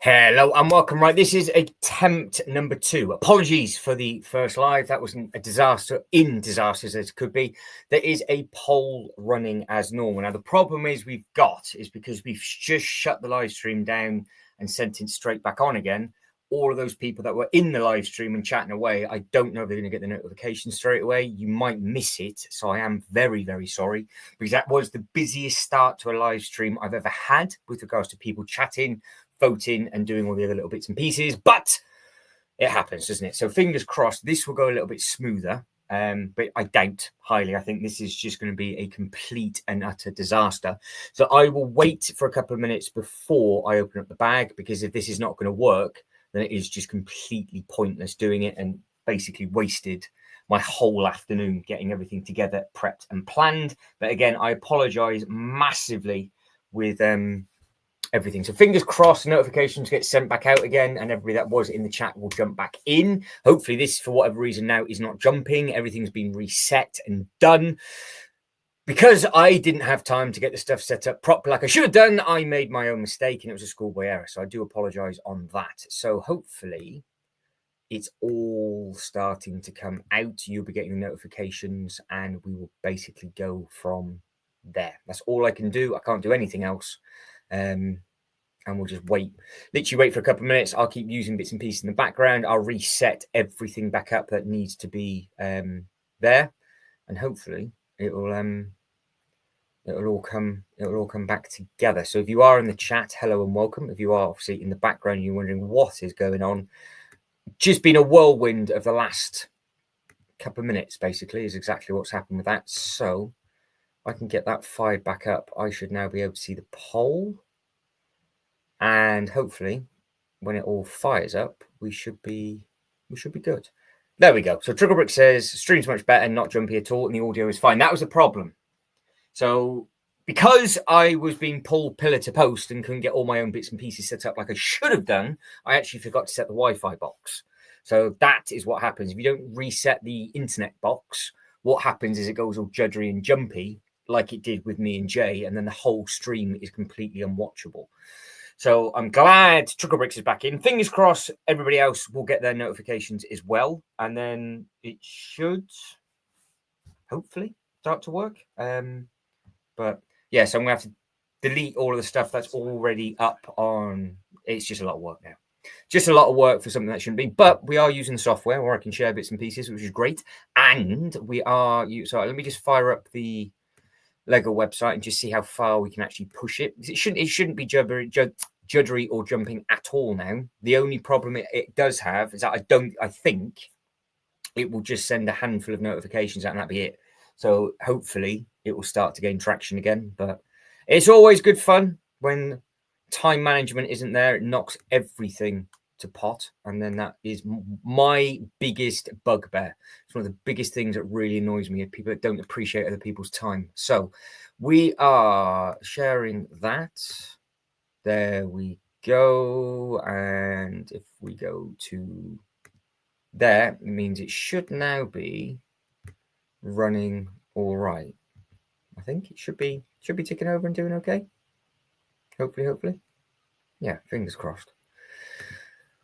Hello and welcome. Right, this is attempt number 2. Apologies for the first live. That wasn't a disaster in disasters as it could be. There is a poll running as normal. Now, the problem is because we've just shut the live stream down and sent it straight back on again. All of those people that were in the live stream and chatting away, I don't know if they're going to get the notification straight away. You might miss it. So I am very, very sorry, because that was the busiest start to a live stream I've ever had with regards to people chatting, voting and doing all the other little bits and pieces, but it happens, doesn't it? So fingers crossed this will go a little bit smoother, but I doubt highly. I think this is just going to be a complete and utter disaster. So I will wait for a couple of minutes before I open up the bag, because if this is not going to work, then it is just completely pointless doing it, and basically wasted my whole afternoon getting everything together, prepped and planned. But again, I apologize massively with everything. So fingers crossed notifications get sent back out again, and everybody that was in the chat will jump back in. Hopefully this, for whatever reason now, is not jumping. Everything's been reset and done. Because I didn't have time to get the stuff set up properly like I should have done, I made my own mistake, and it was a schoolboy error. So I do apologize on that. So hopefully it's all starting to come out. You'll be getting the notifications, and we will basically go from there. That's all I can do. I can't do anything else. And we'll just literally wait for a couple of minutes. I'll keep using bits and pieces in the background. I'll reset everything back up that needs to be there, and hopefully it'll all come back together. So if you are in the chat, hello and welcome. If you are obviously in the background, you're wondering what is going on, just been a whirlwind of the last couple of minutes, basically, is exactly what's happened with that. So I can get that fired back up. I should now be able to see the poll, and hopefully when it all fires up, we should be good. There we go. So Tricklebrick says stream's much better, not jumpy at all, and the audio is fine. That was the problem. So because I was being pulled pillar to post and couldn't get all my own bits and pieces set up like I should have done, I actually forgot to set the Wi-Fi box. So that is what happens if you don't reset the internet box. What happens is it goes all juddery and jumpy, like it did with me and Jay, and then the whole stream is completely unwatchable. So I'm glad Tricklebricks is back in. Fingers crossed everybody else will get their notifications as well, and then it should hopefully start to work. But yeah, so I'm going to have to delete all of the stuff that's already up on. It's just a lot of work now. Just a lot of work for something that shouldn't be. But we are using software where I can share bits and pieces, which is great. And we are. So let me just fire up the Lego website and just see how far we can actually push it. It shouldn't be juddery or jumping at all now. The only problem it does have is that I think it will just send a handful of notifications out, and that'll be it. So hopefully it will start to gain traction again. But it's always good fun when time management isn't there. It knocks everything to pot, and then that is my biggest bugbear. It's one of the biggest things that really annoys me, people that don't appreciate other people's time. So we are sharing that. There we go. And if we go to there, it means it should now be running all right. I think it should be ticking over and doing okay. Hopefully. Yeah, fingers crossed.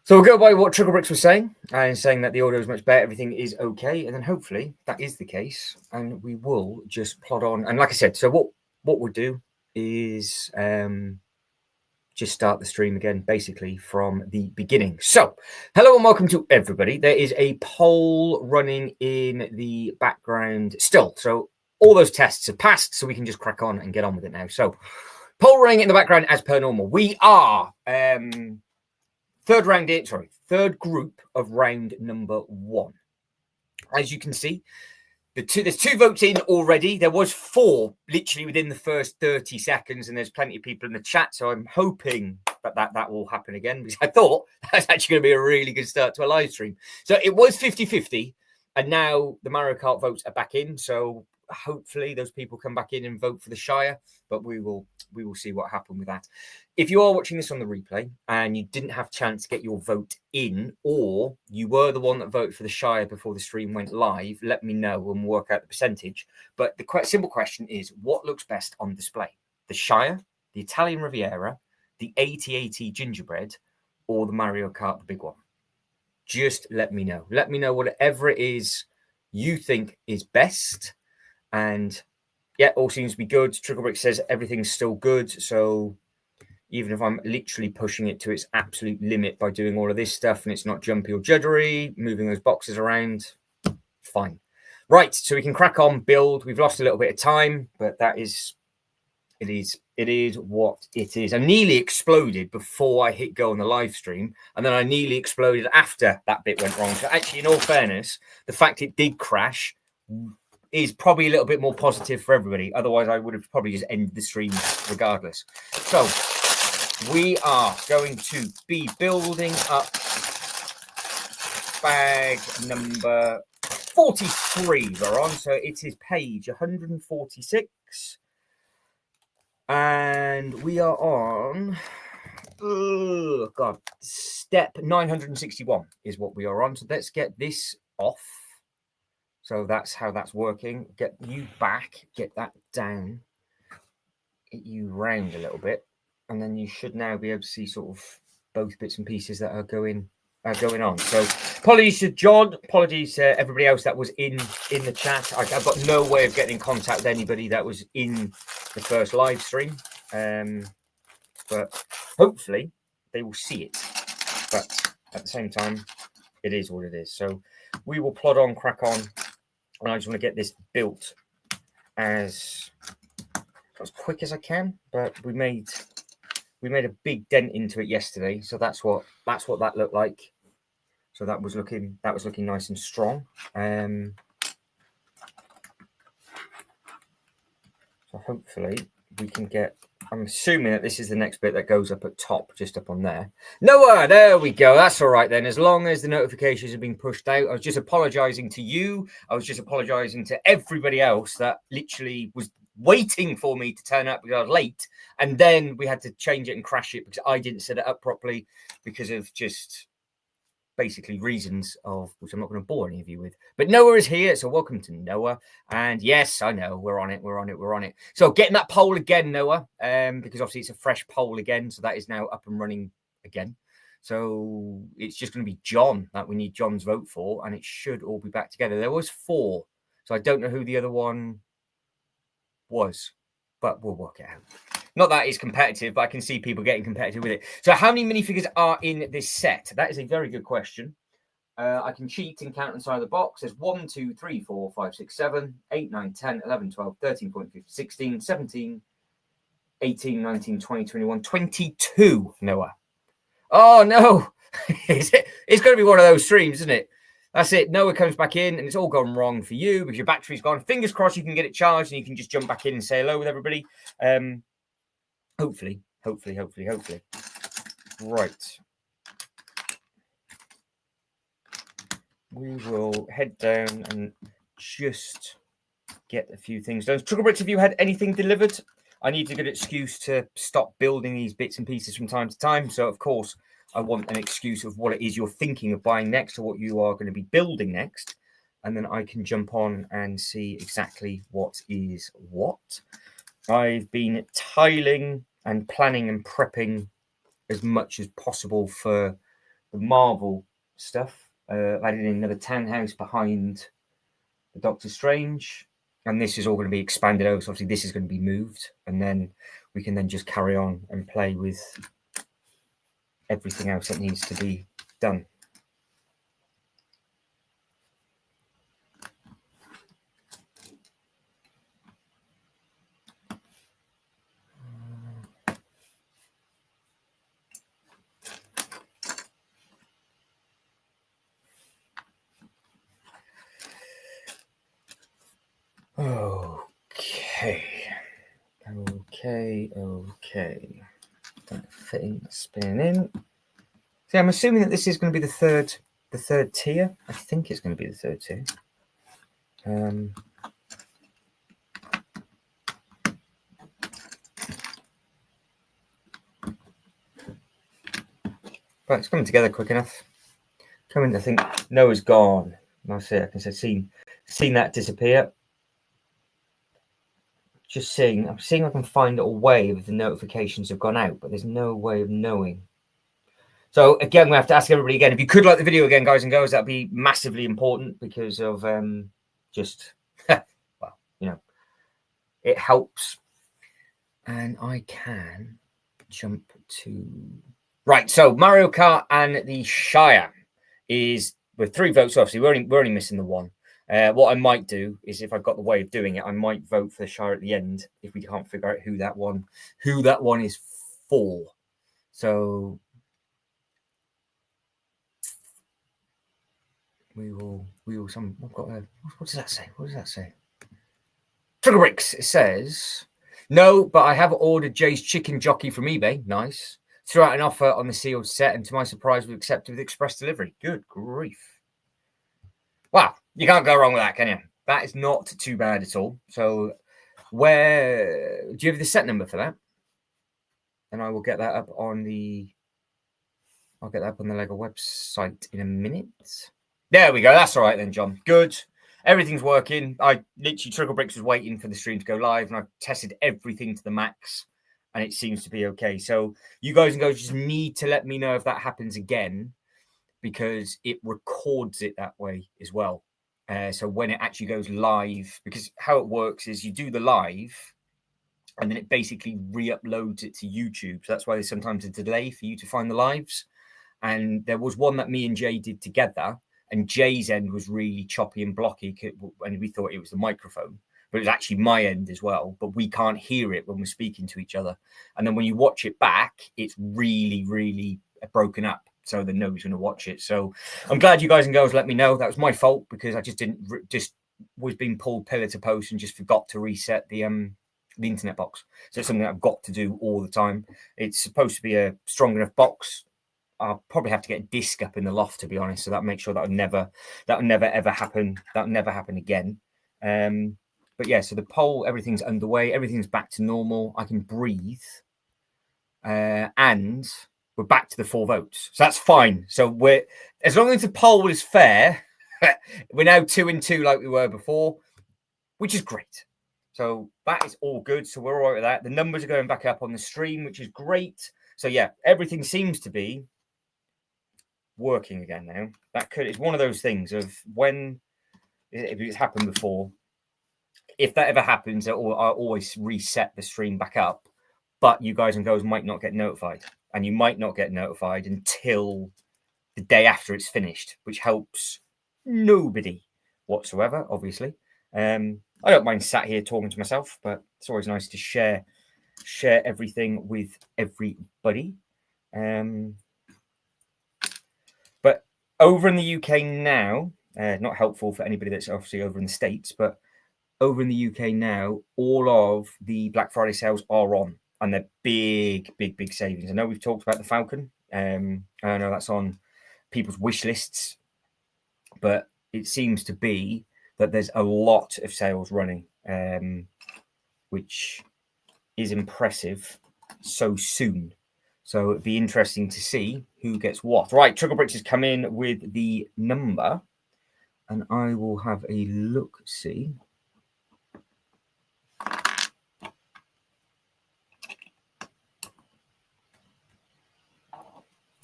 So we'll go by what Tricklebricks was saying, and saying that the audio is much better, everything is okay, and then hopefully that is the case, and we will just plod on. And like I said, so what we'll do is just start the stream again, basically from the beginning. So hello and welcome to everybody. There is a poll running in the background still, so all those tests have passed, so we can just crack on and get on with it now. So poll running in the background as per normal. We are third group of round number 1. As you can see, there's 2 votes in already. There was 4 literally within the first 30 seconds, and there's plenty of people in the chat. So I'm hoping that will happen again, because I thought that's actually going to be a really good start to a live stream. So it was 50-50, and now the Mario Kart votes are back in. So hopefully those people come back in and vote for the Shire, but we will see what happened with that. If you are watching this on the replay and you didn't have a chance to get your vote in, or you were the one that voted for the Shire before the stream went live, let me know and we'll work out the percentage. But the simple question is, what looks best on display? The Shire, the Italian Riviera, the 8080 gingerbread, or the Mario Kart, the big one. Just let me know. Let me know whatever it is you think is best. And yeah, all seems to be good. Tricklebrick says everything's still good. So even if I'm literally pushing it to its absolute limit by doing all of this stuff and it's not jumpy or juddery, moving those boxes around, fine. Right, so we can crack on, build. We've lost a little bit of time, but it is what it is. I nearly exploded before I hit go on the live stream, and then I nearly exploded after that bit went wrong. So actually, in all fairness, the fact it did crash is probably a little bit more positive for everybody. Otherwise, I would have probably just ended the stream regardless. So we are going to be building up bag number 43 we're on. So it is page 146. And we are on, oh God, step 961 is what we are on. So let's get this off. So that's how that's working. Get you back, get that down, get you round a little bit. And then you should now be able to see sort of both bits and pieces that are going on. So apologies to John, apologies to everybody else that was in the chat. I've got no way of getting in contact with anybody that was in the first live stream, but hopefully they will see it. But at the same time, it is what it is. So we will plod on, crack on, and I just want to get this built as quick as I can. But we made a big dent into it yesterday, so that's what that looked like. So that was looking nice and strong. So hopefully we can get. I'm assuming that this is the next bit that goes up at top, just up on there. Noah, there we go. That's all right then. As long as the notifications have been pushed out. I was just apologising to you. I was just apologising to everybody else that literally was waiting for me to turn up because I was late, and then we had to change it and crash it because I didn't set it up properly because of just basically reasons of which I'm not going to bore any of you with. But Noah is here, so welcome to Noah. And yes, I know we're on it. So getting that poll again, Noah, because obviously it's a fresh poll again, so that is now up and running again. So it's just going to be John that we need John's vote for, and it should all be back together. There was 4, so I don't know who the other one was, but we'll work it out. Not that it's competitive, but I can see people getting competitive with it. So how many minifigures are in this set? That is a very good question. I can cheat and count inside the box. There's 1, 2, 3, 4, 5, 6, 7, 8, 9, 10, 11, 12, 13, 14, 15, 16, 17, 18, 19, 20, 21, 22, Noah. Oh, no. It's going to be one of those streams, isn't it? That's it. Noah comes back in and it's all gone wrong for you because your battery's gone. Fingers crossed you can get it charged and you can just jump back in and say hello with everybody. Hopefully. Right. We will head down and just get a few things done. Tricklebricks, have you had anything delivered? I need a good excuse to stop building these bits and pieces from time to time. So, of course, I want an excuse of what it is you're thinking of buying next or what you are going to be building next. And then I can jump on and see exactly what is what. I've been tiling and planning and prepping as much as possible for the Marvel stuff. I've added in another townhouse behind the Doctor Strange. And this is all going to be expanded over. So obviously this is going to be moved. And then we can then just carry on and play with everything else that needs to be done. Okay. That fitting, spinning in. See, I'm assuming that this is going to be the third tier. I think it's going to be the third tier. But it's coming together quick enough. I think Noah's gone. I'll see. I can say seen that disappear. Just seeing. I'm seeing if I can find a way if the notifications have gone out, but there's no way of knowing. So again, we have to ask everybody again. If you could like the video again, guys and girls, that'd be massively important because of just, well, you know, it helps. And I can jump to... Right, so Mario Kart and the Shire is with 3 votes. Obviously, we're only missing the one. What I might do is, if I've got the way of doing it, I might vote for the Shire at the end if we can't figure out who that one is for. So we will some... what does that say? What does that say? Trigger Bricks, it says, no, but I have ordered Jay's chicken jockey from eBay. Nice. Threw out an offer on the sealed set, and to my surprise, was accepted with express delivery. Good grief. Wow, you can't go wrong with that, can you? That is not too bad at all. So where... do you have the set number for that? And I will get that up on the... I'll get that up on the Lego website in a minute. There we go. That's all right then, John. Good. Everything's working. I literally, Trickle Bricks was waiting for the stream to go live, and I've tested everything to the max, and it seems to be okay. So you guys and girls just need to let me know if that happens again, because it records it that way as well. So when it actually goes live, because how it works is you do the live, and then it basically re-uploads it to YouTube. So that's why there's sometimes a delay for you to find the lives. And there was one that me and Jay did together, and Jay's end was really choppy and blocky, and we thought it was the microphone, but it was actually my end as well. But we can't hear it when we're speaking to each other. And then when you watch it back, it's really, really broken up. So the nobody's going to watch it. So I'm glad you guys and girls let me know. That was my fault, because I just was being pulled pillar to post and just forgot to reset the internet box. So it's something that I've got to do all the time. It's supposed to be a strong enough box. I'll probably have to get a disc up in the loft, to be honest. So that makes sure that would never ever happen. That'll never happen again. But yeah, so the poll, everything's underway. Everything's back to normal. I can breathe. And we're back to the 4 votes. So that's fine. So as long as the poll is fair, we're now 2-2 like we were before, which is great. So that is all good. So we're all right with that. The numbers are going back up on the stream, which is great. So yeah, everything seems to be working again now. It's one of those things of when it's happened before. If that ever happens, I always reset the stream back up. But you guys and girls might not get notified, and you might not get notified until the day after it's finished, which helps nobody whatsoever, obviously. I don't mind sat here talking to myself, but it's always nice to share everything with everybody. But over in the UK now, not helpful for anybody that's obviously over in the States, but over in the UK now, all of the Black Friday sales are on, and they're big savings. I know we've talked about the Falcon. I know that's on people's wish lists, but it seems to be that there's a lot of sales running, which is impressive so soon. So it'd be interesting to see who gets what. Right, Trickle Bricks has come in with the number, and I will have a look-see.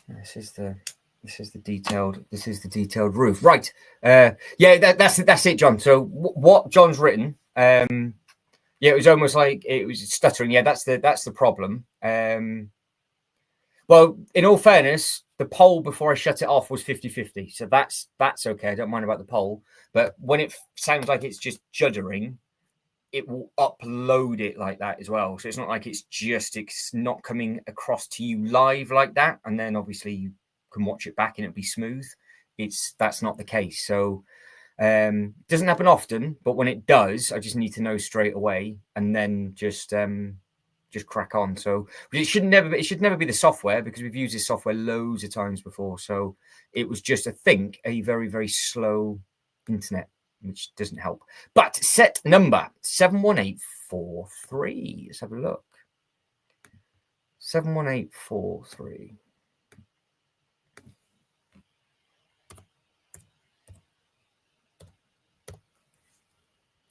This is the detailed roof. Right. Yeah, that's it, John. So what John's written, yeah, it was almost like it was stuttering. Yeah, that's the problem. Well, in all fairness, the poll before I shut it off was 50-50. So that's okay. I don't mind about the poll. But when it sounds like it's just juddering, it will upload it like that as well. So it's not like it's not coming across to you live like that. And then obviously you can watch it back and it'll be smooth. That's not the case. So it doesn't happen often, but when it does, I just need to know straight away and then just crack on. So it should never be the software, because we've used this software loads of times before. So it was just, I think, a very, very slow internet, which doesn't help. But set number 71843. Let's have a look. 71843.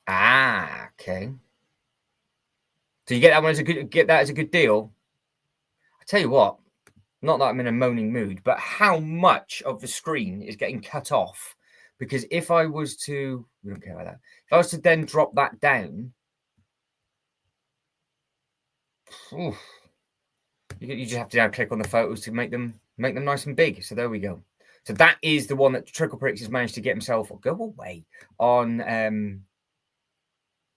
Ah, okay. So you get that one as a good deal. I tell you what, not that I'm in a moaning mood, but how much of the screen is getting cut off. Because if I was to, we don't care about that. If I was to then drop that down, oof, you just have to now click on the photos to make them nice and big. So there we go. So that is the one that Trickle Pricks has managed to get himself, go away, on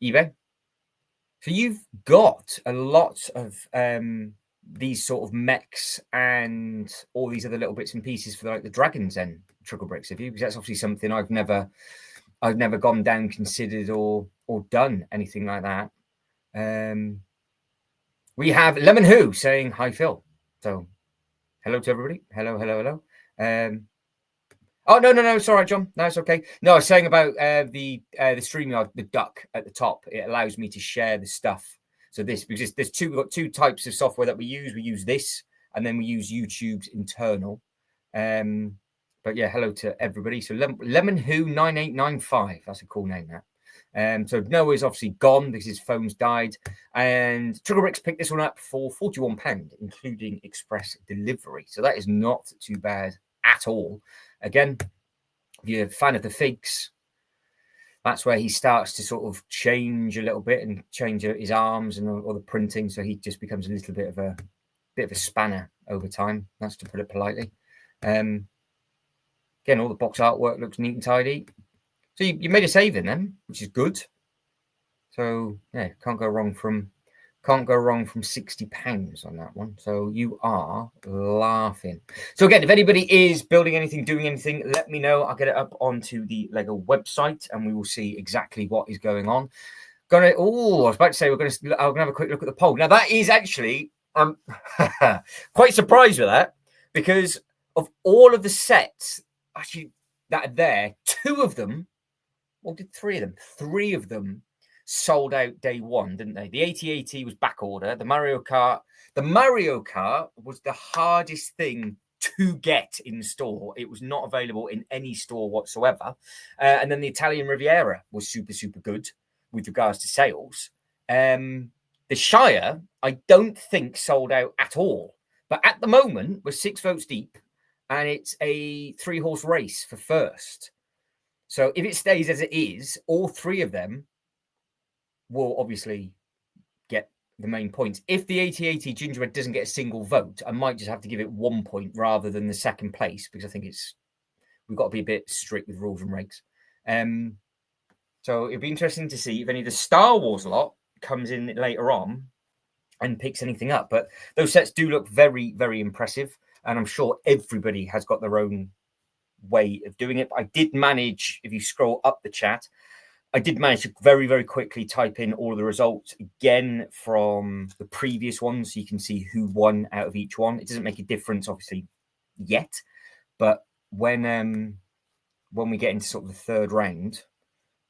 eBay. So you've got a lot of these sort of mechs and all these other little bits and pieces for like the dragons then, Trickle Bricks, have you? Because that's obviously something I've never gone down, considered, or done anything like that. We have Lemon Who saying hi, Phil. So hello to everybody. Hello. Oh, no. It's all right, John. No, it's okay. No, I was saying about the StreamYard, the duck at the top. It allows me to share the stuff. So this, because we've got two types of software that we use. We use this, and then we use YouTube's internal. But yeah, hello to everybody. So Lemon Who 9895. That's a cool name, that. So Noah's obviously gone because his phone's died. And Trickle Bricks picked this one up for £41, including express delivery. So that is not too bad at all. Again, if you're a fan of the figs, that's where he starts to sort of change a little bit and change his arms and all the printing. So he just becomes a little bit of a spanner over time. That's to put it politely. Again, all the box artwork looks neat and tidy. So you made a saving then, which is good. So yeah, can't go wrong from £60 on that one. So you are laughing. So again, if anybody is building anything, doing anything, let me know. I'll get it up onto the Lego website and we will see exactly what is going on. I was about to say I'm gonna have a quick look at the poll. Now that is actually quite surprised with that, because of all of the sets actually that are there, three of them sold out day one, didn't they? The AT-AT was back order. The Mario Kart was the hardest thing to get in store. It was not available in any store whatsoever. And then the Italian Riviera was super, super good with regards to sales. The Shire, I don't think sold out at all. But at the moment, we're 6 votes deep, and it's a 3-horse race for first. So if it stays as it is, all three of them will obviously get the main points. If the AT-AT Gingerbread doesn't get a single vote, I might just have to give it 1 point rather than the second place, because I think we've got to be a bit strict with rules and regs. So it'd be interesting to see if any of the Star Wars lot comes in later on and picks anything up. But those sets do look very, very impressive, and I'm sure everybody has got their own way of doing it. But I did manage, if you scroll up the chat, I did manage to very, very quickly type in all of the results again from the previous ones, so you can see who won out of each one. It doesn't make a difference, obviously, yet, but when we get into sort of the third round,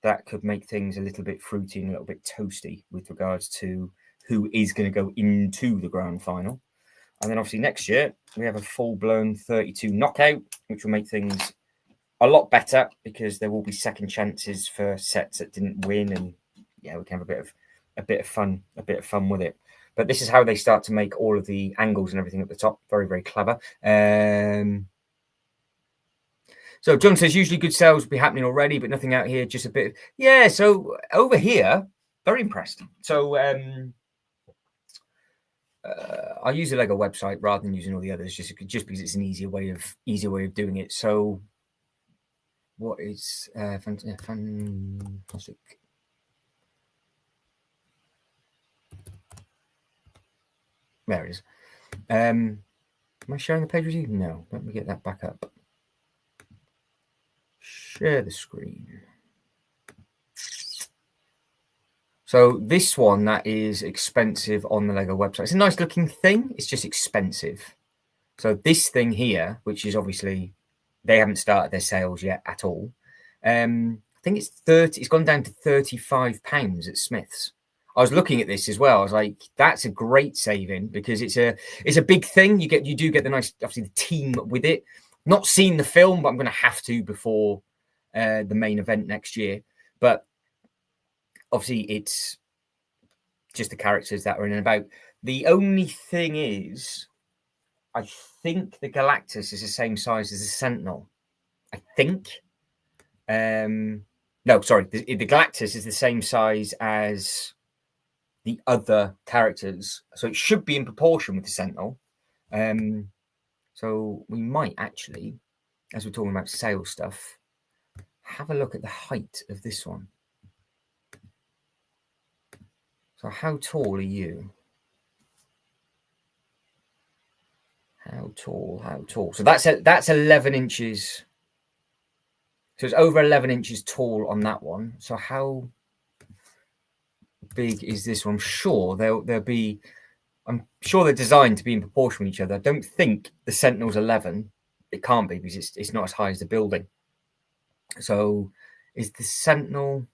that could make things a little bit fruity and a little bit toasty with regards to who is going to go into the grand final. And then obviously next year we have a full-blown 32 knockout, which will make things a lot better, because there will be second chances for sets that didn't win, and yeah, we can have a bit of fun with it. But this is how they start to make all of the angles and everything at the top. Very, very clever. So John says usually good sales will be happening already, but nothing out here, just a bit. Yeah, so over here, very impressed. So I use the Lego website rather than using all the others, just because it's an easier way of doing it. So what is fantastic? There it is. Am I sharing the page with you? No. Let me get that back up. Share the screen. So this one that is expensive on the Lego website. It's a nice looking thing. It's just expensive. So this thing here, which is obviously they haven't started their sales yet at all. I think it's 30. It's gone down to £35 at Smith's. I was looking at this as well. I was like, that's a great saving, because it's a big thing. You do get the nice, obviously, the team with it. Not seen the film, but I'm going to have to before the main event next year. But obviously, it's just the characters that are in and about. The only thing is, I think the Galactus is the same size as the Sentinel. I think. No, sorry. The Galactus is the same size as the other characters, so it should be in proportion with the Sentinel. So we might actually, as we're talking about sale stuff, have a look at the height of this one. So how tall are you? How tall? How tall? So that's 11 inches. So it's over 11 inches tall on that one. So how big is this one? I'm sure they'll be. I'm sure they're designed to be in proportion with each other. I don't think the Sentinel's 11. It can't be because it's not as high as the building. So is the Sentinel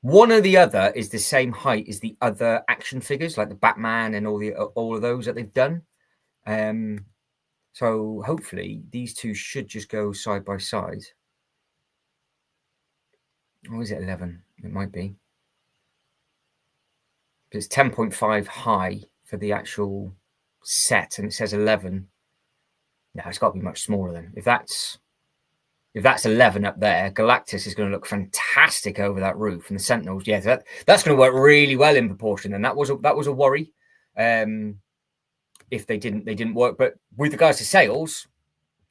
one or the other is the same height as the other action figures, like the Batman and all of those that they've done. So hopefully these two should just go side by side. Or is it 11? It might be. It's 10.5 high for the actual set, and it says 11. No, it's got to be much smaller then. If that's 11 up there, Galactus is going to look fantastic over that roof, and the Sentinels, yeah, that's going to work really well in proportion. And that was a worry if they didn't work. But with regards to sales,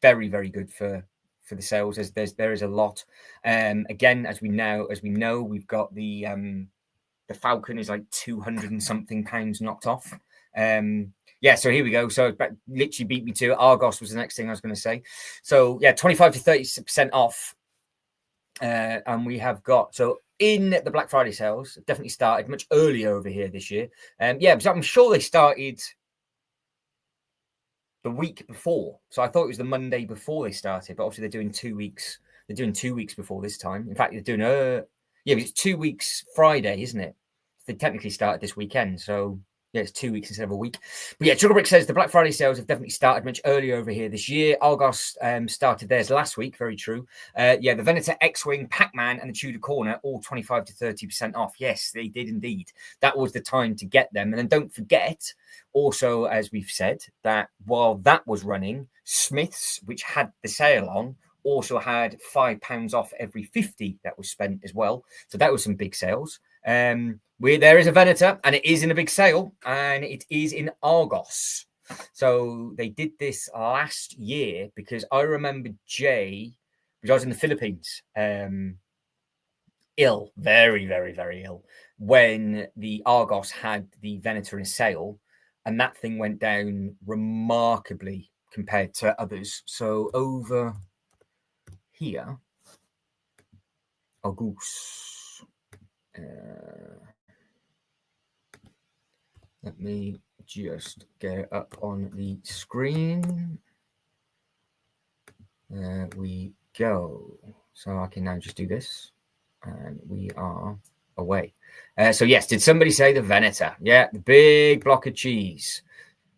very, very good for the sales. There is a lot. Again, as we know, we've got the Falcon is like 200 and something pounds knocked off. Yeah, so here we go. So literally beat me to it. Argos was the next thing I was going to say. So yeah, 25 to 30% off. And we have got, so in the Black Friday sales, definitely started much earlier over here this year. Yeah, because I'm sure they started the week before. So I thought it was the Monday before they started, but obviously they're doing 2 weeks. They're doing 2 weeks before this time. In fact, they're doing it's 2 weeks Friday, isn't it? They technically started this weekend, so yeah, it's 2 weeks instead of a week. But yeah, Chucklebrick says the Black Friday sales have definitely started much earlier over here this year. Argos started theirs last week, very true. Yeah, the Venator, X-Wing, Pac-Man, and the Tudor Corner, all 25 to 30% off. Yes, they did indeed. That was the time to get them. And then don't forget, also, as we've said, that while that was running, Smiths, which had the sale on, also had £5 off every 50 that was spent as well. So that was some big sales. There is a Venator, and it is in a big sale, and it is in Argos. So they did this last year because I remember Jay, because I was in the Philippines, ill, very, very, very ill, when the Argos had the Venator in sale, and that thing went down remarkably compared to others. So over here, Argos. Let me just get it up on the screen. There we go. So I can now just do this, and we are away. So yes, did somebody say the Venator? Yeah, the big block of cheese.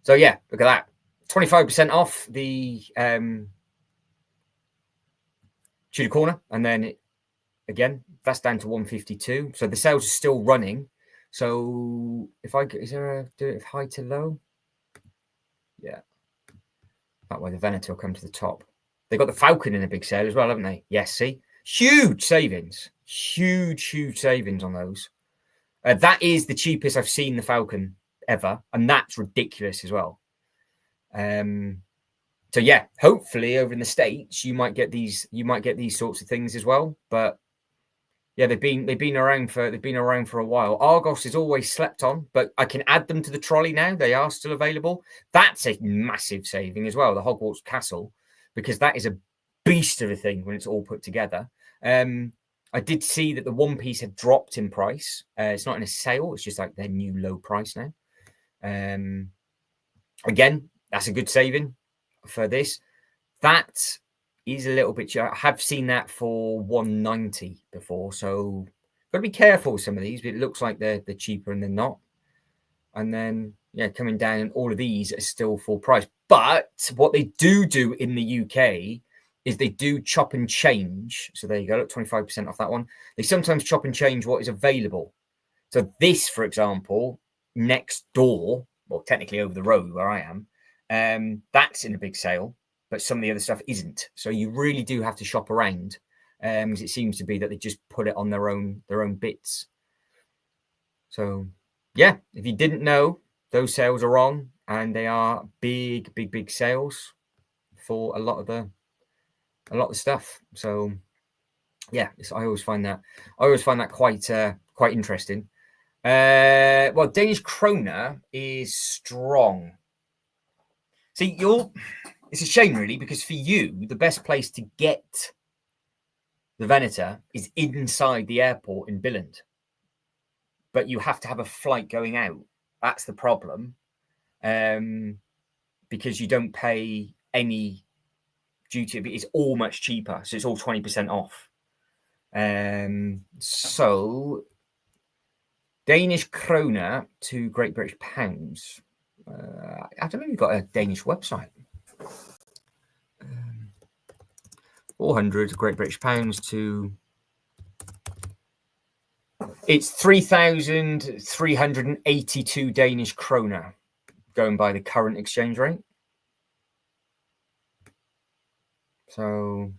So yeah, look at that. 25% off the Tudor Corner, and then again, that's down to 152. So the sales are still running. So is there a do it high to low? Yeah. That way the Venator will come to the top. They got the Falcon in a big sale as well, haven't they? Yes, see? Huge savings. Huge savings on those. That is the cheapest I've seen the Falcon ever. And that's ridiculous as well. So yeah, hopefully over in the States you might get these sorts of things as well. But yeah, they've been around for a while. Argos is always slept on, but I can add them to the trolley now. They are still available. That's a massive saving as well, the Hogwarts Castle, because that is a beast of a thing when it's all put together. I did see that the One Piece had dropped in price. It's not in a sale. It's just like their new low price now. Again, that's a good saving for this. That is a little bit. I have seen that for 190 before, so got to be careful with some of these. But it looks like they're cheaper and they're not. And then yeah, coming down, all of these are still full price. But what they do in the UK is they do chop and change. So there you go, look, 25% off that one. They sometimes chop and change what is available. So this, for example, next door, well, technically over the road where I am, That's in a big sale, but some of the other stuff isn't. So you really do have to shop around, because it seems to be that they just put it on their own bits. So yeah, if you didn't know, those sales are on, and they are big sales for a lot of the stuff. So yeah, I always find that quite interesting. Well, Danish kroner is strong. See, it's a shame really, because for you, the best place to get the Venator is inside the airport in Billund, but you have to have a flight going out. That's the problem, because you don't pay any duty. It's all much cheaper, so it's all 20% off. So Danish kroner to Great British pounds. I don't know if you've got a Danish website. 400 Great British pounds to... It's 3,382 Danish kroner, going by the current exchange rate. So,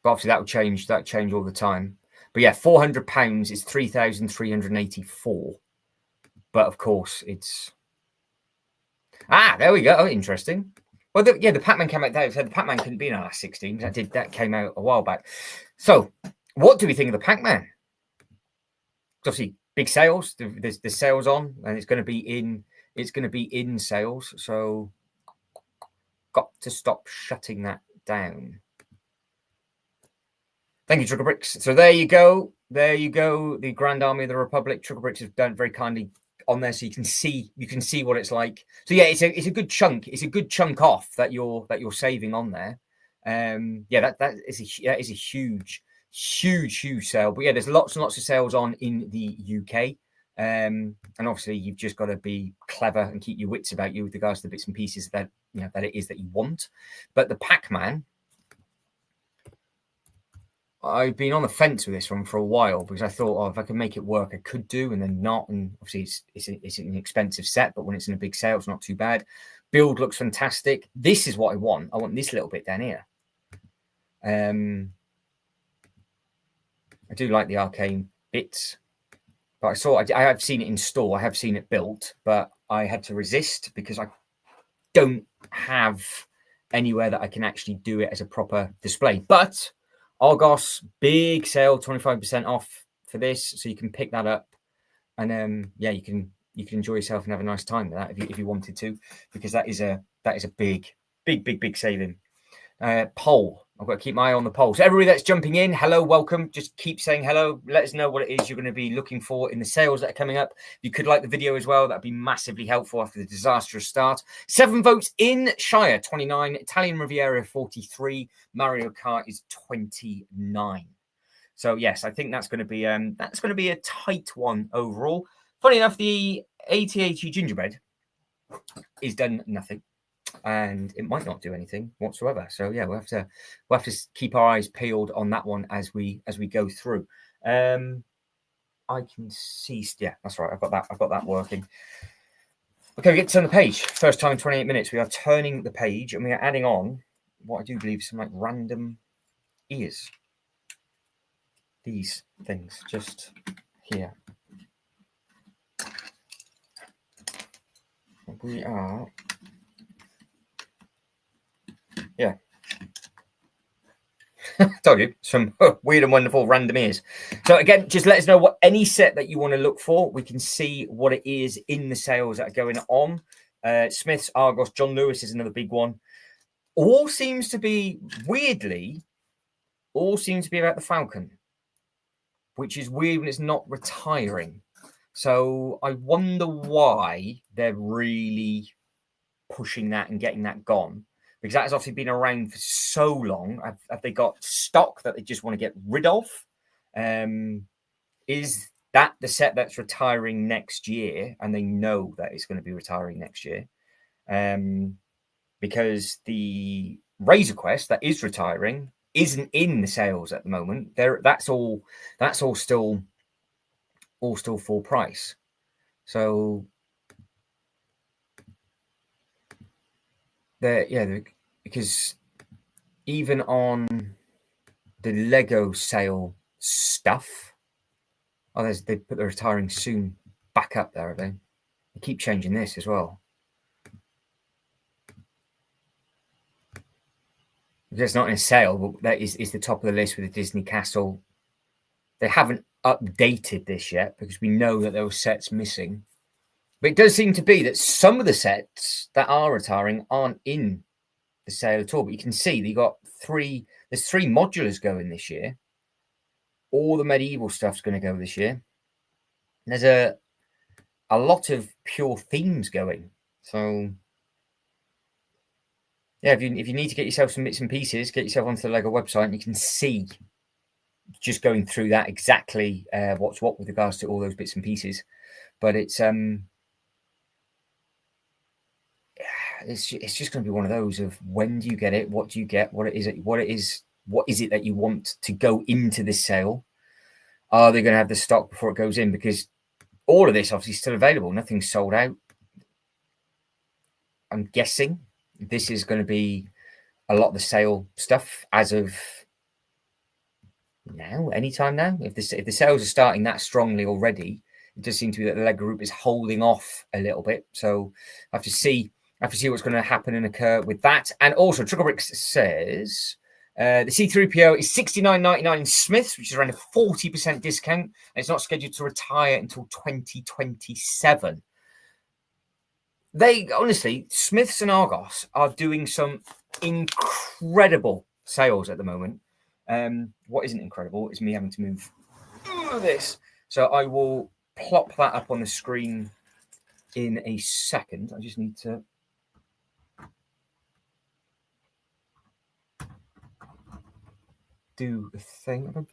but obviously that will change. That change all the time. But yeah, £400 is 3,384. But of course, it's... there we go. Oh, interesting. Well, the Pac-Man came out there. So the Pac-Man couldn't be in our last 16. That came out a while back. So, what do we think of the Pac-Man? Obviously, big sales. There's sales on, and it's going to be in sales. So, got to stop shutting that down. Thank you, Trigger Bricks. So there you go. The Grand Army of the Republic. Trigger Bricks have done very kindly on there, so you can see what it's like. So yeah, it's a good chunk. It's a good chunk off that you're saving on there. Yeah, that is a huge sale. But yeah, there's lots and lots of sales on in the UK. And obviously you've just got to be clever and keep your wits about you with regards to the bits and pieces that that it is that you want. But the Pac-Man, I've been on the fence with this one for a while, because I thought, if I could make it work, I could do, and then not. And obviously it's an expensive set, but when it's in a big sale, it's not too bad. Build looks fantastic. This is what I want. I want this little bit down here. I do like the arcane bits, but I have seen it in store. I have seen it built, but I had to resist because I don't have anywhere that I can actually do it as a proper display. But Argos, big sale, 25% off for this, so you can pick that up, and yeah, you can enjoy yourself and have a nice time with that if you wanted to, because that is a big saving. Poll. I've got to keep my eye on the poll. So everybody that's jumping in, hello, welcome. Just keep saying hello. Let us know what it is you're going to be looking for in the sales that are coming up. If you could like the video as well, that'd be massively helpful after the disastrous start. 7 votes in Shire, 29. Italian Riviera, 43. Mario Kart is 29. So yes, I think that's going to be a tight one overall. Funny enough, the 8080 gingerbread is done nothing, and it might not do anything whatsoever. So yeah, we'll have to keep our eyes peeled on that one as we go through. I can see, yeah, that's right. I've got that working. Okay, we get to turn the page. First time in 28 minutes, we are turning the page, and we are adding on what I do believe is some like random ears. These things just here. We are. Yeah. Told you, some weird and wonderful random ears. So again, just let us know what any set that you want to look for. We can see what it is in the sales that are going on. Smith's, Argos, John Lewis is another big one. All seems to be, weirdly, about the Falcon, which is weird when it's not retiring. So I wonder why they're really pushing that and getting that gone, because that has obviously been around for so long. Have they got stock that they just want to get rid of? Is that the set that's retiring next year, and they know that it's going to be retiring next year? Because the Razor Quest that is retiring isn't in the sales at the moment. That's all still full price. So because even on the Lego sale stuff, they put the retiring soon back up there. They keep changing this as well. It's not in a sale, but that is the top of the list with the Disney Castle. They haven't updated this yet because we know that there were sets missing. But it does seem to be that some of the sets that are retiring aren't in the sale at all. But you can see they got there's 3 modulars going this year. All the medieval stuff's going to go this year. And there's a lot of pure themes going. So yeah, if you need to get yourself some bits and pieces, get yourself onto the Lego website and you can see just going through that exactly what's what with regards to all those bits and pieces. But it's just going to be one of those of when do you get it, what do you get, what is it that you want to go into this sale? Are they going to have the stock before it goes in? Because all of this obviously is still available. Nothing's sold out. I'm guessing this is going to be a lot of the sale stuff as of now, anytime now. If the sales are starting that strongly already, it does seem to be that the Lego group is holding off a little bit. So I have to see what's going to happen and occur with that. And also, Tricklebricks says the C3PO is $69.99 in Smiths, which is around a 40% discount, and it's not scheduled to retire until 2027. They honestly, Smiths and Argos are doing some incredible sales at the moment. What isn't incredible is me having to move this. So I will plop that up on the screen in a second. I just need to do a thing.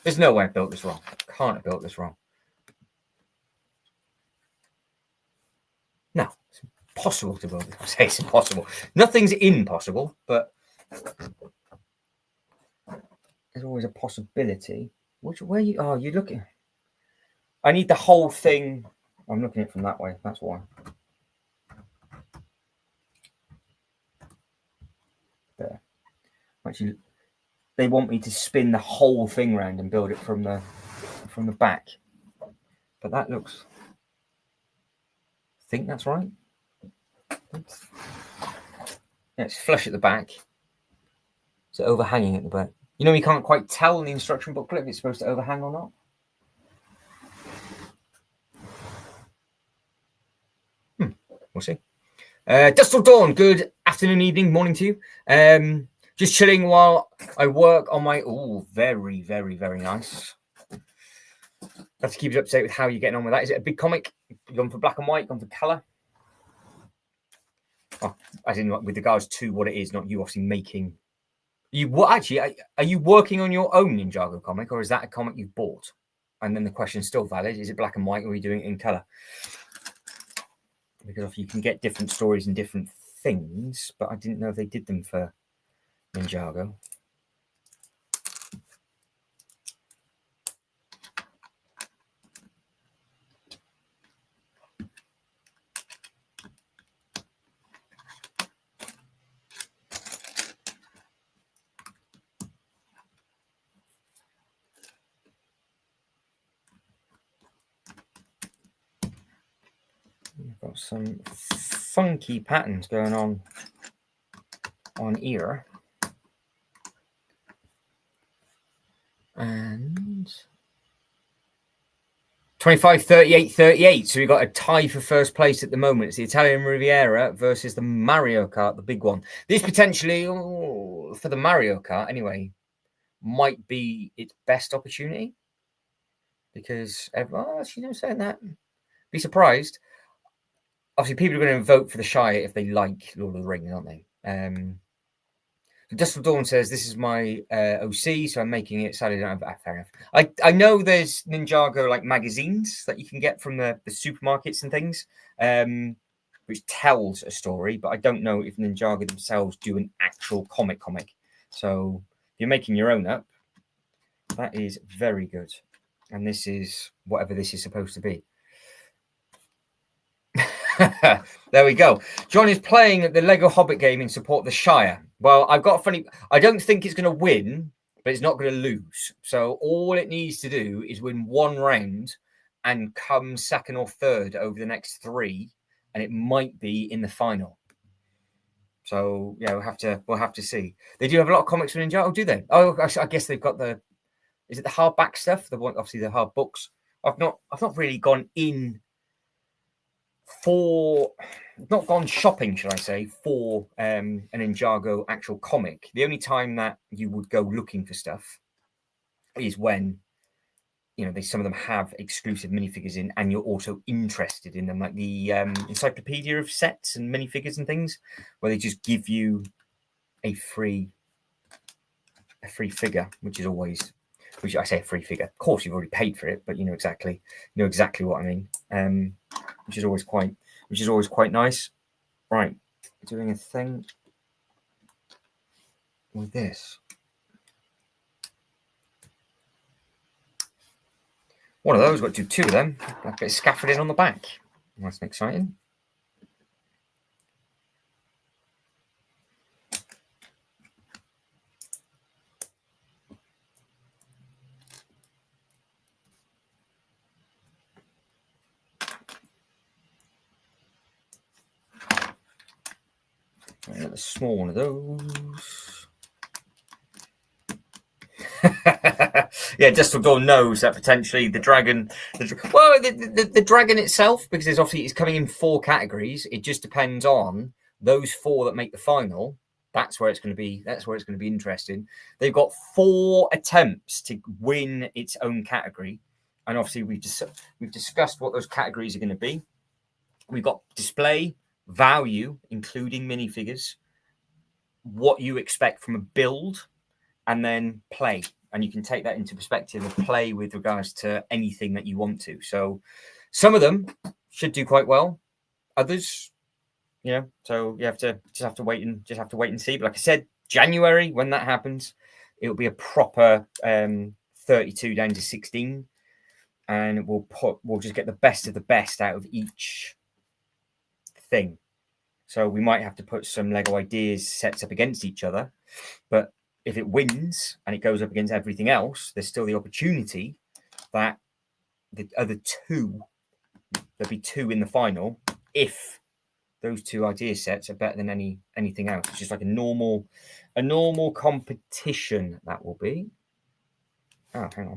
There's no way I built this wrong. Can't have built this wrong. No, it's impossible to build it. I say it's impossible. Nothing's impossible, but there's always a possibility. Where you are you looking? I need the whole thing. I'm looking at it from that way. That's why. There. Actually, they want me to spin the whole thing round and build it from the back. But that looks. I think that's right. Yeah, it's flush at the back. Is it overhanging at the back? You know, you can't quite tell in the instruction booklet if it's supposed to overhang or not. We'll see. Dustle Dawn, good afternoon, evening, morning to you. Just chilling while I work on my... Oh, very, very, very nice. Have to keep you up to date with how you're getting on with that. Is it a big comic? You gone for black and white, gone for colour? Oh, as in with regards to what it is, not you obviously making... Actually, are you working on your own Ninjago comic, or is that a comic you've bought? And then the question's still valid. Is it black and white, or are you doing it in colour? Because if you can get different stories and different things, but I didn't know if they did them for Ninjago. We've got some funky patterns going on here. And 25, 38, 38. So we've got a tie for first place at the moment. It's the Italian Riviera versus the Mario Kart, the big one. This potentially, for the Mario Kart anyway, might be its best opportunity. Because, saying that, be surprised. Obviously, people are going to vote for the Shire if they like Lord of the Rings, aren't they? Dustle Dawn says, this is my OC, so I'm making it. Sadly, I don't have fair enough. I know there's Ninjago like magazines that you can get from the supermarkets and things, which tells a story, but I don't know if Ninjago themselves do an actual comic. So if you're making your own up, that is very good. And this is whatever this is supposed to be. There we go. John is playing the Lego Hobbit game in support of the Shire. Well, I've got a funny... I don't think it's going to win, but it's not going to lose. So all it needs to do is win one round and come second or third over the next 3, and it might be in the final. So yeah, we'll have to see. They do have a lot of comics from Ninjago, do they? Oh, I guess they've got the... Is it the hardback stuff? The one, obviously the hard books. I've not really gone in for... not gone shopping, should I say, for an Ninjago actual comic. The only time that you would go looking for stuff is when, you know, some of them have exclusive minifigures in, and you're also interested in them, like the encyclopedia of sets and minifigures and things, where they just give you a free figure, which is always, which I say a free figure. Of course, you've already paid for it, but you know exactly what I mean. Which is always quite nice. Right, doing a thing with this. One of those, got to do 2 of them. A bit of scaffolding on the back. That's exciting. Another small one of those. Yeah, Dustle Dawn knows that potentially the dragon... the dragon itself, because it's coming in 4 categories. It just depends on those 4 that make the final. That's where it's going to be. That's where it's going to be interesting. They've got 4 attempts to win its own category, and obviously we've discussed what those categories are going to be. We've got display, value, including minifigures, what you expect from a build, and then play. And you can take that into perspective of play with regards to anything that you want to. So some of them should do quite well. Others, you know, so you just have to wait and see. But like I said, January, when that happens, it'll be a proper 32 down to 16. And we'll just get the best of the best out of each thing. So we might have to put some Lego ideas sets up against each other, but if it wins and it goes up against everything else, there's still the opportunity that the other 2, there'll be 2 in the final if those 2 idea sets are better than anything else. It's just like a normal competition, that will be. Oh, hang on.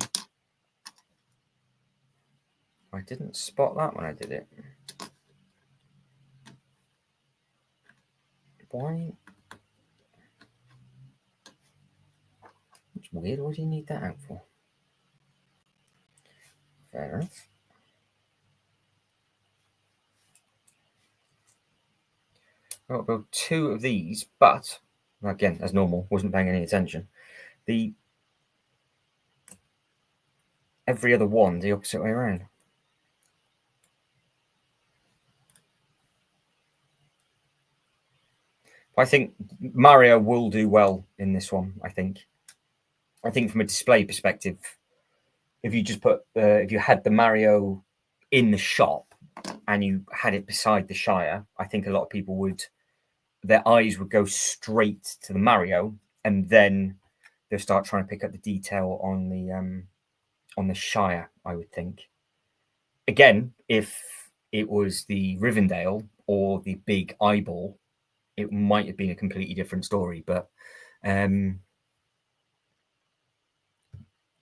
I didn't spot that when I did it. Why? It's weird. What do you need that out for? Fair enough. I'll build 2 of these, but again, as normal, wasn't paying any attention. Every other one, the opposite way around. I think Mario will do well in this one. I think from a display perspective, if you just if you had the Mario in the shop and you had it beside the Shire, I think a lot of people their eyes would go straight to the Mario, and then they'll start trying to pick up the detail on the Shire, I would think. Again, if it was the Rivendell or the big eyeball, it might have been a completely different story, but there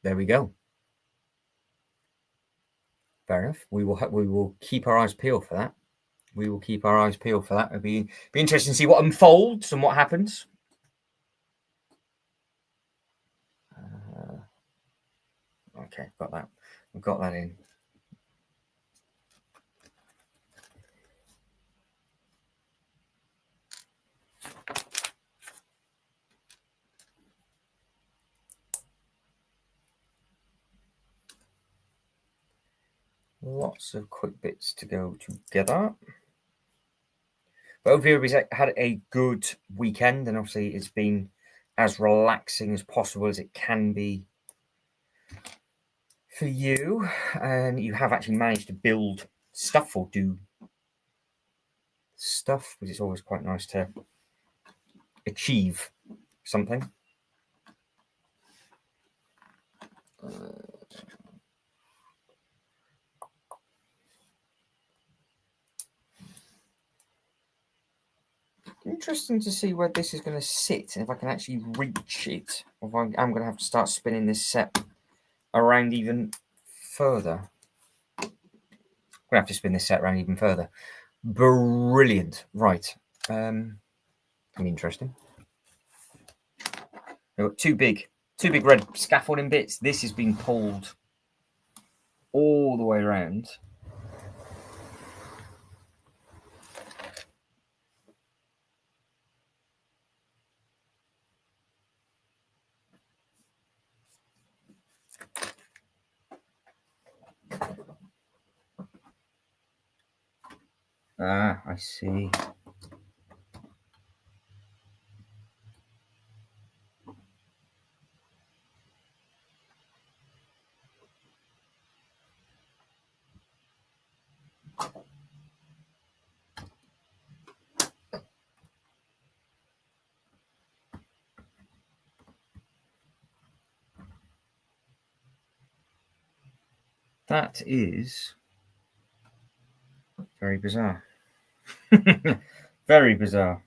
we go. Fair enough. We will keep our eyes peeled for that. It'll be interesting to see what unfolds and what happens. Okay, got that. We've got that in. Lots of quick bits to go together. But hopefully everybody's had a good weekend, and obviously it's been as relaxing as possible as it can be for you, and you have actually managed to build stuff or do stuff, because it's always quite nice to achieve something. Interesting to see where this is going to sit, and if I can actually reach it, or if I'm going to have to start spinning this set around even further. I'm going to have to spin this set around even further. Brilliant. Right. Interesting. We've got two big red scaffolding bits. This has been pulled all the way around. Ah, I see. That is very bizarre. Very bizarre.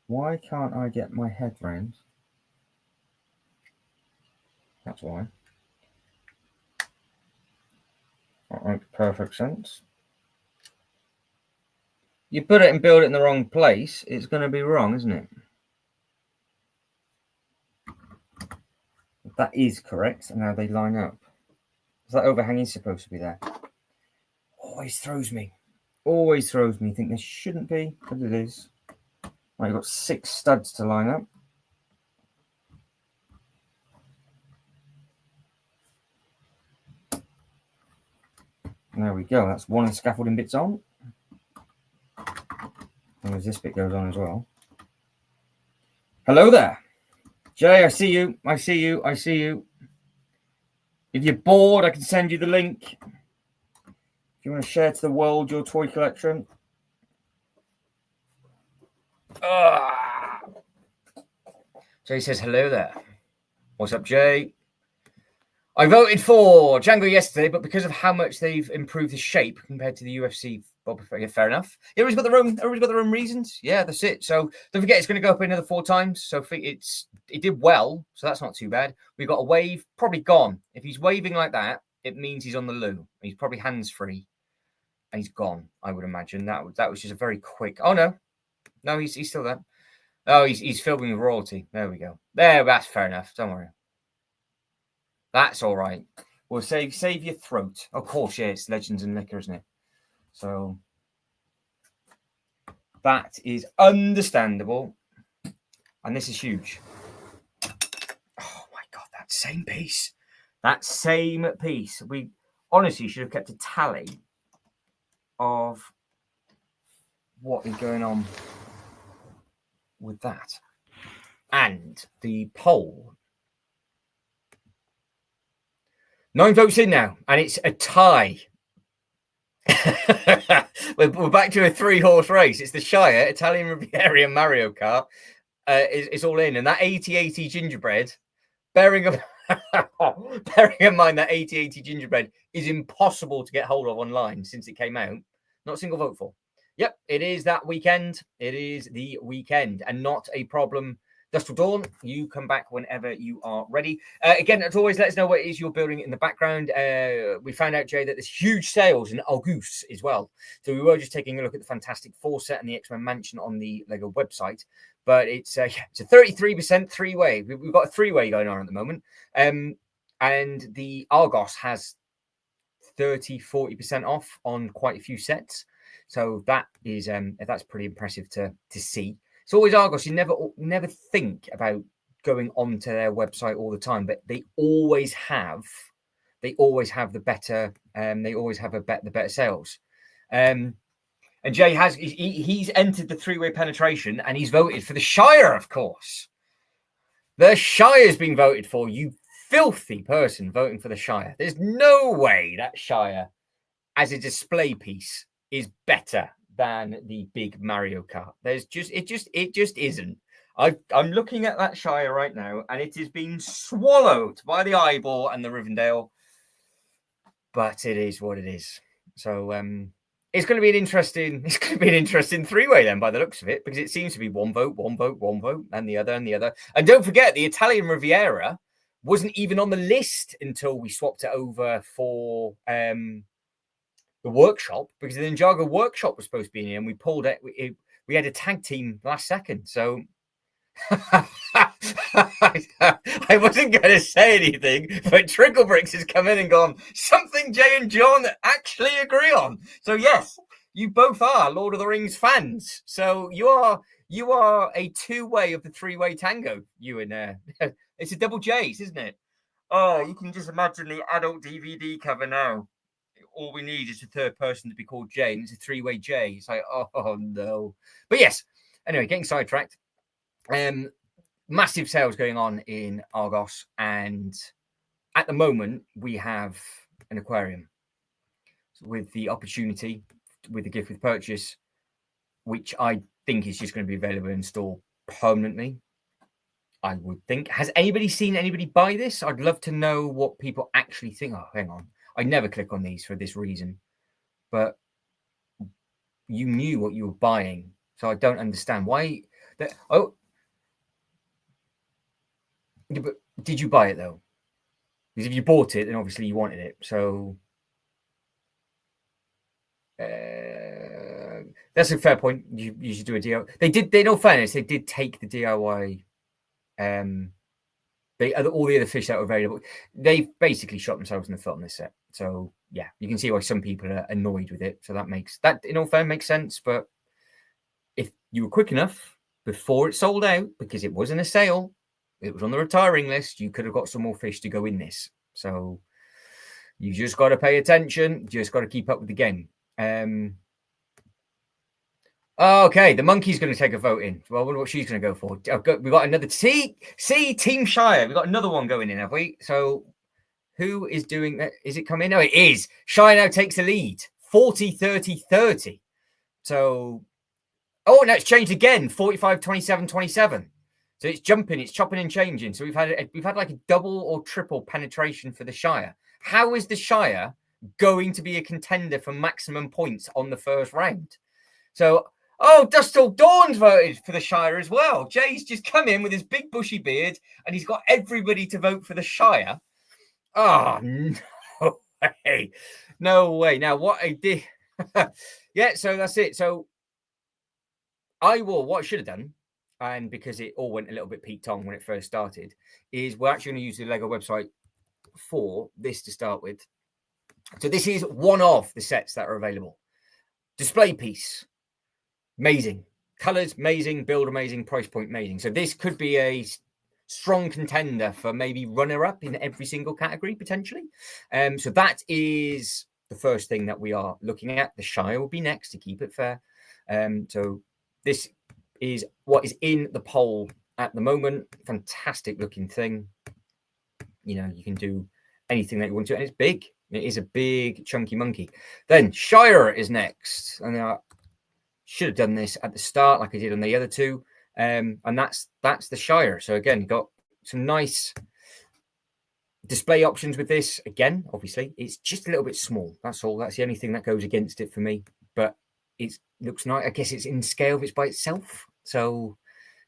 Why can't I get my head round? That's why. That makes perfect sense. You put it and build it in the wrong place, it's going to be wrong, isn't it? That is correct, and now they line up. So that overhang is supposed to be there. Always throws me. Always throws me. Think there shouldn't be, but it is. Right, you've got 6 studs to line up. There we go. That's one of the scaffolding bits on. And as this bit goes on as well. Hello there. Jay, I see you. I see you. I see you. If you're bored, I can send you the link. If you want to share to the world your toy collection. Jay says hello there. What's up, Jay? I voted for Django yesterday, but because of how much they've improved the shape compared to the UFC, yeah, fair enough. Everybody's got their own reasons. Yeah, that's it. So don't forget, it's going to go up another 4 times. So it did well, so that's not too bad. We've got a wave, probably gone. If he's waving like that, it means he's on the loo. He's probably hands free, and he's gone. I would imagine that was just a very quick. Oh no, he's still there. Oh, he's filming with royalty. There we go. There, that's fair enough. Don't worry. That's all right. We'll save your throat. Of course, yeah, it's Legends and Liquor, isn't it? So that is understandable. And this is huge. Oh my God, that same piece. That same piece. We honestly should have kept a tally of what is going on with that. And the poll. 9 votes in now, and it's a tie. We're back to a 3-horse race. It's the Shire, Italian Riviera, and Mario Kart. It's all in, and that 80/80 gingerbread, bearing in mind that 80/80 gingerbread is impossible to get hold of online since it came out. Not a single vote for. Yep, it is that weekend. It is the weekend, and not a problem. Dusk till dawn. You come back whenever you are ready. Again, as always, let us know what it is you're building in the background. We found out, Jay, that there's huge sales in August as well. So we were just taking a look at the Fantastic Four set and the X-Men Mansion on the Lego website. But it's a 33% 3-way. We've got a 3-way going on at the moment. And the Argos has 30-40% off on quite a few sets. So that is that's pretty impressive to see. It's always Argos. You never think about going onto their website all the time, but they always have the better. They always have the better sales. And Jay he's entered the 3-way penetration, and he's voted for the Shire, of course. The Shire's been voted for. You filthy person voting for the Shire. There's no way that Shire, as a display piece, is better than the big Mario Kart. It just isn't. I'm looking at that Shire right now, and it is being swallowed by the eyeball and the Rivendell. But it is what it is. So it's going to be an interesting three-way then, by the looks of it, because it seems to be one vote, and the other, and the other. And don't forget, the Italian Riviera wasn't even on the list until we swapped it over for the workshop, because the Ninjago workshop was supposed to be in here, and we pulled it. We had a tag team last second, so I wasn't going to say anything, but Tricklebricks has come in and gone, something Jay and John actually agree on. So yes, you both are Lord of the Rings fans. So you are a two-way of the three-way tango, you and it's a double J's, isn't it? Oh, you can just imagine the adult DVD cover now. All we need is a third person to be called Jay, and it's a three-way J. It's like, oh no. But yes, anyway, getting sidetracked. Massive sales going on in Argos, and at the moment we have an aquarium with the opportunity, with the gift with purchase, which I think is just going to be available in store permanently. I would think. Has anybody seen anybody buy this? I'd love to know what people actually think. Oh, hang on. I never click on these for this reason, but you knew what you were buying, so I don't understand why. But did you buy it though? Because if you bought it, then obviously you wanted it. So that's a fair point. You should do a DIY. They did. In all fairness, they did take the DIY. All the other fish that were available, they basically shot themselves in the foot on this set. So yeah, you can see why some people are annoyed with it. So that in all fairness makes sense. But if you were quick enough before it sold out, because it wasn't a sale, it was on the retiring list, you could have got some more fish to go in this. So you just got to pay attention. Just got to keep up with the game. Okay, the monkey's going to take a vote in. Well, I wonder what she's going to go for. We've got another Team Shire. We've got another one going in, have we? So who is doing that? Is it coming? No, it is. Shire now takes the lead. 40, 30, 30. So, no, it's changed again. 45, 27, 27. So it's jumping, it's chopping and changing. So we've had like a double or triple penetration for the Shire. How is the Shire going to be a contender for maximum points on the first round? So, Dust Till Dawn's voted for the Shire as well. Jay's just come in with his big bushy beard, and he's got everybody to vote for the Shire. Oh, no way. No way. Now, what I did... yeah, so that's it. So, what I should have done, and because it all went a little bit peaked on when it first started, is we're actually going to use the Lego website for this to start with. So this is one of the sets that are available. Display piece. Amazing. Colors, amazing. Build, amazing. Price point, amazing. So this could be a strong contender for maybe runner-up in every single category, potentially. So that is the first thing that we are looking at. The Shire will be next to keep it fair. So this is what is in the poll at the moment. Fantastic looking thing. You know, you can do anything that you want to, and it's big. It is a big, chunky monkey. Then Shire is next. And I should have done this at the start like I did on the other two. And that's the Shire. So again, got some nice display options with this. Again, obviously, it's just a little bit small. That's all. That's the only thing that goes against it for me. But it looks nice. I guess it's in scale if it's by itself. So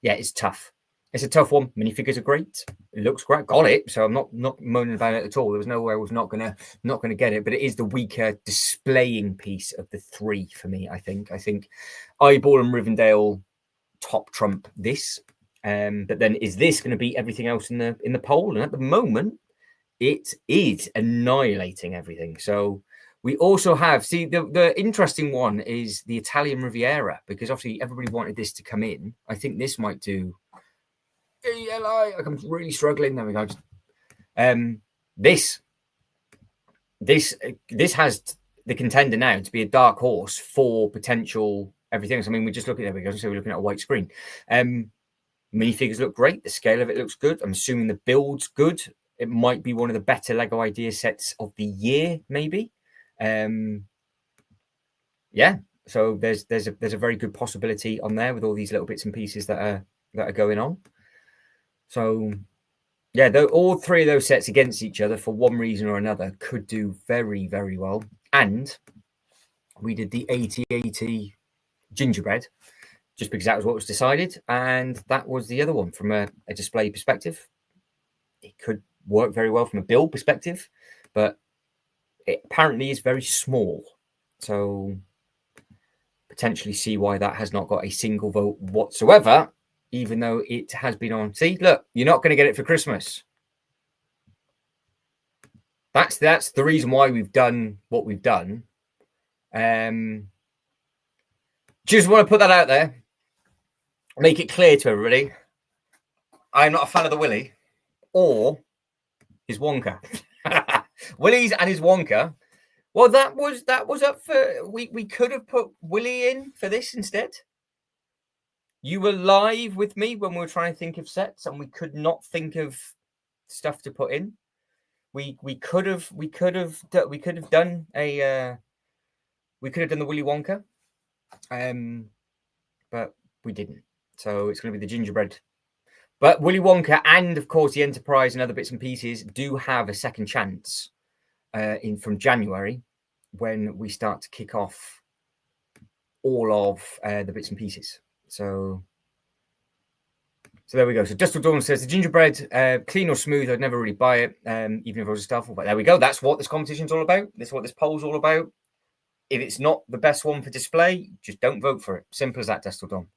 yeah, it's tough. It's a tough one. Minifigures are great. It looks great. Got it. So I'm not moaning about it at all. There was nowhere I was not gonna get it. But it is the weaker displaying piece of the three for me. I think Eyeball and Rivendell top trump this. But then is this going to beat everything else in the poll? And at the moment, it is annihilating everything. So we also have the interesting one is the Italian Riviera, because obviously everybody wanted this to come in. I think this might do. Like I'm really struggling. There we go. This has the contender now to be a dark horse for potential everything. So, I mean, we're just looking at it. So we're looking at a white screen. Minifigures look great. The scale of it looks good. I'm assuming the build's good. It might be one of the better Lego idea sets of the year, maybe. Yeah, So there's a very good possibility on there with all these little bits and pieces that are going on. So yeah, all three of those sets against each other for one reason or another could do very, very well. And we did the 80/80 gingerbread just because that was what was decided, and that was the other one from a display perspective. It could work very well from a build perspective, but it apparently is very small. So potentially see why that has not got a single vote whatsoever, even though it has been on. See, look, you're not going to get it for Christmas. That's the reason why we've done what we've done. Just want to put that out there. Make it clear to everybody. I'm not a fan of the Willy or his Wonka. Willy's and his Wonka. Well, that was up for. We could have put Willy in for this instead. You were live with me when we were trying to think of sets, and we could not think of stuff to put in. We could have done a we could have done the Willy Wonka, but we didn't. So it's going to be the gingerbread. But Willy Wonka and of course the Enterprise and other bits and pieces do have a second chance from January when we start to kick off all of the bits and pieces. So there we go. So Dustle Dawn says the gingerbread, clean or smooth, I'd never really buy it, even if it was a staffel. But there we go. That's what this competition's all about. That's what this poll's all about. If it's not the best one for display, just don't vote for it. Simple as that, Dustle Dawn.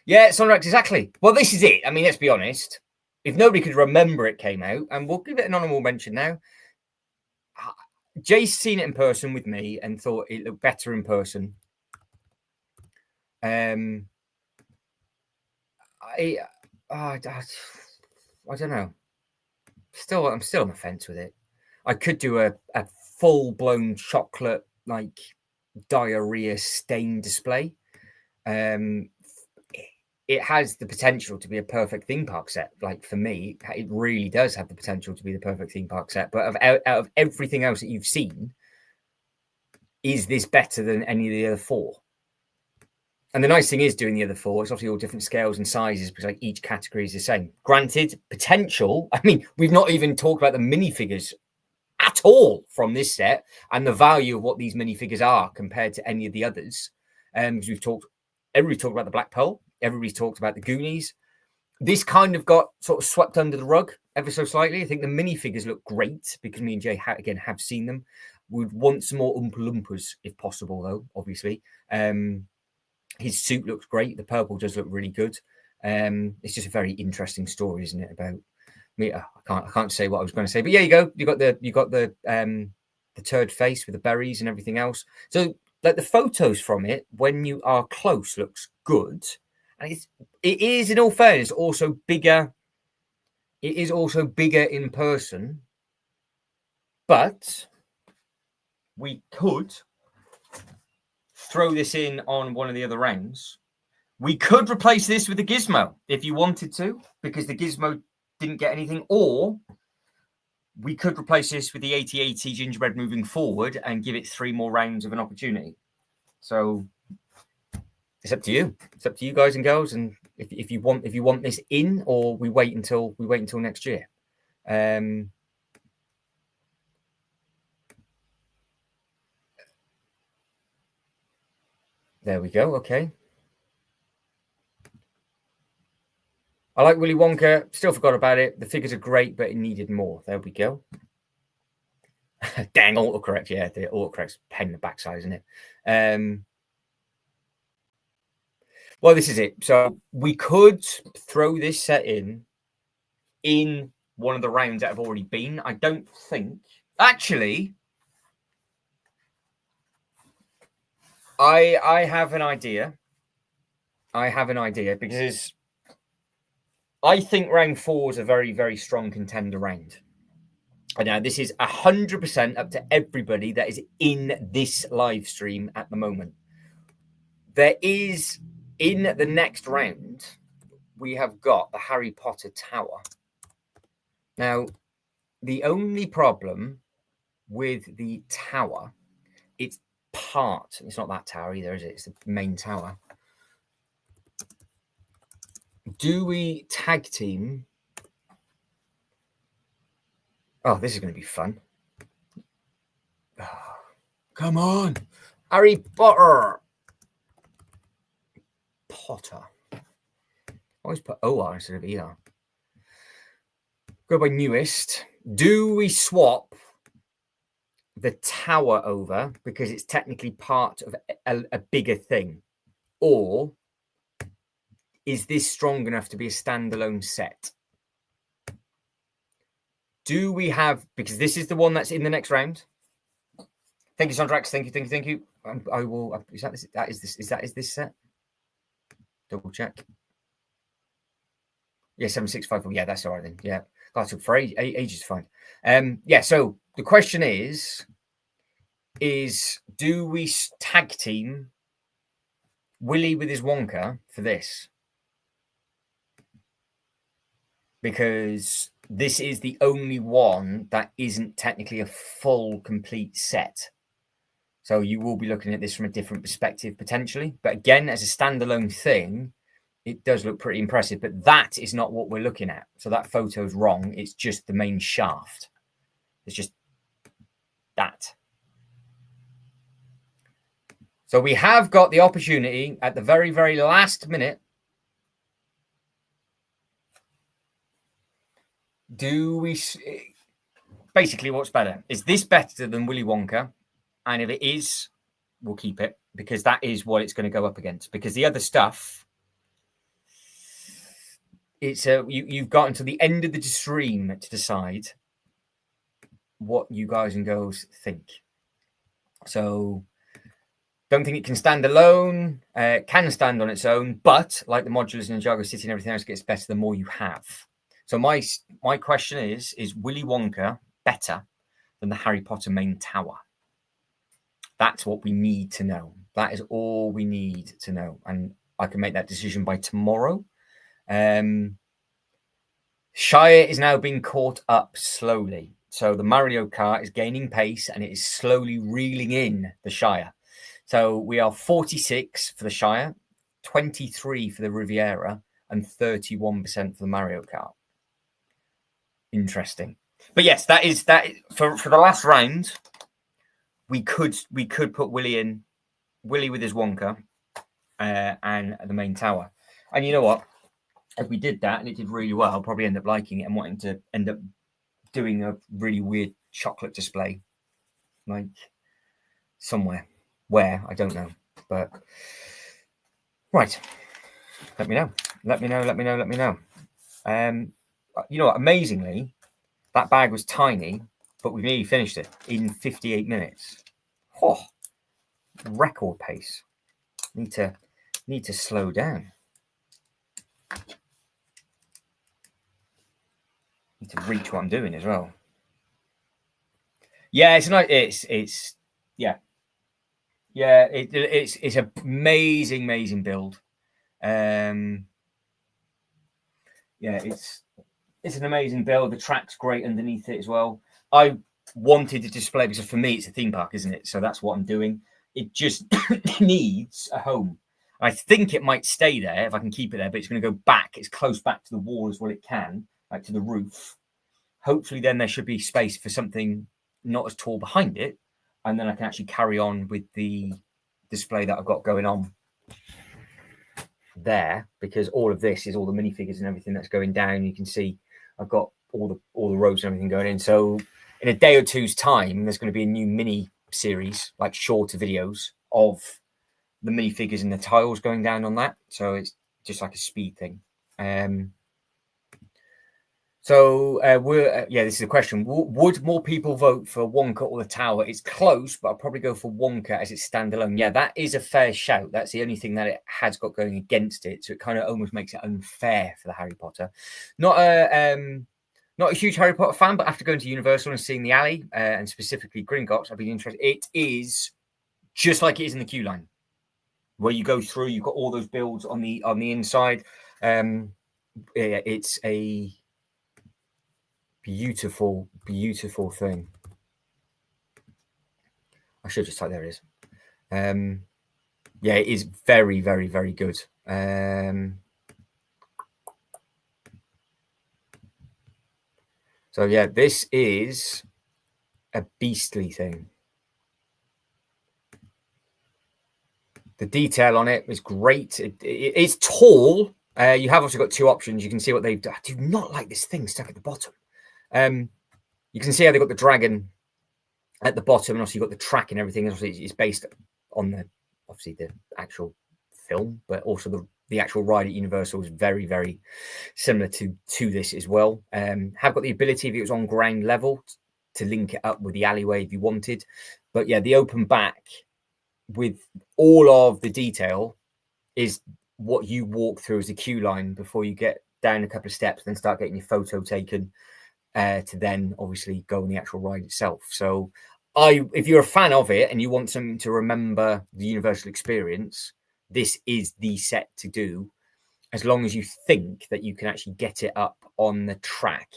Yeah, Sonrex, exactly. Well, this is it. I mean, let's be honest. If nobody could remember it came out, and we'll give it an honourable mention now. Jay's seen it in person with me and thought it looked better in person. I don't know. I'm still on the fence with it. I could do a full-blown chocolate, like diarrhea stain display. It has the potential to be a perfect theme park set. Like for me, it really does have the potential to be the perfect theme park set. But out of everything else that you've seen, is this better than any of the other four? And the nice thing is doing the other four, it's obviously all different scales and sizes because like each category is the same. Granted, potential. I mean, we've not even talked about the minifigures at all from this set and the value of what these minifigures are compared to any of the others. Because everybody's talked about the Black Pearl. Everybody's talked about the Goonies. This kind of got sort of swept under the rug ever so slightly. I think the minifigures look great because me and Jay, have seen them. We'd want some more Oompa Loompas if possible, though, obviously. His suit looks great. The purple does look really good. It's just a very interesting story, isn't it? About me, I can't say what I was going to say, but yeah, you go. You got the turd face with the berries and everything else. So like the photos from it, when you are close, looks good. And it is, in all fairness, also bigger. It is also bigger in person, but we could throw this in on one of the other rounds. We could replace this with the Gizmo if you wanted to, because the Gizmo didn't get anything, or we could replace this with the 80/80 gingerbread moving forward and give it 3 more rounds of an opportunity. So it's up to you. It's up to you guys and girls, and if you want this in, or we wait until next year. There we go. Okay. I like Willy Wonka. Still forgot about it. The figures are great, but it needed more. There we go. Dang, autocorrect. Yeah, the autocorrect's pen in the backside, isn't it? Well, this is it. So we could throw this set in one of the rounds that have already been. I don't think. Actually, I have an idea. Because I think round 4 is a very, very strong contender round. And now this is 100% up to everybody that is in this live stream at the moment. There is, in the next round, we have got the Harry Potter Tower. Now, the only problem with the tower, it's part. It's not that tower either, is it? It's the main tower. Do we tag team? Oh, this is going to be fun. Oh, come on. Harry Potter. Always put OR instead of ER. Go by newest. Do we swap the tower over because it's technically part of a bigger thing? Or is this strong enough to be a standalone set? Do we have, because this is the one that's in the next round. Thank you, Sondrax. Thank you. I will. Is this set? Double check. Yeah, 7654. Yeah, that's all right then. Yeah, that took for ages to find. Yeah. So the question is do we tag team Willy with his Wonka for this? Because this is the only one that isn't technically a full, complete set. So you will be looking at this from a different perspective, potentially. But again, as a standalone thing, it does look pretty impressive. But that is not what we're looking at. So that photo is wrong. It's just the main shaft. It's just that. So we have got the opportunity at the very, very last minute. Do we... Basically, what's better? Is this better than Willy Wonka? And if it is, we'll keep it because that is what it's going to go up against. Because the other stuff, it's you've got until the end of the stream to decide what you guys and girls think. So don't think it can stand alone. Can stand on its own, but like the modulars in Ninjago City and everything else gets better the more you have. So my question is Willy Wonka better than the Harry Potter main tower? That's what we need to know. That is all we need to know. And I can make that decision by tomorrow. Shire is now being caught up slowly. So the Mario Kart is gaining pace and it is slowly reeling in the Shire. So we are 46 for the Shire, 23 for the Riviera, and 31% for the Mario Kart. Interesting. But yes, that is for the last round. We could put Willy with his Wonka, and the main tower. And you know what? If we did that and it did really well, I'll probably end up liking it and wanting to end up doing a really weird chocolate display, like somewhere where I don't know. But right, let me know. You know what? Amazingly, that bag was tiny, but we nearly finished it in 58 minutes. Oh, record pace. Need to slow down. Need to reach what I'm doing as well. Yeah, it's nice. It's yeah. It's an amazing build. Yeah, it's an amazing build. The track's great underneath it as well. I wanted to display because for me it's a theme park, isn't it? So that's what I'm doing. It just needs a home. I think it might stay there if I can keep it there, but it's going to go back. It's close back to the wall as well it can, like to the roof. Hopefully then there should be space for something not as tall behind it, and then I can actually carry on with the display that I've got going on there, because all of this is all the minifigures and everything that's going down. You can see I've got all the rows and everything going in. So in a day or two's time, there's going to be a new mini series, like shorter videos of the minifigures and the tiles going down on that. So it's just like a speed thing. This is a question. Would more people vote for Wonka or the Tower? It's close, but I'll probably go for Wonka as it's standalone. Yeah, that is a fair shout. That's the only thing that it has got going against it. So it kind of almost makes it unfair for the Harry Potter. Not a huge Harry Potter fan, but after going to Universal and seeing the alley and specifically Gringotts, I've been interested. It is just like it is in the queue line, where you go through. You've got all those builds on the inside. It's a beautiful thing. I should just type, there it is. Yeah, it is very, very, very good. So yeah, this is a beastly thing. The detail on it is great. It's tall. You have also got two options. You can see what they've done. I do not like this thing stuck at the bottom. You can see how they've got the dragon at the bottom, and obviously you've got the track and everything. Obviously, it's based on the actual film, but also the actual ride at Universal is very, very similar to this as well. Have got the ability, if it was on ground level, to link it up with the alleyway if you wanted. But yeah, the open back with all of the detail is what you walk through as a queue line before you get down a couple of steps, then start getting your photo taken to then obviously go on the actual ride itself. So if you're a fan of it and you want something to remember the Universal experience, this is the set to do, as long as you think that you can actually get it up on the track.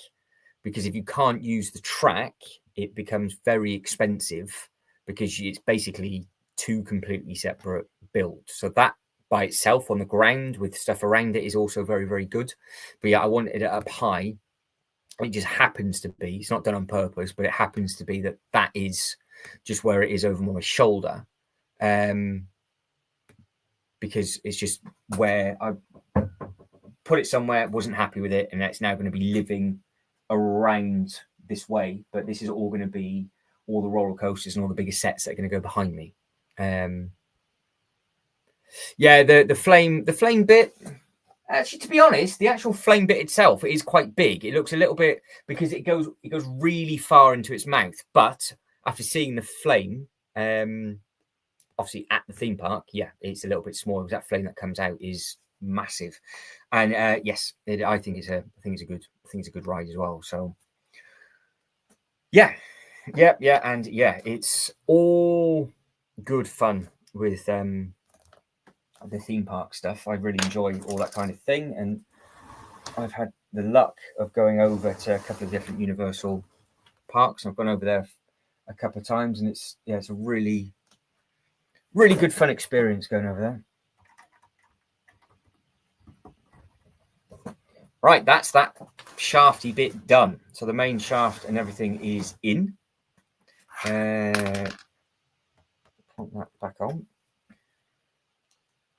Because if you can't use the track, it becomes very expensive, because it's basically two completely separate builds. So that by itself on the ground with stuff around it is also very, very good. But yeah, I wanted it up high. It just happens to be, it's not done on purpose, but it happens to be that is just where it is over my shoulder. Because it's just where I put it somewhere, wasn't happy with it, and it's now going to be living around this way. But this is all going to be all the roller coasters and all the bigger sets that are going to go behind me. Yeah, the flame bit. Actually, to be honest, the actual flame bit itself is quite big. It looks a little bit, because it goes really far into its mouth. But after seeing the flame, obviously at the theme park, yeah, it's a little bit smaller, because that flame that comes out is massive. And yes, I think it's a good ride as well. So yeah, and yeah, it's all good fun with the theme park stuff. I really enjoy all that kind of thing, and I've had the luck of going over to a couple of different Universal parks. I've gone over there a couple of times, and it's a really, really good fun experience going over there. Right, that's that shafty bit done. So the main shaft and everything is in. Put that back on.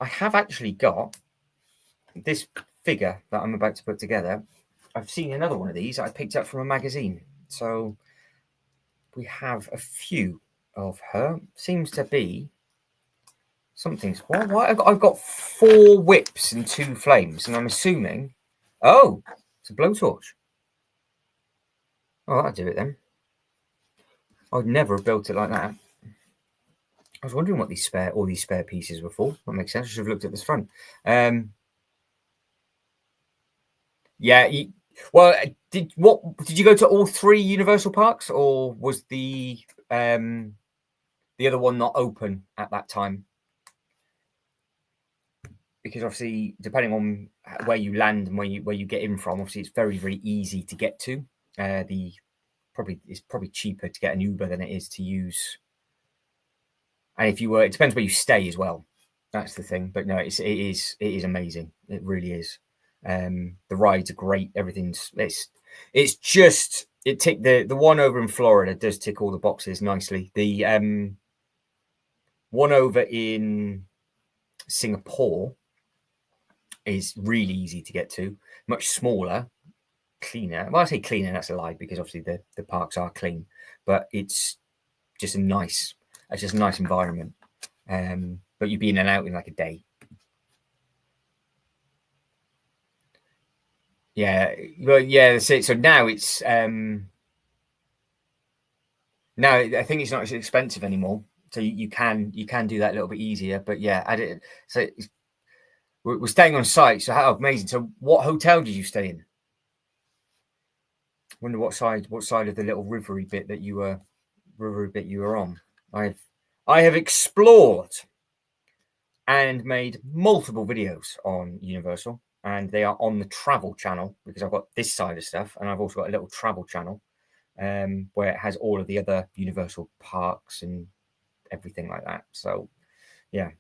I have actually got this figure that I'm about to put together. I've seen another one of these I picked up from a magazine. So we have a few of her. Seems to be something's what I've got 4 whips and 2 flames, and I'm assuming, oh, it's a blowtorch. Oh, that'll do it then. I'd never have built it like that. I was wondering what all these spare pieces were for. That makes sense. I should have looked at this front. Yeah. Did you go to all 3 Universal parks, or was the other one not open at that time? Because obviously, depending on where you land and where you get in from, obviously it's very, very easy to get to. It's probably cheaper to get an Uber than it is to use. And if you were, it depends where you stay as well. That's the thing. But no, it is amazing. It really is. The rides are great. Everything's it's just the one over in Florida does tick all the boxes nicely. The one over in Singapore is really easy to get to, much smaller, cleaner. Well, I say cleaner, that's a lie, because obviously the parks are clean, but it's just a nice environment. But you'd be in and out in like a day. Yeah, well, yeah. That's it. So now it's now I think it's not as expensive anymore. So you can do that a little bit easier. But yeah, so we're staying on site. So how amazing! So what hotel did you stay in? Wonder what side of the little rivery bit that you were on. I have explored and made multiple videos on Universal, and they are on the travel channel, because I've got this side of stuff, and I've also got a little travel channel where it has all of the other Universal parks and everything like that. So yeah,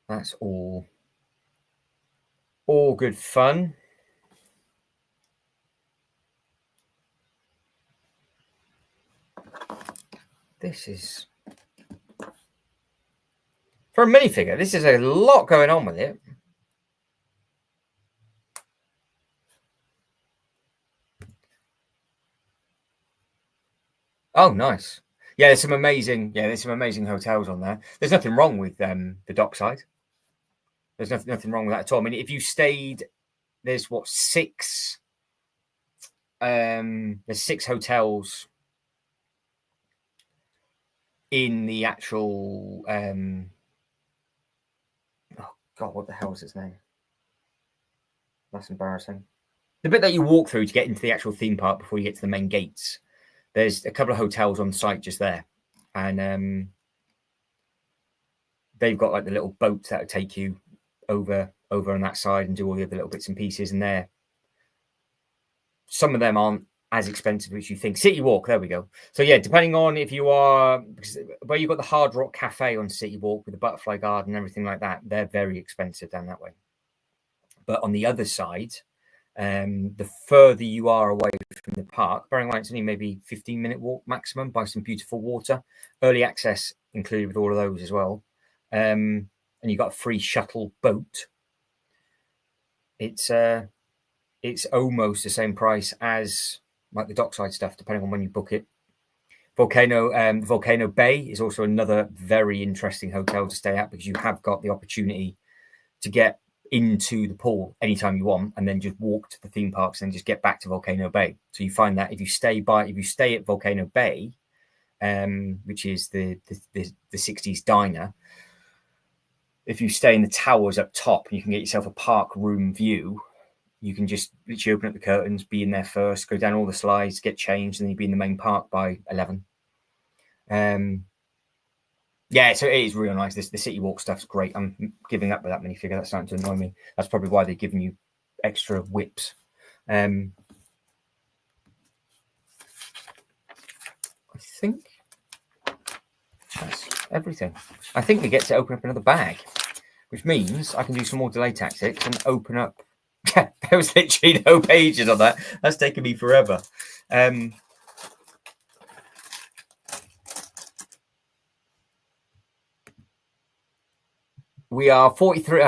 that's all good fun. This is for a minifigure. This is a lot going on with it. Oh, nice. Yeah, there's some amazing. Yeah, there's some amazing hotels on there. There's nothing wrong with the dockside. There's nothing wrong with that at all. I mean, if you stayed, there's what, 6. There's 6 hotels in the actual. Oh God, what the hell is its name? That's embarrassing. The bit that you walk through to get into the actual theme park before you get to the main gates. There's a couple of hotels on site just there, and they've got like the little boats that will take you over on that side and do all the other little bits and pieces. And there, some of them aren't as expensive as you think. City Walk, there we go. So yeah, depending on if you are, where you've got the Hard Rock Cafe on City Walk with the butterfly garden and everything like that, they're very expensive down that way. But on the other side, the further you are away from the park, bearing in mind it's only maybe 15-minute walk maximum by some beautiful water, early access included with all of those as well, and you got a free shuttle boat. It's almost the same price as like the dockside stuff, depending on when you book it. Volcano Bay is also another very interesting hotel to stay at because you have got the opportunity to get into the pool anytime you want and then just walk to the theme parks and just get back to Volcano Bay. So you find that if you stay at Volcano Bay, which is the 60s diner, if you stay in the towers up top and you can get yourself a park room view, you can just literally open up the curtains, be in there first, go down all the slides, get changed, and then you'll be in the main park by 11. Yeah, so it is really nice. The City Walk stuff's great. I'm giving up with that minifigure. That's starting to annoy me. That's probably why they're giving you extra whips. I think that's everything. I think we get to open up another bag, which means I can do some more delay tactics and open up. There was literally no pages on that. That's taken me forever. We are 43.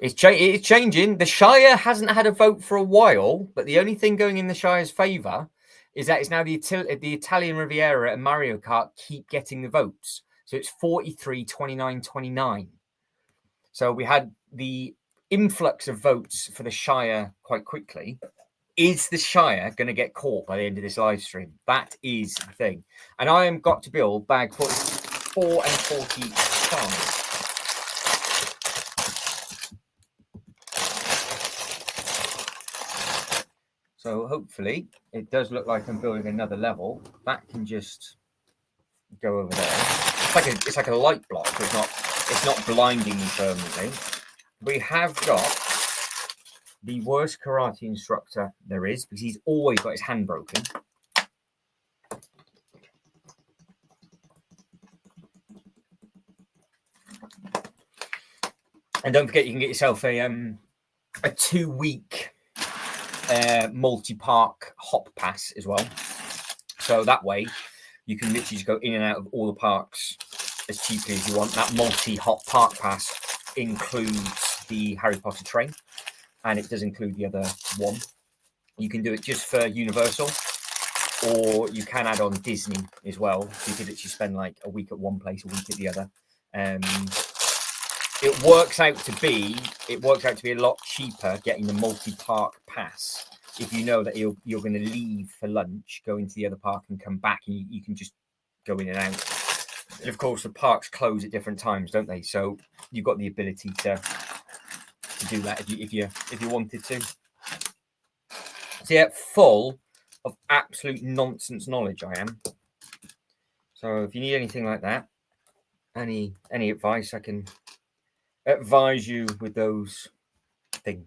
It's changing. The Shire hasn't had a vote for a while, but the only thing going in the Shire's favour is that it's now the Italian Riviera and Mario Kart keep getting the votes. So it's 43, 29, 29. So we had the influx of votes for the Shire quite quickly. Is the Shire going to get caught by the end of this live stream? That is the thing. And I am got to build bag 44 and 45. So hopefully it does look like I'm building another level. That can just go over there. It's like a light block. So it's not blinding me permanently. We have got the worst karate instructor there is because he's always got his hand broken. And don't forget, you can get yourself a 2-week multi-park hop pass as well. So that way you can literally just go in and out of all the parks as cheaply as you want. That multi-hop park pass includes the Harry Potter train, and it does include the other one. You can do it just for Universal, or you can add on Disney as well. So you could literally spend like a week at one place, a week at the other. It works out to be a lot cheaper getting the multi-park pass if you know that you're going to leave for lunch, go into the other park and come back, and you can just go in and out. And of course, the parks close at different times, don't they? So you've got the ability to do that if you wanted to. So yeah, full of absolute nonsense knowledge I am. So if you need anything like that, any advice, I can advise you with those things.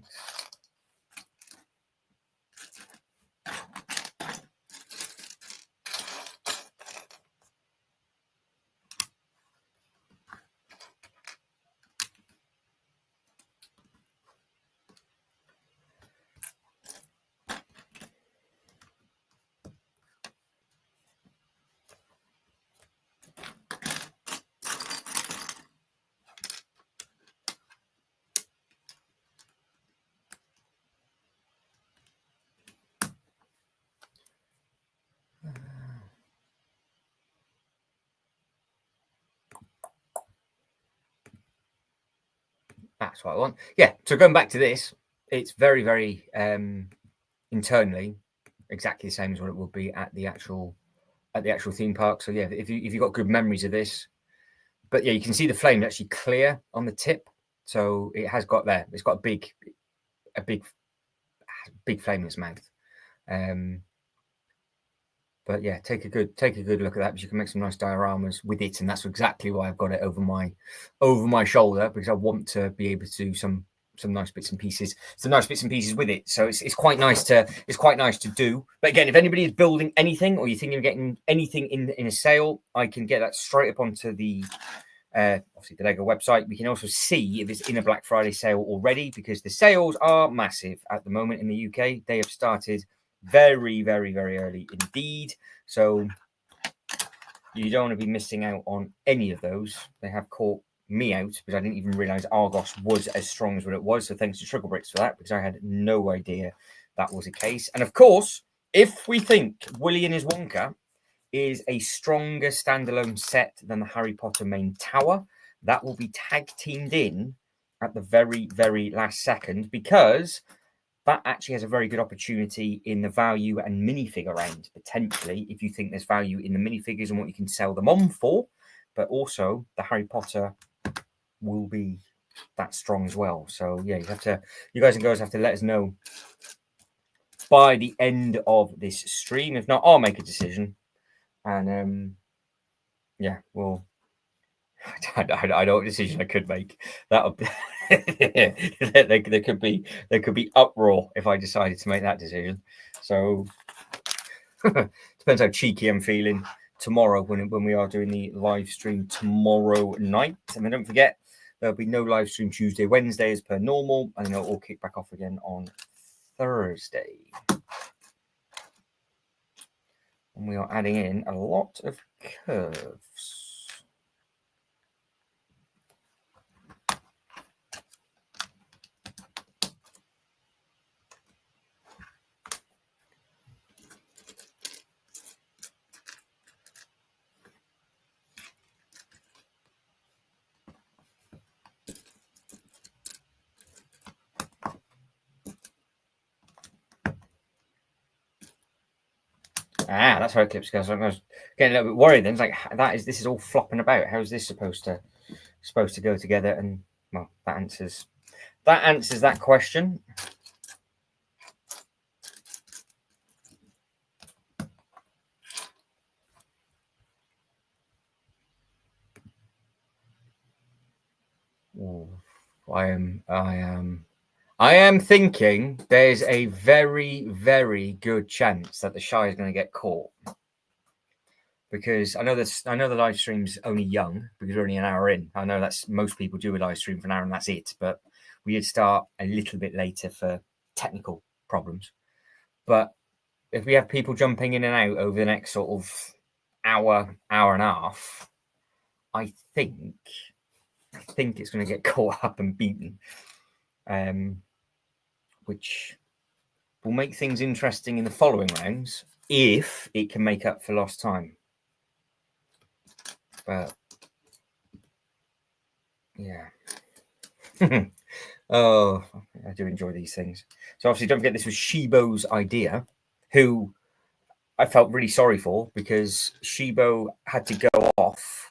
That's what I want. Yeah. So going back to this, it's very, very internally exactly the same as what it would be at the actual theme park. So yeah, if you've got good memories of this, but yeah, you can see the flame actually clear on the tip. So it has got there. It's got a big flame in its mouth. But yeah, take a good look at that, because you can make some nice dioramas with it, and that's exactly why I've got it over my shoulder, because I want to be able to do some nice bits and pieces, with it. So it's quite nice to do. But again, if anybody is building anything, or you're thinking of getting anything in a sale, I can get that straight up onto the obviously the Lego website. We can also see if it's in a Black Friday sale already, because the sales are massive at the moment in the UK. They have started very, very, very early indeed. So you don't want to be missing out on any of those. They have caught me out, because I didn't even realize Argos was as strong as what it was. So thanks to Sugar Bricks for that, because I had no idea that was the case. And of course, if we think Willy and his Wonka is a stronger standalone set than the Harry Potter main tower, that will be tag teamed in at the very, very last second, because that actually has a very good opportunity in the value and minifigure round, potentially, if you think there's value in the minifigures and what you can sell them on for. But also the Harry Potter will be that strong as well. So yeah, you guys and girls have to let us know by the end of this stream. If not, I'll make a decision. And yeah, well, I don't know what decision I could make. That'll there could be uproar if I decided to make that decision. So depends how cheeky I'm feeling tomorrow when we are doing the live stream tomorrow night. And then don't forget, there'll be no live stream Tuesday, Wednesday as per normal, and then it'll all kick back off again on Thursday. And we are adding in a lot of curves. That's how it clips goes. I was getting a little bit worried then. It's like, this is all flopping about. How is this supposed to go together? And well, that answers that question. Ooh, I am thinking there's a very, very good chance that the Shy is going to get caught, because I know the live stream's only young, because we're only an hour in. I know that's most people do a live stream for an hour and that's it, but we did start a little bit later for technical problems. But if we have people jumping in and out over the next sort of hour and a half, I think it's going to get caught up and beaten, which will make things interesting in the following rounds if it can make up for lost time. But yeah. Oh, I do enjoy these things. So obviously, don't forget, this was Shibo's idea, who I felt really sorry for, because Shibo had to go off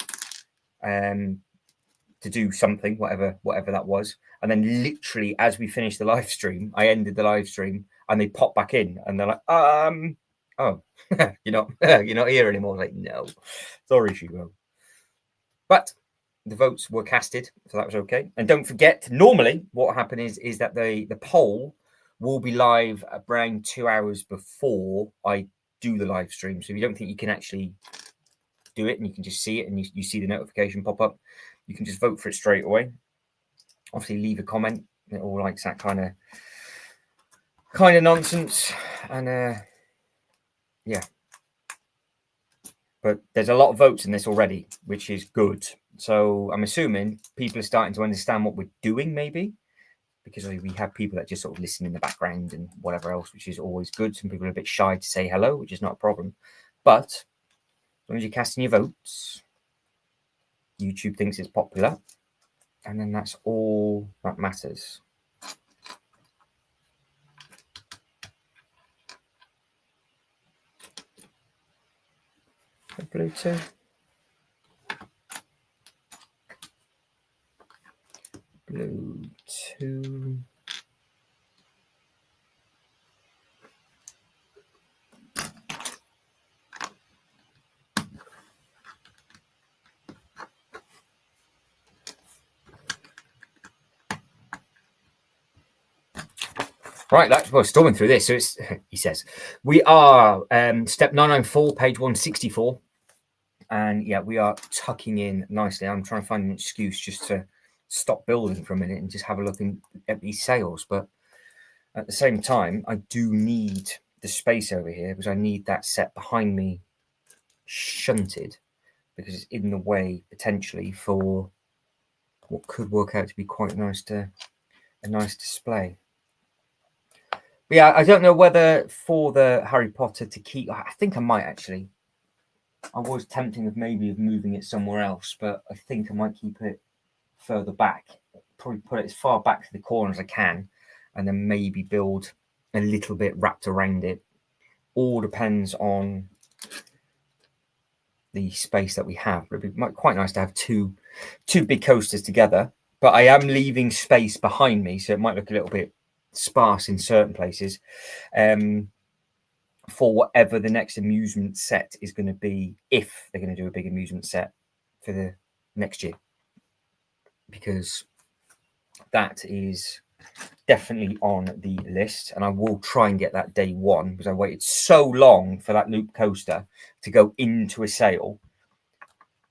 to do something, whatever that was. And then literally as we finished the live stream, I ended the live stream and they popped back in and they're like, oh, you're not here anymore. Like, no, sorry, Shibo. But the votes were casted, so that was okay. And don't forget, normally what will happen is that the poll will be live around 2 hours before I do the live stream. So if you don't think you can actually do it and you can just see it and you see the notification pop up, you can just vote for it straight away. Obviously, leave a comment. It all likes that kind of nonsense. And yeah. But there's a lot of votes in this already, which is good. So I'm assuming people are starting to understand what we're doing, maybe, because we have people that just sort of listen in the background and whatever else, which is always good. Some people are a bit shy to say hello, which is not a problem. But as long as you're casting your votes, YouTube thinks it's popular. And then that's all that matters. Blue 2. Blue 2. Right, that's well, storming through this. So it's, he says, we are step 994, page 164. And yeah, we are tucking in nicely. I'm trying to find an excuse just to stop building for a minute and just have a look at these sails. But at the same time, I do need the space over here because I need that set behind me shunted because it's in the way potentially for what could work out to be quite a nice display. But yeah, I don't know whether for the Harry Potter to keep, I think I might actually. I was tempting of maybe moving it somewhere else, but I think I might keep it further back. Probably put it as far back to the corner as I can, and then maybe build a little bit wrapped around it. All depends on the space that we have. It'd be quite nice to have two big coasters together, but I am leaving space behind me, so it might look a little bit sparse in certain places. For whatever the next amusement set is going to be, if they're going to do a big amusement set for the next year, because that is definitely on the list, and I will try and get that day one because I waited so long for that loop coaster to go into a sale.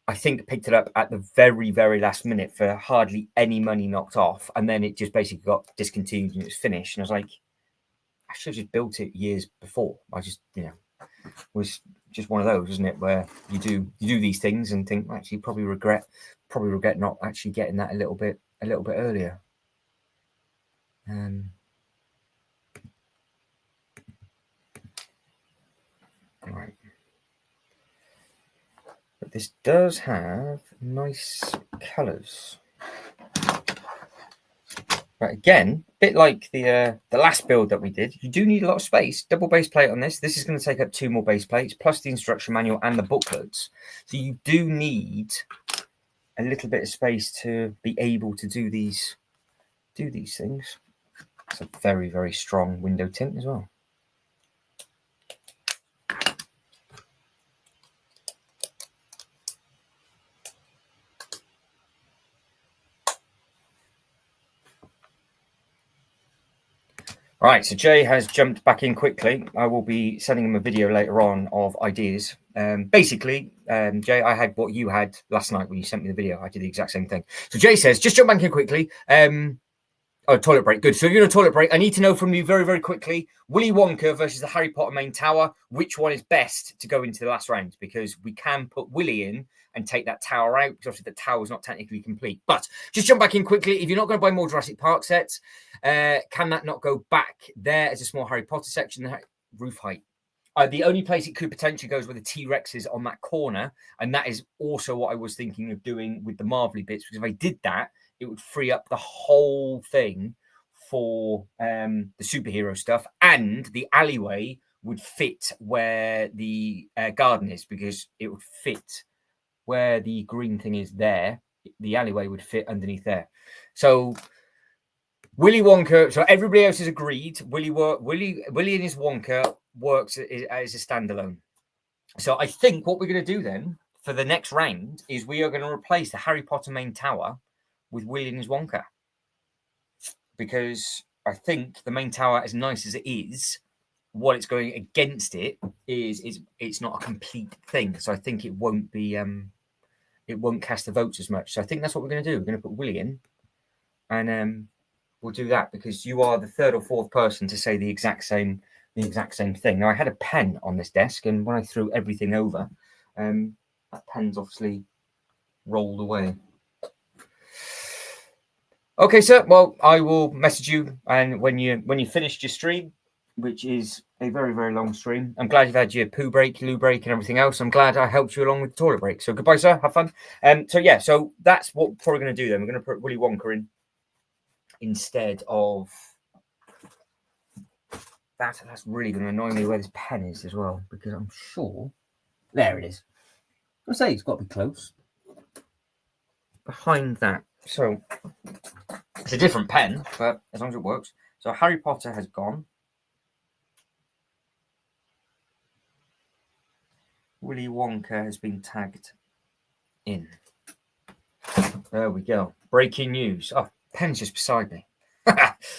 I think picked it up at the very, very last minute for hardly any money knocked off, and then it just basically got discontinued and it was finished. And I was like, I should have just built it years before. I just, was just one of those, isn't it, where you do these things and think, actually, probably regret not actually getting that a little bit earlier. Right. But this does have nice colours. Right, again, a bit like the last build that we did, you do need a lot of space. Double base plate on this. This is going to take up 2 more base plates, plus the instruction manual and the booklets. So you do need a little bit of space to be able to do these things. It's a very, very strong window tint as well. Right, so Jay has jumped back in quickly. I will be sending him a video later on of ideas. Basically, Jay, I had what you had last night when you sent me the video. I did the exact same thing. So Jay says, just jump back in quickly. Oh, toilet break. Good. So if you're in a toilet break, I need to know from you very, very quickly, Willy Wonka versus the Harry Potter main tower, which one is best to go into the last round? Because we can put Willy in and take that tower out, because obviously the tower is not technically complete. But just jump back in quickly. If you're not going to buy more Jurassic Park sets, can that not go back there as a small Harry Potter section? Roof height. The only place it could potentially go is where the T-Rex is on that corner. And that is also what I was thinking of doing with the Marvelly bits, because if I did that, it would free up the whole thing for the superhero stuff, and the alleyway would fit where the garden is, because it would fit where the green thing is there. The alleyway would fit underneath there. So Willy Wonka, so everybody else has agreed. Willy and his Wonka works as a standalone. So I think what we're going to do then for the next round is we are going to replace the Harry Potter main tower with Willy and his Wonka, because I think the main tower, as nice as it is, what it's going against it is it's not a complete thing. So I think it won't be it won't cast the votes as much. So I think that's what we're going to do. We're going to put Willy in, and we'll do that, because you are the third or fourth person to say the exact same thing. Now I had a pen on this desk, and when I threw everything over, that pen's obviously rolled away. Okay, sir. Well, I will message you, and when you finished your stream, which is a very, very long stream. I'm glad you've had your poo break, loo break, and everything else. I'm glad I helped you along with the toilet break. So goodbye, sir. Have fun. So yeah, so that's what we're probably going to do then. We're going to put Willy Wonka in instead of that. That's really going to annoy me where this pen is as well, because I'm sure there it is. I say it's got to be close behind that. So it's a different pen, but as long as it works. So Harry Potter has gone. Willy Wonka has been tagged in. There we go. Breaking news. Oh, pen's just beside me.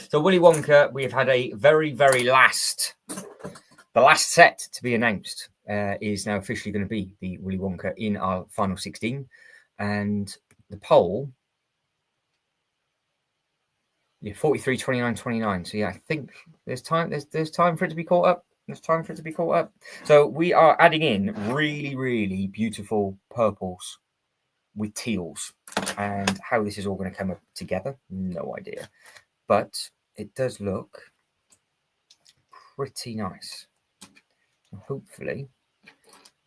So Willy Wonka, we've had a very, very the last set to be announced is now officially going to be the Willy Wonka in our final 16. And the poll, 43, 29, 29. So yeah, I think there's time for it to be caught up. So we are adding in really, really beautiful purples with teals, and how this is all going to come up together, no idea, but it does look pretty nice. Hopefully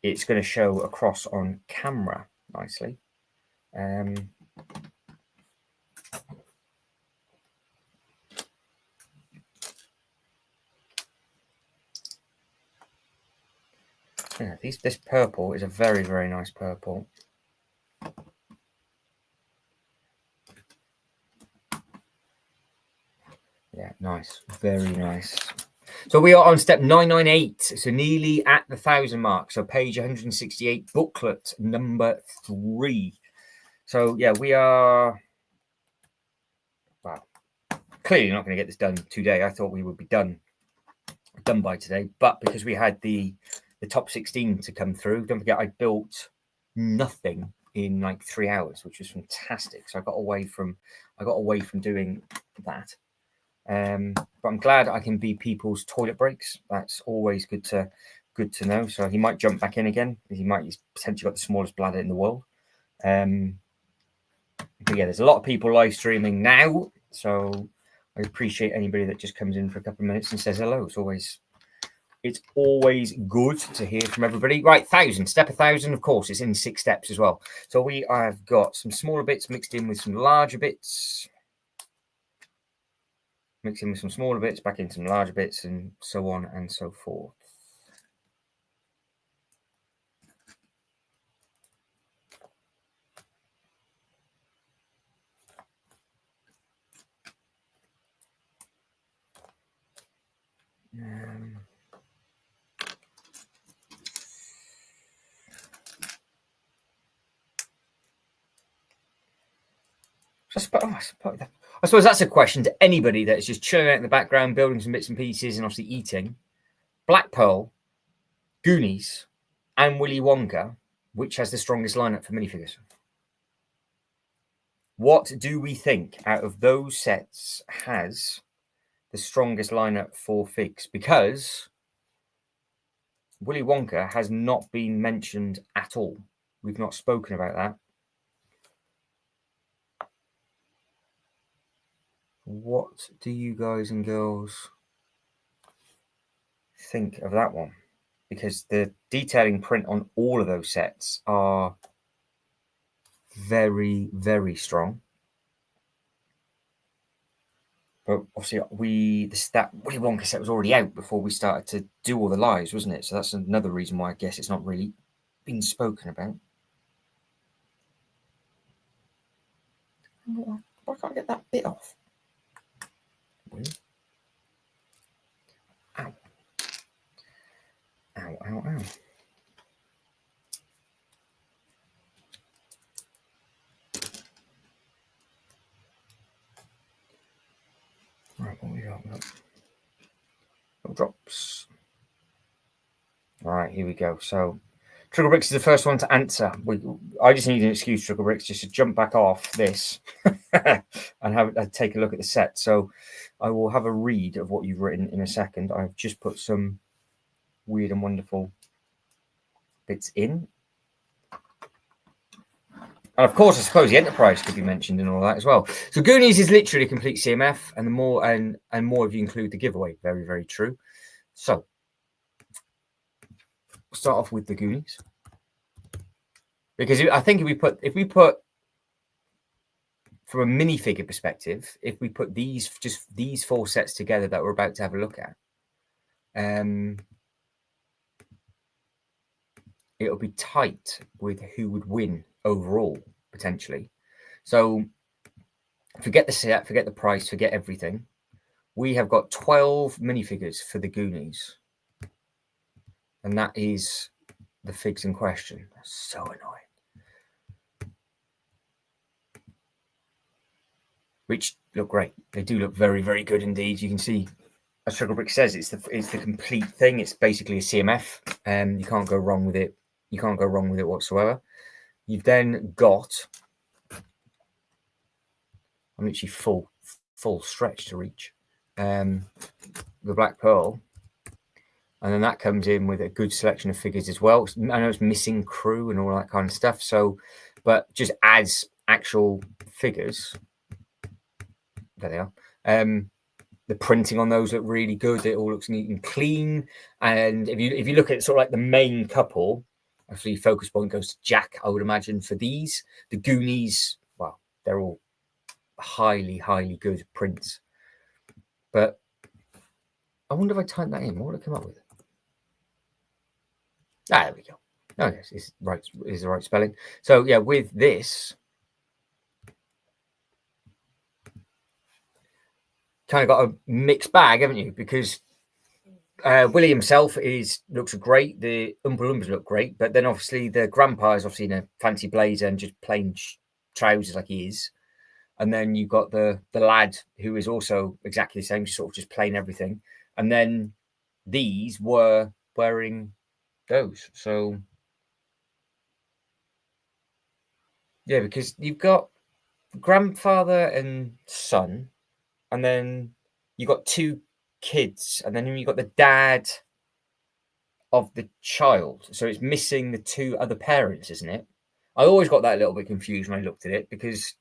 it's going to show across on camera nicely. Yeah, this purple is a very, very nice purple. Yeah, nice, very nice. So we are on step 998, so nearly at the 1,000 mark. So page 168, booklet number 3. So yeah, we are, well, clearly not going to get this done today. I thought we would be done by today, but because we had the top 16 to come through, don't forget I built nothing in like 3 hours, which was fantastic. So I got away from doing that. But I'm glad I can be people's toilet breaks. That's always good to know. So he might jump back in again. He's potentially got the smallest bladder in the world. But yeah, there's a lot of people live streaming now, so I appreciate anybody that just comes in for a couple of minutes and says hello. It's always good to hear from everybody. Right, 1,000, step 1,000, of course, it's in 6 steps as well. So we have got some smaller bits mixed in with some larger bits. Mixing with some smaller bits, back in some larger bits, and so on and so forth. I suppose that's a question to anybody that's just chilling out in the background, building some bits and pieces, and obviously eating. Black Pearl, Goonies, and Willy Wonka, which has the strongest lineup for minifigures? What do we think out of those sets has the strongest lineup for figs? Because Willy Wonka has not been mentioned at all. We've not spoken about that. What do you guys and girls think of that one? Because the detailing print on all of those sets are very, very strong. But obviously, that Willy Wonka set was already out before we started to do all the lives, wasn't it? So that's another reason why I guess it's not really been spoken about. Why can't I get that bit off? Ow. Ow, ow, ow. Right, what we got? Little drops. All right, here we go. So Trickle Bricks is the first one to answer. I just need an excuse, Trickle Bricks, just to jump back off this and take a look at the set. So I will have a read of what you've written in a second. I've just put some weird and wonderful bits in. And of course, I suppose the Enterprise could be mentioned and all that as well. So Goonies is literally a complete CMF, and the more and more if you include the giveaway. Very, very true. So we'll start off with the Goonies, because I think if we put from a minifigure perspective, if we put these 4 sets together that we're about to have a look at, it'll be tight with who would win overall, potentially. So forget the set, forget the price, forget everything. We have got 12 minifigures for the Goonies. And that is the figs in question. That's so annoying. Which look great. They do look very, very good indeed. You can see, as Sugarbrick says, it's the complete thing. It's basically a CMF. You can't go wrong with it. You can't go wrong with it whatsoever. You've then got, I'm literally full stretch to reach, the Black Pearl. And then that comes in with a good selection of figures as well. I know it's missing crew and all that kind of stuff. So, but just adds actual figures. There they are. The printing on those look really good. It all looks neat and clean. And if you look at sort of like the main couple, actually focus point goes to Jack, I would imagine, for these. The Goonies, well, they're all highly, highly good prints. But I wonder if I type that in, what would I come up with? Ah, there we go. Oh, yes, it's right. Is the right spelling. So yeah, with this, kind of got a mixed bag, haven't you? Because Willie himself looks great. The Oompa Loompas look great, but then obviously the grandpa is obviously in a fancy blazer and just plain trousers like he is. And then you've got the lad who is also exactly the same, sort of just plain everything. And then these were wearing those. So yeah, because you've got grandfather and son, and then you got 2 kids, and then you got the dad of the child. So it's missing the 2 other parents, isn't it? I always got that a little bit confused when I looked at it, because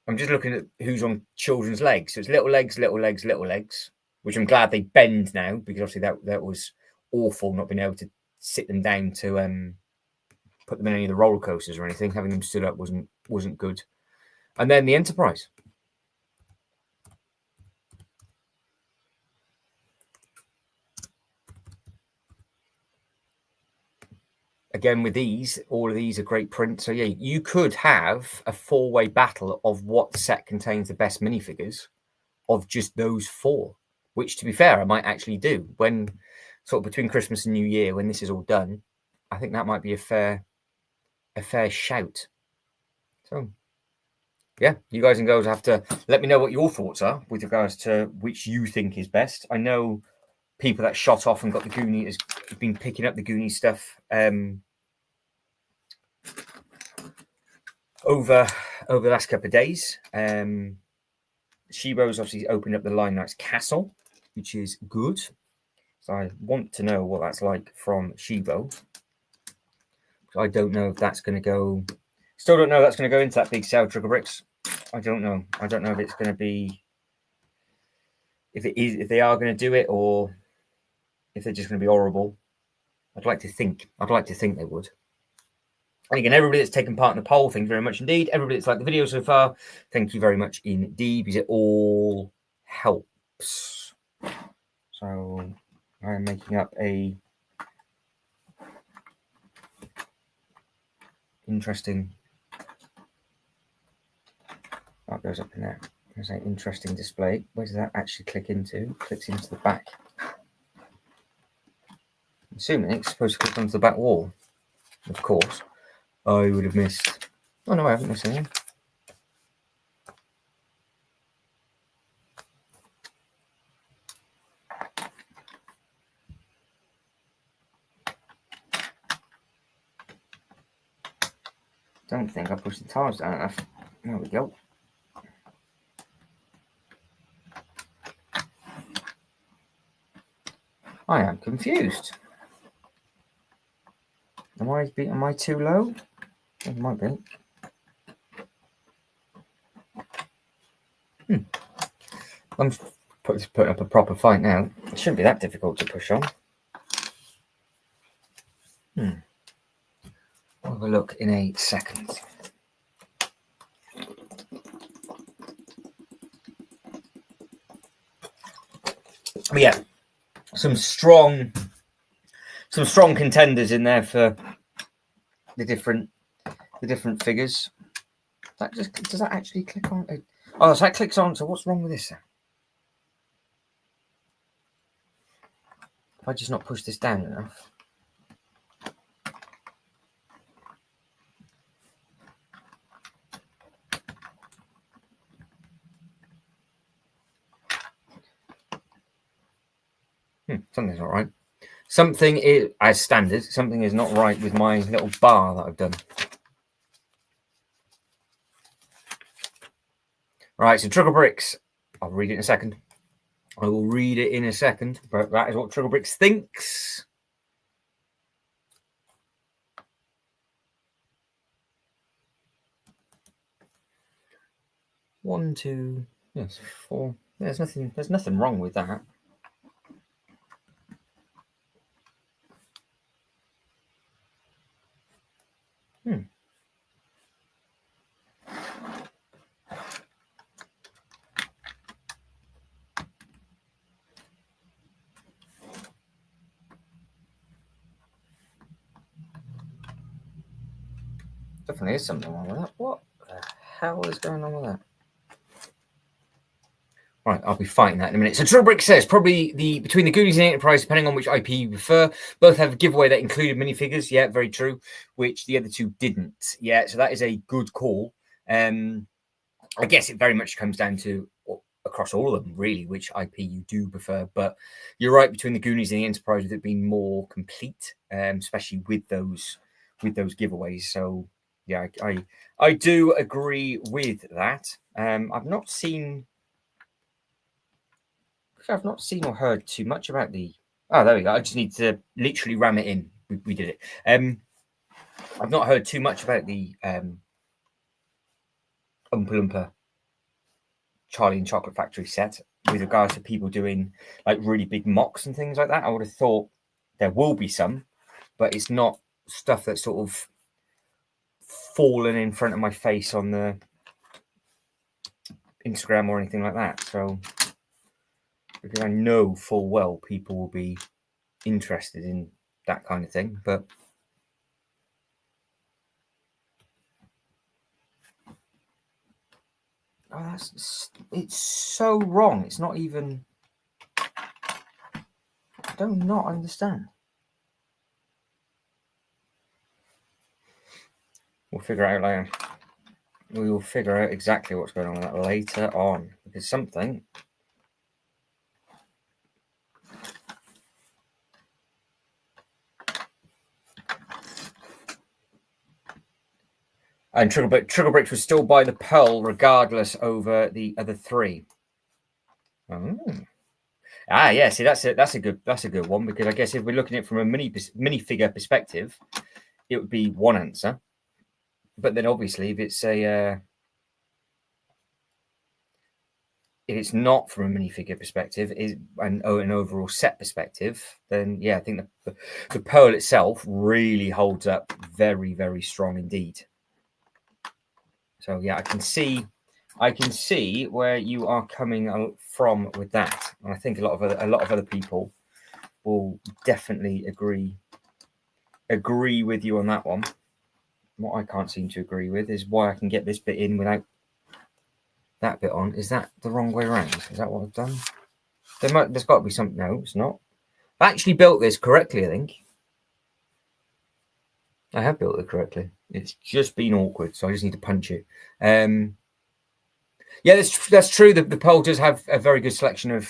I'm just looking at who's on children's legs. So it's little legs, little legs, little legs, which I'm glad they bend now, because obviously that was awful not being able to sit them down to put them in any of the roller coasters or anything. Having them stood up wasn't good. And then the Enterprise. Again, with these, all of these are great prints. So yeah, you could have a 4-way battle of what set contains the best minifigures of just those 4, which, to be fair, I might actually do when sort of between Christmas and New Year, when this is all done. I think that might be a fair shout. So yeah, you guys and girls have to let me know what your thoughts are with regards to which you think is best. I know people that shot off and got the Goonies have been picking up the Goonies stuff over the last couple of days. Shibo's obviously opened up the Line Knight's Castle, which is good. So I want to know what that's like from Shibo. I don't know if that's going to go. Still don't know if that's going to go into that big sale, Trigger Bricks. I don't know. I don't know if it's going to be. If they are going to do it, or if they're just going to be horrible. I'd like to think they would. And again, everybody that's taken part in the poll, thank you very much indeed. Everybody that's liked the video so far, thank you very much indeed, because it all helps. So I'm making up a interesting. That goes up in there. There's an interesting display. Where does that actually click into? Clicks into the back. I'm assuming it's supposed to click onto the back wall. Of course. I would have missed. Oh no, I haven't missed anything. Don't think I pushed the tiles down enough. There we go. I am confused. Am I too low? It might be. I'm putting up a proper fight now. It shouldn't be that difficult to push on. I'll have a look in a second. But yeah, some strong contenders in there for the different figures. Does that actually click on? Oh, so that clicks on. So what's wrong with this then? If I just not push this down enough. Something's not right. Something is, as standard, something is not right with my little bar that I've done. Right, so Truckle Bricks. I'll read it in a second. I will read it in a second, but that is what Truckle Bricks thinks. One, two, yes, four. There's nothing wrong with that. Definitely is something wrong with that. What the hell is going on with that? Right, I'll be fighting that in a minute. So Truckle Brick says probably between the Goonies and Enterprise, depending on which IP you prefer, both have a giveaway that included minifigures. Yeah, very true. Which the other two didn't. Yeah, so that is a good call. I guess it very much comes down to across all of them, really, which IP you do prefer. But you're right, between the Goonies and the Enterprise, with it being more complete, especially with those giveaways. So yeah, I do agree with that. I've not seen or heard too much about the. Oh, there we go. I just need to literally ram it in. We did it. I've not heard too much about the Oompa Loompa Charlie and Chocolate Factory set with regards to people doing like really big mocks and things like that. I would have thought there will be some, but it's not stuff that's sort of fallen in front of my face on the Instagram or anything like that. So because I know full well people will be interested in that kind of thing, but it's so wrong. It's not even. I do not understand. We'll figure it out later. We will figure out exactly what's going on with that later on, because something. And Truckle Bricks was still by the Pearl regardless over the other three. Oh. Yeah. See, that's a good one, because I guess if we're looking at it from a minifigure perspective, it would be one answer. But then obviously, if it's not from a minifigure perspective, an overall set perspective, then yeah, I think the Pearl itself really holds up very, very strong indeed. So yeah, I can see where you are coming from with that, and I think a lot of other people will definitely agree with you on that one. What I can't seem to agree with is why I can get this bit in without that bit on. Is that the wrong way around? Is that what I've done? There's got to be something. No, it's not. I actually built this correctly, I think. I have built it correctly. It's just been awkward, so I just need to punch it. Yeah, that's true. The poll does have a very good selection of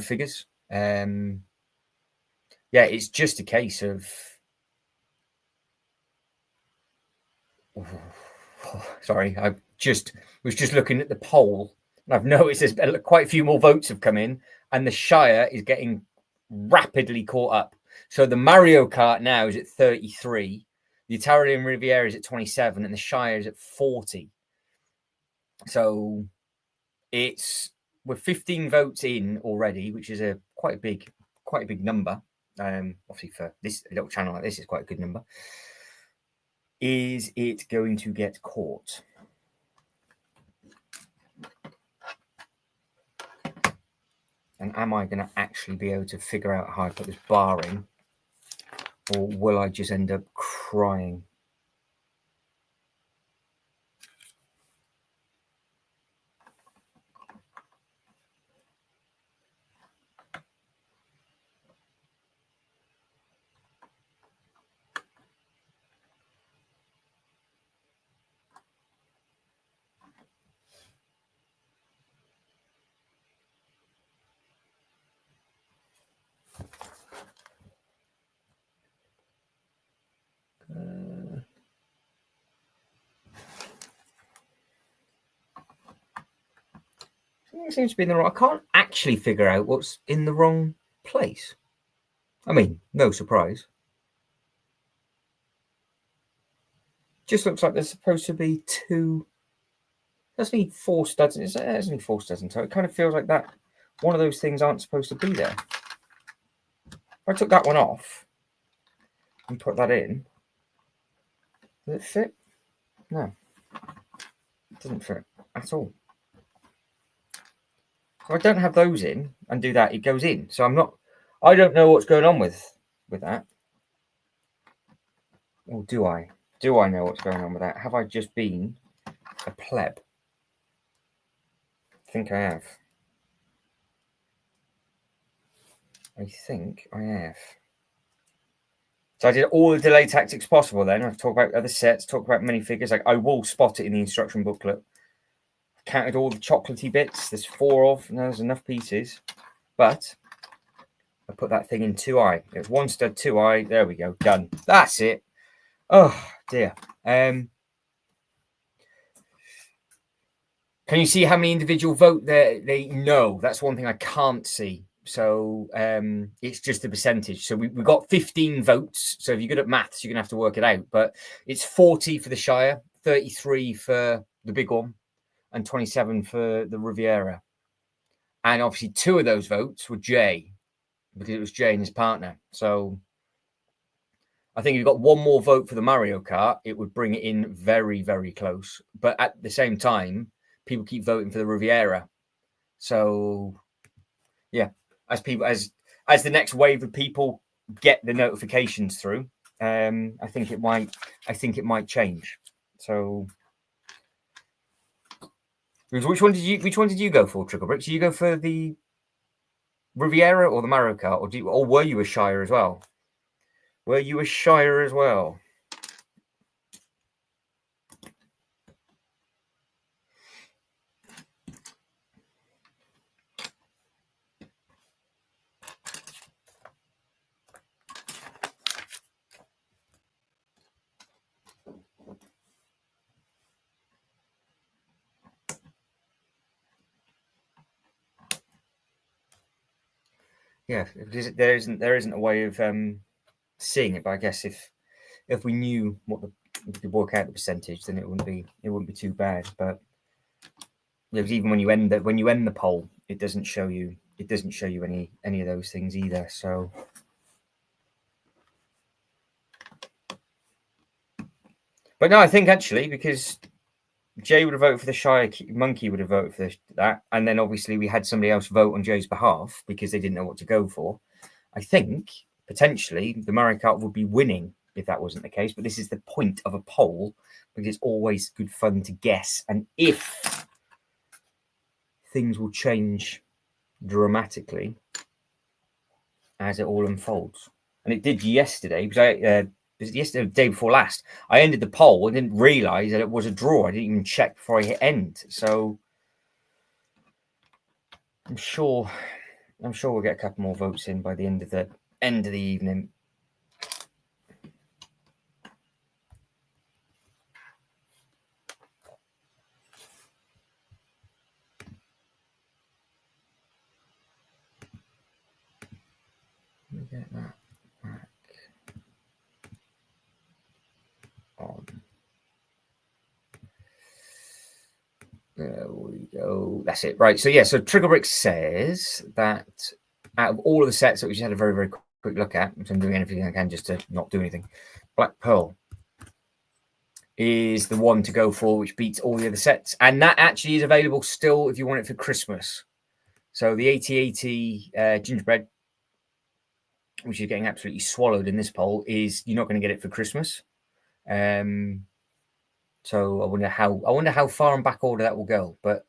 figures. Yeah, it's just a case of. Sorry, I was just looking at the poll, and I've noticed there's quite a few more votes have come in, and the Shire is getting rapidly caught up. So the Mario Kart now is at 33, the Italian Riviera is at 27, and the Shire is at 40. So we're 15 votes in already, which is quite a big number. Obviously for this little channel like this is quite a good number. Is it going to get caught? And am I going to actually be able to figure out how I put this bar in? Or will I just end up crying? It seems to be in the wrong. I can't actually figure out what's in the wrong place. I mean, no surprise. Just looks like there's supposed to be two. Doesn't need 4 studs. It doesn't need 4 studs in total. It kind of feels like that. One of those things aren't supposed to be there. If I took that one off and put that in, does it fit? No, it doesn't fit at all. So I don't have those in and do that, it goes in. So I don't know what's going on with that. Or do I? Do I know what's going on with that? Have I just been a pleb? I think I have. I think I have. So I did all the delay tactics possible then. I've talked about other sets, talked about minifigures. Like I will spot it in the instruction booklet. I counted all the chocolatey bits. There's 4 of, and there's enough pieces. But I put that thing in 2i. It's 1 stud, 2i. There we go. Done. That's it. Oh dear. Can you see how many individual vote there? No, that's one thing I can't see. So it's just the percentage. So we got 15 votes. So if you're good at maths, you're gonna have to work it out. But it's 40 for the Shire, 33 for the big one, and 27 for the Riviera. And obviously 2 of those votes were Jay, because it was Jay and his partner. So I think if you got 1 more vote for the Mario Kart, it would bring it in very, very close. But at the same time, people keep voting for the Riviera. So yeah, as the next wave of people get the notifications through, I think it might change. So which one did you go for, Trickle Bricks? Did you go for the Riviera or the Mario Kart, or were you a Shire as well? Were you a Shire as well? Yeah, because there isn't a way of seeing it. But I guess if we knew we could work out the percentage, then it wouldn't be too bad. But even when you end the poll, it doesn't show you any of those things either. So but no, I think actually, because Jay would have voted for the Shire, Monkey would have voted for that, and then obviously we had somebody else vote on Jay's behalf because they didn't know what to go for. I think potentially the Mario Kart would be winning if that wasn't the case, but this is the point of a poll, because it's always good fun to guess, and if things will change dramatically as it all unfolds. And it did yesterday, because yesterday, the day before last, I ended the poll and didn't realise that it was a draw. I didn't even check before I hit end. So I'm sure we'll get a couple more votes in by the end of the evening. Let me get that back on. There we go. That's it. Right. So, yeah. So, Trigglebrick says that out of all of the sets that we just had a very, very quick look at, which I'm doing anything I can just to not do anything, Black Pearl is the one to go for, which beats all the other sets. And that actually is available still if you want it for Christmas. So, the 8080 gingerbread, which is getting absolutely swallowed in this poll, is you're not going to get it for Christmas. So I wonder how far on back order that will go. But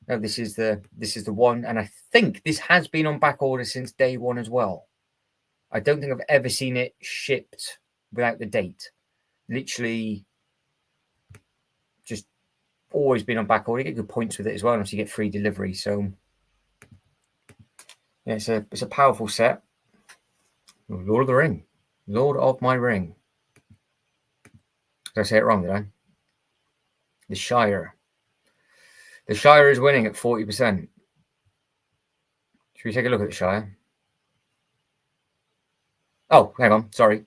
no, this is the one, and I think this has been on back order since day one as well. I don't think I've ever seen it shipped without the date. Literally, just always been on back order. You get good points with it as well, and you get free delivery. So yeah, it's a powerful set. Lord of the Ring, Lord of my Ring. Did I say it wrong? Did I? The Shire. The Shire is winning at 40%. Should we take a look at the Shire? Oh, hang on. Sorry.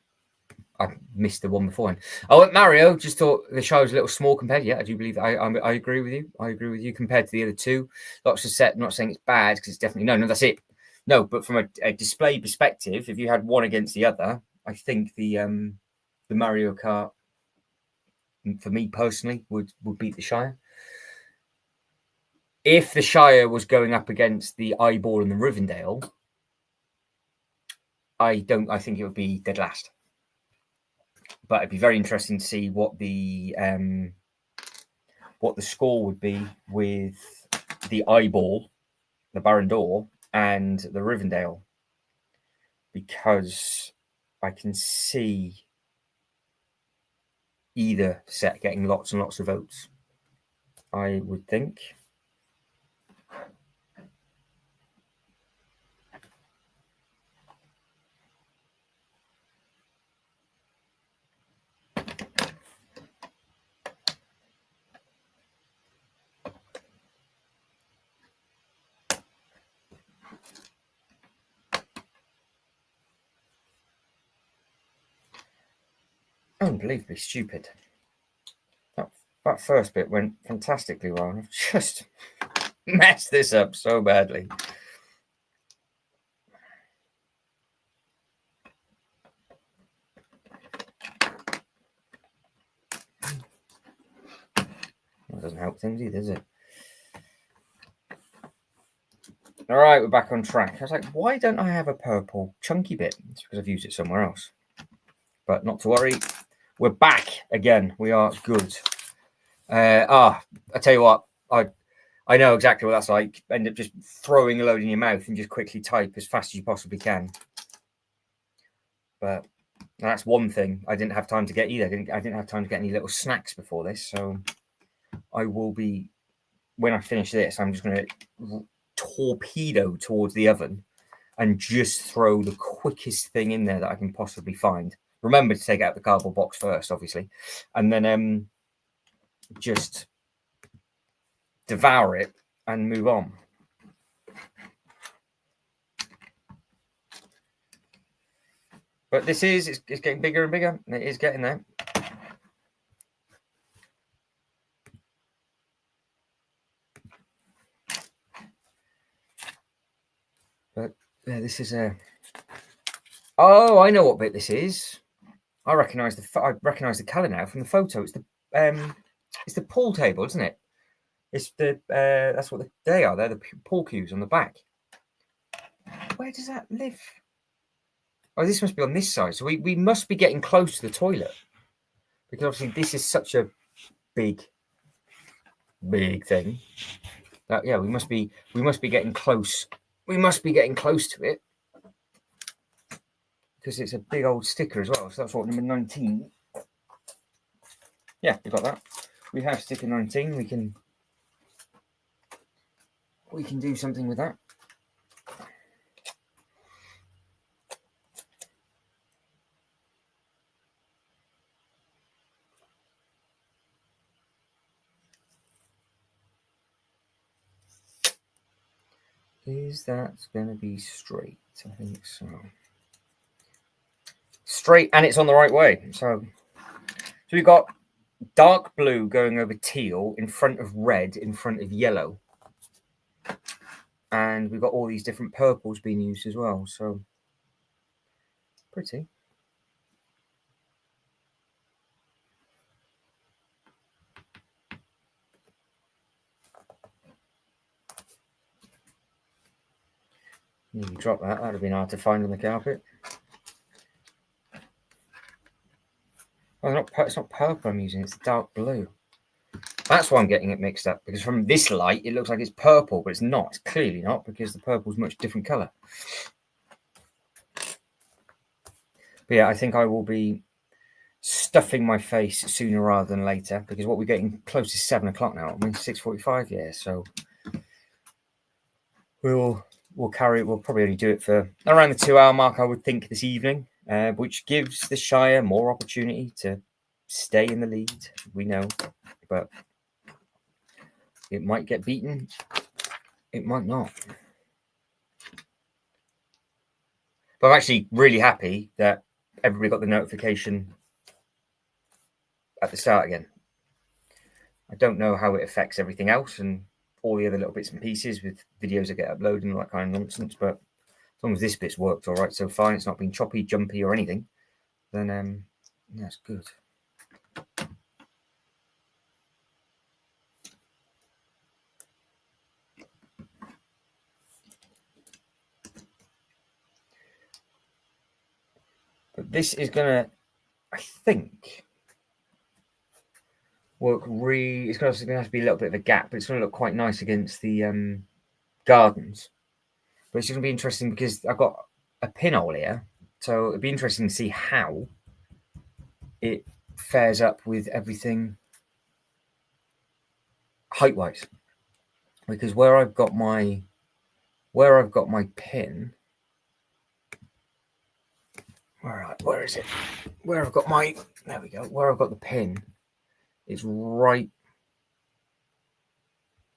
I missed the one beforehand. Oh, Mario, just thought the Shire was a little small compared. Yeah, I do believe I agree with you. I agree with you compared to the other two. Lots of set, not saying it's bad because it's definitely no, that's it. No, but from a display perspective, if you had one against the other, I think the Mario Kart, for me personally, would beat the Shire. If the Shire was going up against the Eyeball and the Rivendell, I think it would be dead last. But it'd be very interesting to see what the score would be with the Eyeball, the Baron d'Or, and the Rivendell, because I can see either set getting lots and lots of votes, I would think. Unbelievably stupid. That first bit went fantastically well. I've just messed this up so badly. That doesn't help things either, does it? All right, we're back on track. I was like, why don't I have a purple chunky bit? It's because I've used it somewhere else. But not to worry. We're back again. We are good. I tell you what, I know exactly what that's like. End up just throwing a load in your mouth and just quickly type as fast as you possibly can. But that's one thing I didn't have time to get either. I didn't have time to get any little snacks before this. So I will be, when I finish this, I'm just going to torpedo towards the oven and just throw the quickest thing in there that I can possibly find. Remember to take out the cardboard box first, obviously, and then just devour it and move on. But this it's getting bigger and bigger. It is getting there. But yeah, this is a. Oh, I know what bit this is. I recognise the colour now from the photo. It's the pool table, isn't it? It's the that's what they are. They're the pool cues on the back. Where does that live? Oh, this must be on this side. So we must be getting close to the toilet, because obviously this is such a big thing. That yeah, we must be getting close. We must be getting close to it, because it's a big old sticker as well. So that's what, number 19. Yeah, we got that. We have sticker 19. We can do something with that. Is that going to be straight? I think so. Straight, and it's on the right way. So we've got dark blue going over teal in front of red in front of yellow. And we've got all these different purples being used as well. So pretty. You can drop that. That would have been hard to find on the carpet. Oh, it's not purple I'm using. It's dark blue. That's why I'm getting it mixed up, because from this light, it looks like it's purple, but it's not. It's clearly not, because the purple's much different colour. But yeah, I think I will be stuffing my face sooner rather than later, because what we're getting close to 7 o'clock now. I mean, 6:45, yeah. So we'll probably only do it for around the 2 hour mark, I would think, this evening, which gives the Shire more opportunity to stay in the lead. We know, but it might get beaten. It might not. But I'm actually really happy that everybody got the notification at the start again. I don't know how it affects everything else and all the other little bits and pieces with videos that get uploaded and all that kind of nonsense, but as long as this bit's worked all right so far, it's not been choppy, jumpy or anything, then that's good. But this is gonna, I think, work it's gonna have to be a little bit of a gap, but it's gonna look quite nice against the gardens. But it's gonna be interesting because I've got a pinhole here, so it'd be interesting to see how it fares up with everything height-wise. Because where I've got my pin, where is it? Where I've got my, there we go. Where I've got the pin, it's right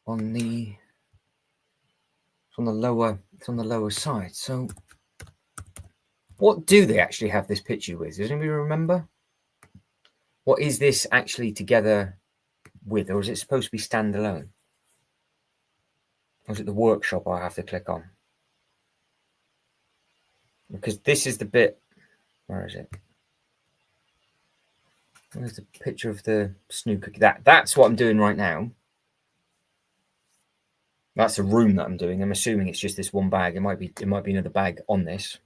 on the, it's on the lower side. So what do they actually have this picture with? Does anybody remember? What is this actually together with, or is it supposed to be standalone? Or is it the workshop I have to click on? Because this is the bit, where is it? Where's the picture of the snooker? That's what I'm doing right now. That's a room that I'm doing. I'm assuming it's just this one bag. It might be another bag on this.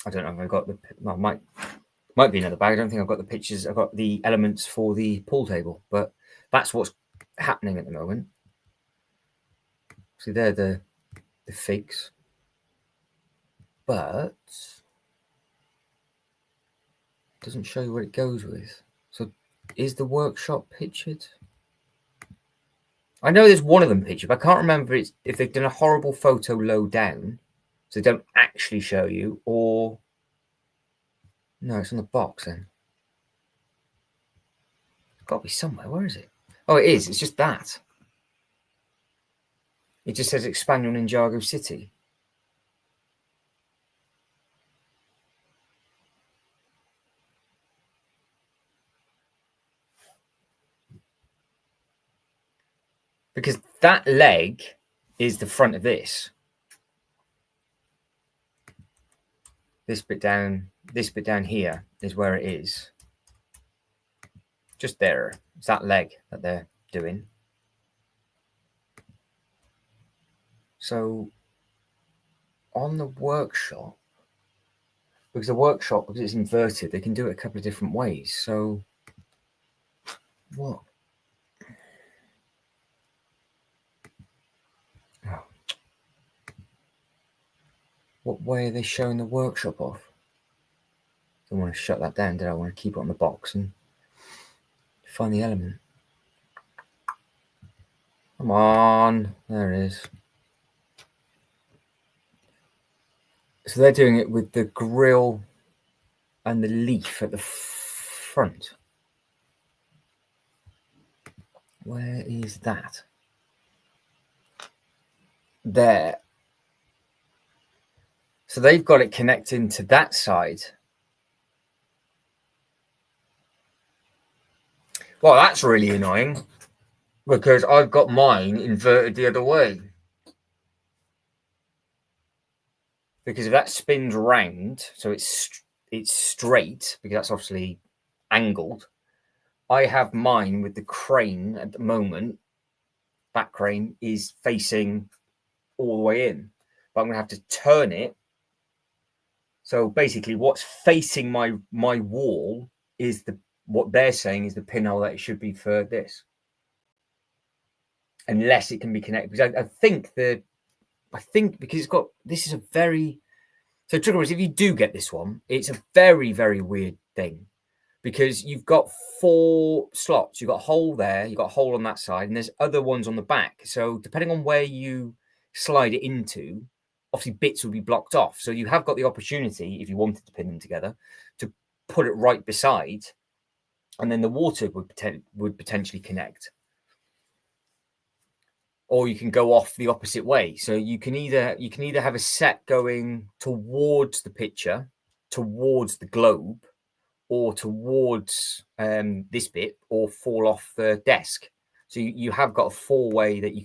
I don't know if I've got the, well, might be another bag. I don't think I've got the pictures. I've got the elements for the pool table, but that's what's happening at the moment. So they're the figs, but it doesn't show you what it goes with. So is the workshop pictured? I know there's one of them pictured, but I can't remember if they've done a horrible photo low down, so they don't actually show you, or no, it's on the box then. It's got to be somewhere. Where is it? Oh, it is. It's just that. It just says expand on Ninjago City. Because that leg is the front of this. This bit down here is where it is. Just there. It's that leg that they're doing. So on the workshop, because it's inverted, they can do it a couple of different ways. So what? Oh. What way are they showing the workshop off? I don't want to shut that down, did I? I want to keep it on the box and find the element. Come on, there it is. So they're doing it with the grill and the leaf at the front. Where is that? There. So they've got it connecting to that side. Well, that's really annoying because I've got mine inverted the other way. because if that spins round, so it's straight, because that's obviously angled. I have mine with the crane at the moment. That crane is facing all the way in, but I'm going to have to turn it. So basically, what's facing my wall is what they're saying is the pinhole that it should be for this, unless it can be connected. Because I think because it's got, this is a very, so trouble is, if you do get this one, it's a very, very weird thing, because you've got 4 slots. You've got a hole there, you've got a hole on that side, and there's other ones on the back. So depending on where you slide it into, obviously bits will be blocked off. So you have got the opportunity, if you wanted to pin them together, to put it right beside, and then the water would potentially connect. Or you can go off the opposite way. So you can either have a set going towards the picture, towards the globe, or towards this bit, or fall off the desk. So you have got a 4-way that you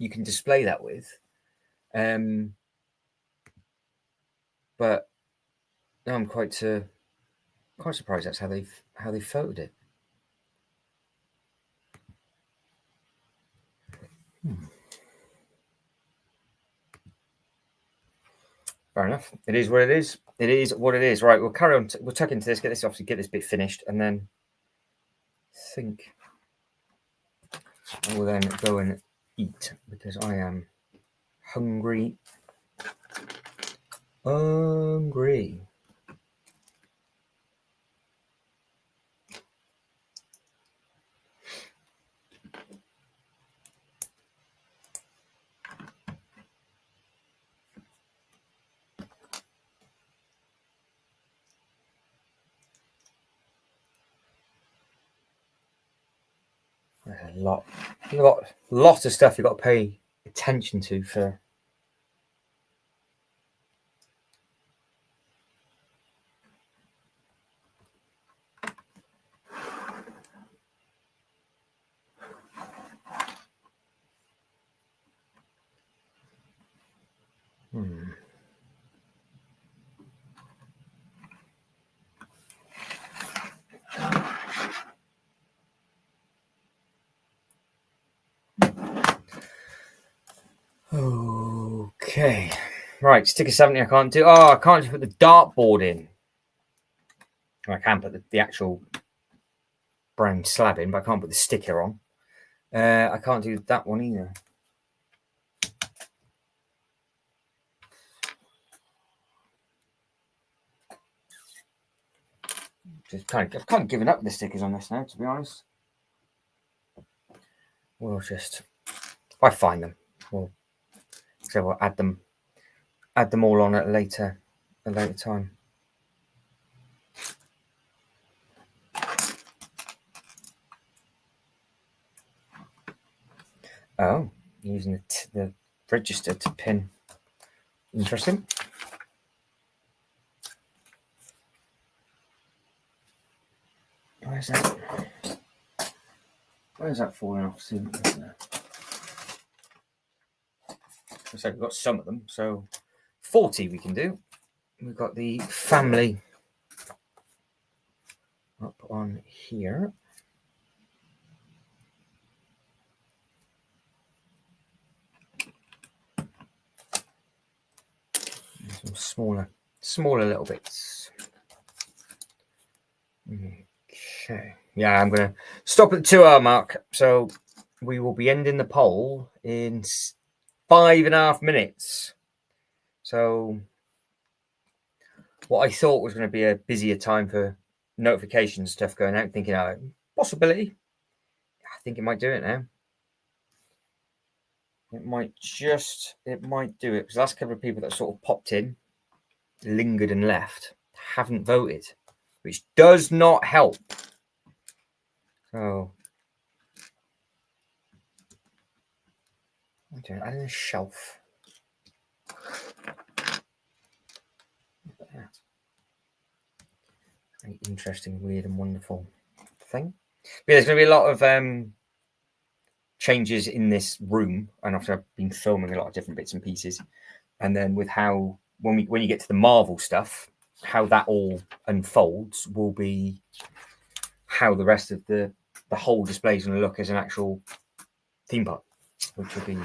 can display that with. But no, I'm quite surprised that's how they've photoed it. Fair enough. It is what it is. It is what it is. Right, we'll carry on. We'll tuck into this, get this bit finished, and then think I will then go and eat, because I am hungry. Hungry. There's a lot of stuff you've got to pay attention to for. Okay, right, sticker 70 I can't do. Oh, I can't just put the dartboard in. I can put the actual brown slab in, but I can't put the sticker on. I can't do that one either. I've kind of given up the stickers on this now, to be honest. We'll just, if I find them, we'll add them all on at a later time. Oh, using the register to pin. Interesting. Where's that falling off? So we've got some of them. So 40 we can do. We've got the family up on here. Some smaller little bits. Okay. Yeah, I'm going to stop at the 2-hour mark. So we will be ending the poll in 5.5 minutes. So what I thought was going to be a busier time for notification stuff going out, thinking, possibility. I think it might do it now. It might do it, because the last couple of people that sort of popped in, lingered and left, haven't voted, which does not help. So I'm doing adding a shelf. Very interesting, weird, and wonderful thing. But there's going to be a lot of changes in this room, and after I've been filming a lot of different bits and pieces, and then with how when you get to the Marvel stuff, how that all unfolds will be how the rest of the whole display is going to look as an actual theme park, which will be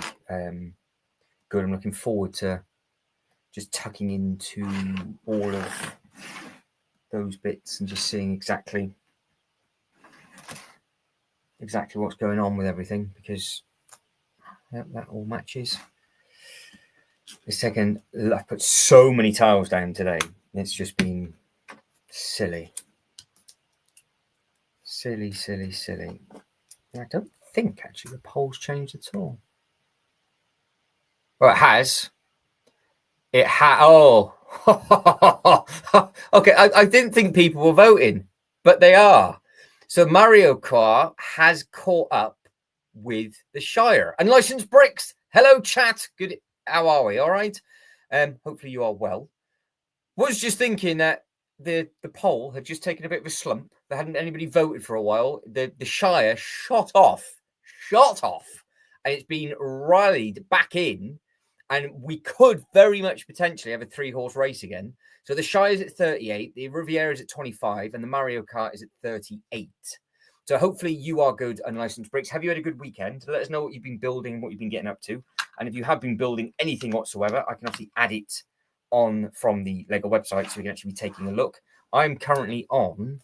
good. I'm looking forward to just tucking into all of those bits and just seeing exactly what's going on with everything, because that all matches. It's taken, I've put so many tiles down today. It's just been silly. Silly. I don't think actually the poll's changed at all. Well, it has. Oh. Okay, I didn't think people were voting, but they are. So Mario Kart has caught up with the Shire. Unlicensed Bricks. Hello, chat. Good. How are we? All right. Hopefully you are well. Was just thinking that the poll had just taken a bit of a slump. There hadn't anybody voted for a while. The Shire shot off, and it's been rallied back in, and we could very much potentially have a 3-horse race again. So the Shire is at 38, the Riviera is at 25, and the Mario Kart is at 38. So hopefully you are good, Unlicensed Bricks. Have you had a good weekend? Let us know what you've been building, what you've been getting up to. And if you have been building anything whatsoever, I can obviously add it on from the Lego website, so we can actually be taking a look. I'm currently on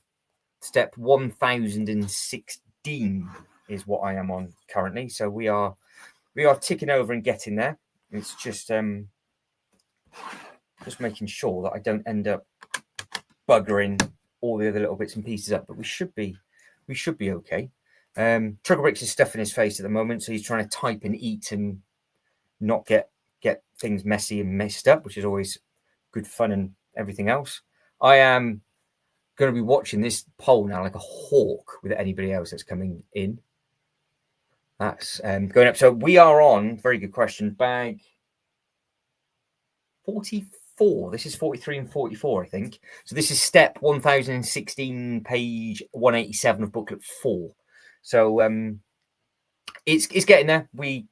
step 1016 is what I am on currently. So we are ticking over and getting there. It's just making sure that I don't end up buggering all the other little bits and pieces up, but we should be okay. Trigger Bricks is stuffing his face at the moment, so he's trying to type and eat and not get things messy and messed up, which is always good fun and everything else. I am going to be watching this poll now like a hawk with anybody else that's coming in. That's going up. So we are on, very good question, bag 44. This is 43 and 44, I think. So this is step 1016, page 187 of booklet 4. So it's getting there. We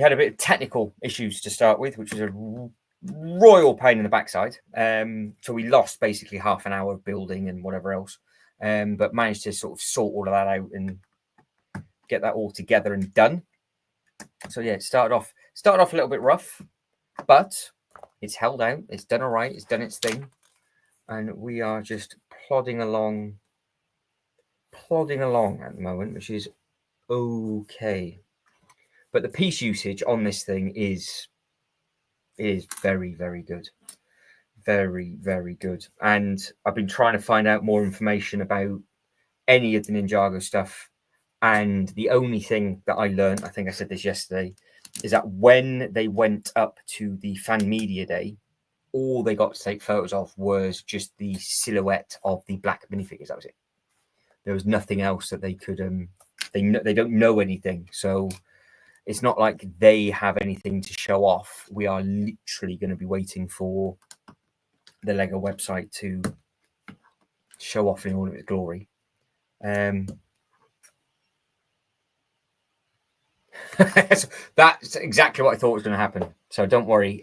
had a bit of technical issues to start with, which was a royal pain in the backside. So we lost basically half an hour of building and whatever else, but managed to sort of sort all of that out and get that all together and done. So yeah, it started off a little bit rough, but it's held out. It's done all right. It's done its thing, and we are just plodding along at the moment, which is okay. But the piece usage on this thing is very, very good. Very, very good. And I've been trying to find out more information about any of the Ninjago stuff. And the only thing that I learned, I think I said this yesterday, is that when they went up to the fan media day, all they got to take photos of was just the silhouette of the black minifigures. That was it. There was nothing else that they could. They don't know anything. So it's not like they have anything to show off. We are literally going to be waiting for the Lego website to show off in all of its glory. That's exactly what I thought was going to happen. So don't worry.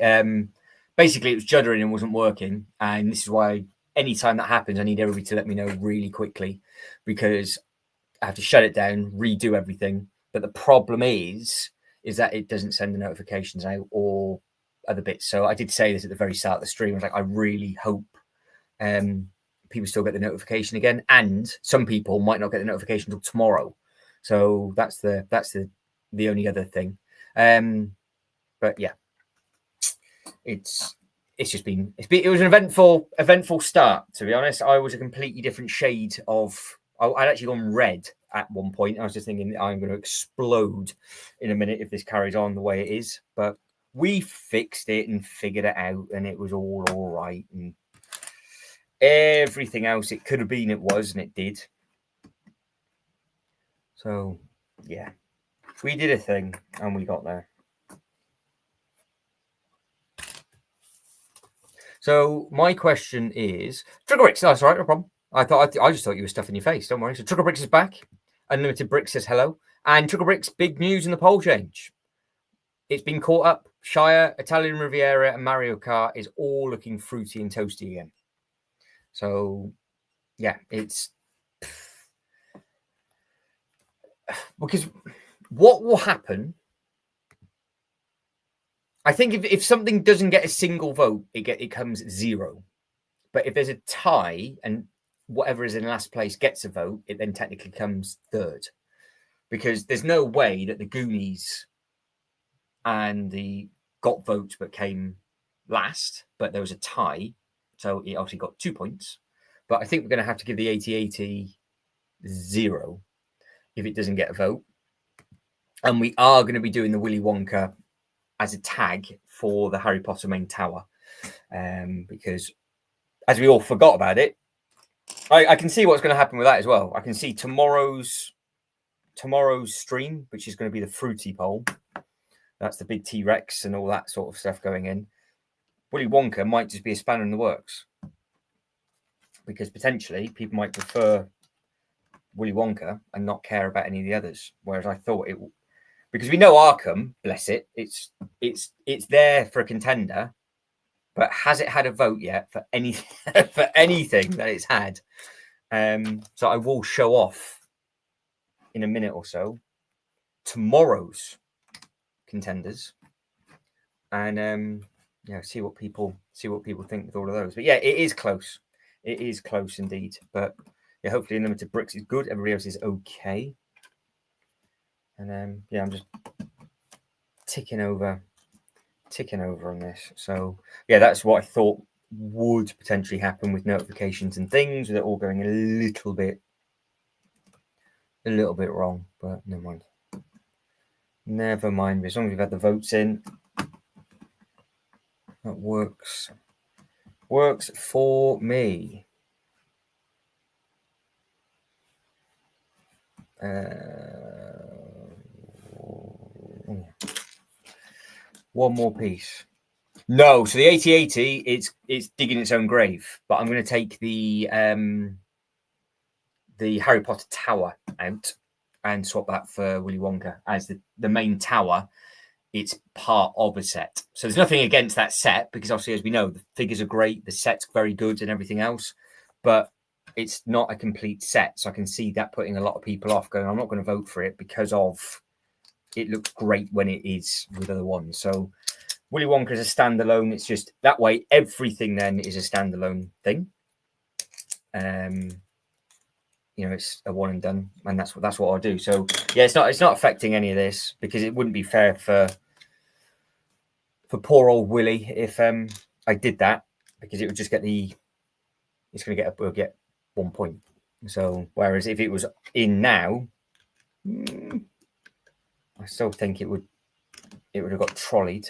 Basically, it was juddering and wasn't working. And this is why anytime that happens, I need everybody to let me know really quickly, because I have to shut it down, redo everything. But the problem is that it doesn't send the notifications out or other bits. So I did say this at the very start of the stream. I was like, I really hope people still get the notification again. And some people might not get the notification until tomorrow. So that's the only other thing. But yeah, it was an eventful start, to be honest. I was a completely different shade of, I'd actually gone red at one point. I was just thinking I'm going to explode in a minute if this carries on the way it is. But we fixed it and figured it out, and it was all right. And everything else it could have been, it was, and it did. So yeah, we did a thing and we got there. So my question is, Trigger Bricks, that's all right, no problem. I just thought you were stuffing your face. Don't worry. So Trigger Bricks is back. Unlimited Bricks says hello. And Trigger Bricks, big news in the poll change. It's been caught up. Shire, Italian Riviera, and Mario Kart is all looking fruity and toasty again. So, yeah, it's because what will happen? I think if something doesn't get a single vote, it comes 0. But if there's a tie and whatever is in last place gets a vote, it then technically comes 3rd. Because there's no way that the Goonies and the got votes but came last, but there was a tie. So it obviously got 2 points. But I think we're going to have to give the 8080 0 if it doesn't get a vote. And we are going to be doing the Willy Wonka as a tag for the Harry Potter main tower. Because as we all forgot about it, I can see what's going to happen with that as well. I can see tomorrow's stream, which is going to be the fruity poll. That's the big T-Rex and all that sort of stuff going in. Willy Wonka might just be a spanner in the works. Because potentially people might prefer Willy Wonka and not care about any of the others. Whereas I thought it, because we know Arkham, bless it, it's there for a contender, but has it had a vote yet for any for anything that it's had? So I will show off in a minute or so tomorrow's contenders, and see what people think with all of those. But yeah, it is close. It is close indeed. But yeah, hopefully Unlimited Bricks is good. Everybody else is okay. And I'm just ticking over on this. So yeah, that's what I thought would potentially happen with notifications and things, with it all going a little bit wrong. But never mind. As long as we've had the votes in, that works for me. One more piece. No, so the 8080, it's digging its own grave. But I'm going to take the Harry Potter tower out and swap that for Willy Wonka as the main tower. It's part of a set. So there's nothing against that set, because obviously, as we know, the figures are great, the set's very good and everything else. But it's not a complete set. So I can see that putting a lot of people off, going, I'm not going to vote for it because of it looks great when it is with other ones. So Willy Wonka is a standalone. It's just that way. Everything then is a standalone thing. It's a one and done, and that's what I'll do. So yeah, it's not affecting any of this, because it wouldn't be fair for poor old Willy if I did that, because it would just we'll get 1 point. So whereas if it was in now, I still think it would have got trolleyed.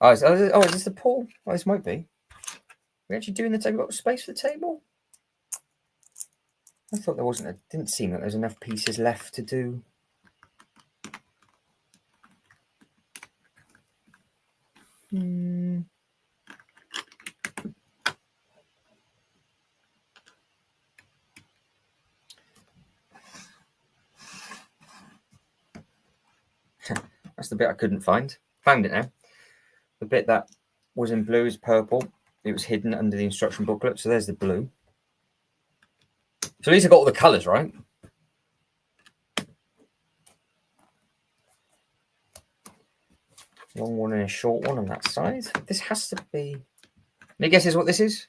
Oh, is this the pool? Oh, this might be. We're actually doing the table. Got space for the table? I thought there wasn't. It didn't seem like there's enough pieces left to do. That's the bit I couldn't find. Found it now. The bit that was in blue is purple. It was hidden under the instruction booklet. So there's the blue. So at least I got all the colours right. Long one and a short one on that side. This has to be... Any guesses what this is?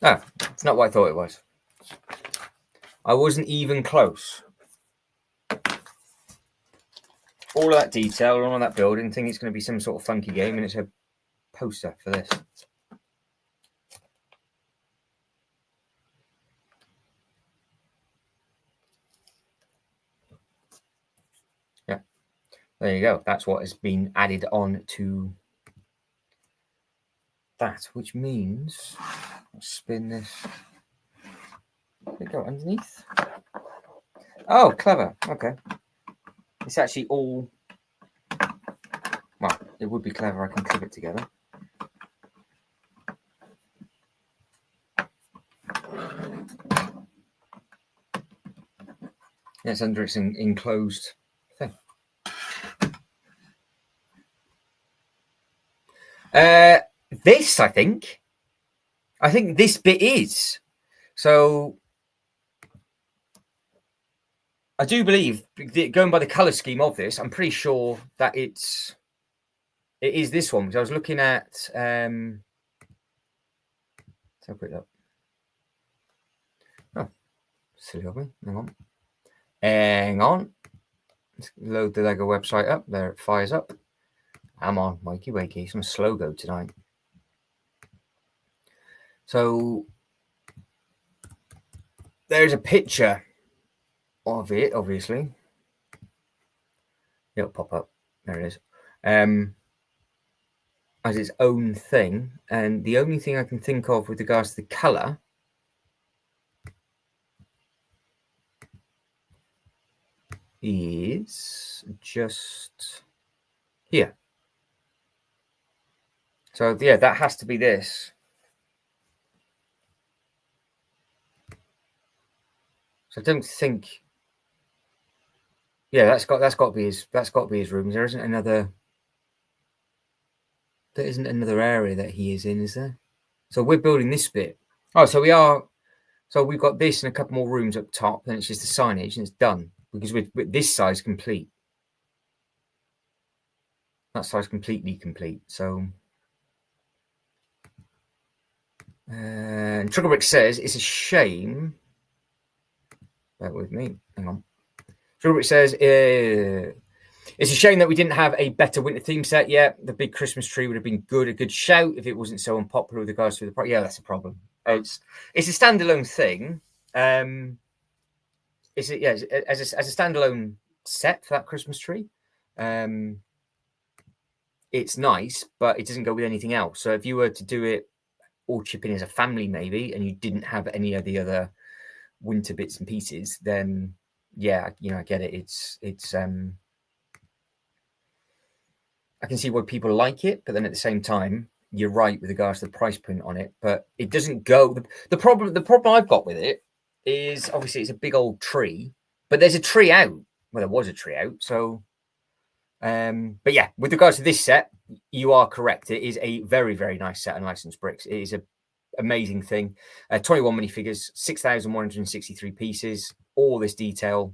No, it's not what I thought it was. I wasn't even close. All of that detail, all of that building, think it's going to be some sort of funky game, and it's a poster for this. Yeah, there you go. That's what has been added on to that, which means I'll spin this. There we go, underneath. Oh, clever. Okay. It's actually all... Well, it would be clever. I can clip it together. It's under its enclosed thing. This, I think this bit is. So I do believe, going by the color scheme of this, I'm pretty sure that it is this one. Because I was looking at, let's have a quick look. Oh, silly of me. Hang on. Let's load the Lego website up. There it fires up. Come on, wakey wakey. Some slow go tonight. So there's a picture of it, obviously. It'll pop up. There it is. As its own thing. And the only thing I can think of with regards to the color is just here. So yeah, that has to be this. So I don't think. Yeah, that's got to be his room. There isn't another. There isn't another area that he is in, is there? So we're building this bit. Oh, so we are. So we've got this and a couple more rooms up top. Then it's just the signage and it's done because with this size complete. That size completely complete. So. And Tricklebrick says it's a shame. Bear with me. Hang on. Tricklebrick says it's a shame that we didn't have a better winter theme set yet. The big Christmas tree would have been good, a good shout if it wasn't so unpopular with regards to the price. Yeah, that's a problem. It's a standalone thing. As a standalone set for that Christmas tree. It's nice, but it doesn't go with anything else. So if you were to do it all chip in as a family maybe, and you didn't have any of the other winter bits and pieces, then yeah, I get it. It's I can see why people like it, but then at the same time, you're right with regards to the price point on it, but it doesn't go. The problem I've got with it is obviously it's a big old tree, but there's a tree out. Well, there was a tree out, so but yeah, with regards to this set, you are correct. It is a very, very nice set of licensed bricks. It is an amazing thing. 21 minifigures, 6,163 pieces, all this detail,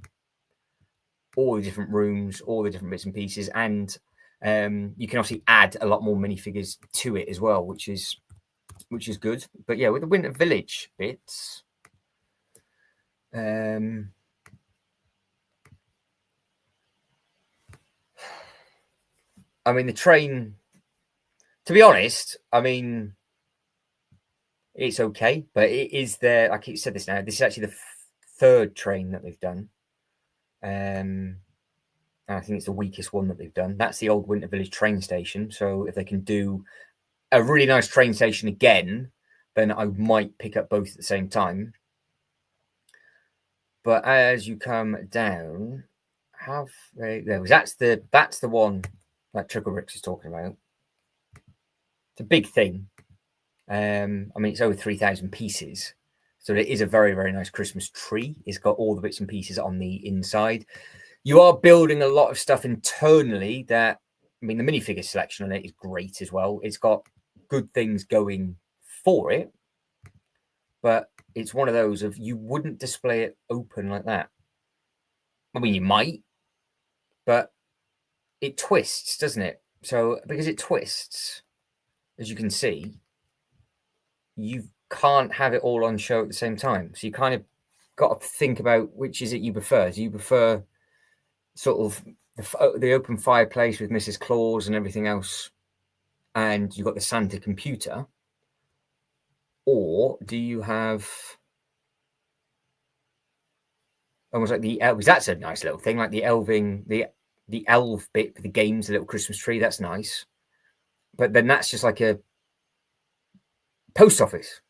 all the different rooms, all the different bits and pieces, and you can obviously add a lot more minifigures to it as well, which is good. But yeah, with the Winter Village bits, I mean, the train, to be honest, I mean, it's okay, but it is there. I keep said this now. This is actually the third train that they've done. And I think it's the weakest one that they've done. That's the old Winter Village train station. So if they can do a really nice train station again, then I might pick up both at the same time. But as you come down, that's the one that Tricklebricks is talking about. It's a big thing. I mean, it's over 3,000 pieces. So it is a very, very nice Christmas tree. It's got all the bits and pieces on the inside. You are building a lot of stuff internally that, I mean, the minifigure selection on it is great as well. It's got good things going for it. But it's one of those of you wouldn't display it open like that. I mean, you might, but it twists, doesn't it? So because it twists, as you can see, you can't have it all on show at the same time. So you kind of got to think about which is it you prefer. Do you prefer sort of the open fireplace with Mrs. Claus and everything else, and you've got the Santa computer? Or do you have almost like the elves? That's a nice little thing, like the elving, the elf bit for the games, the little Christmas tree. That's nice. But then that's just like a post office.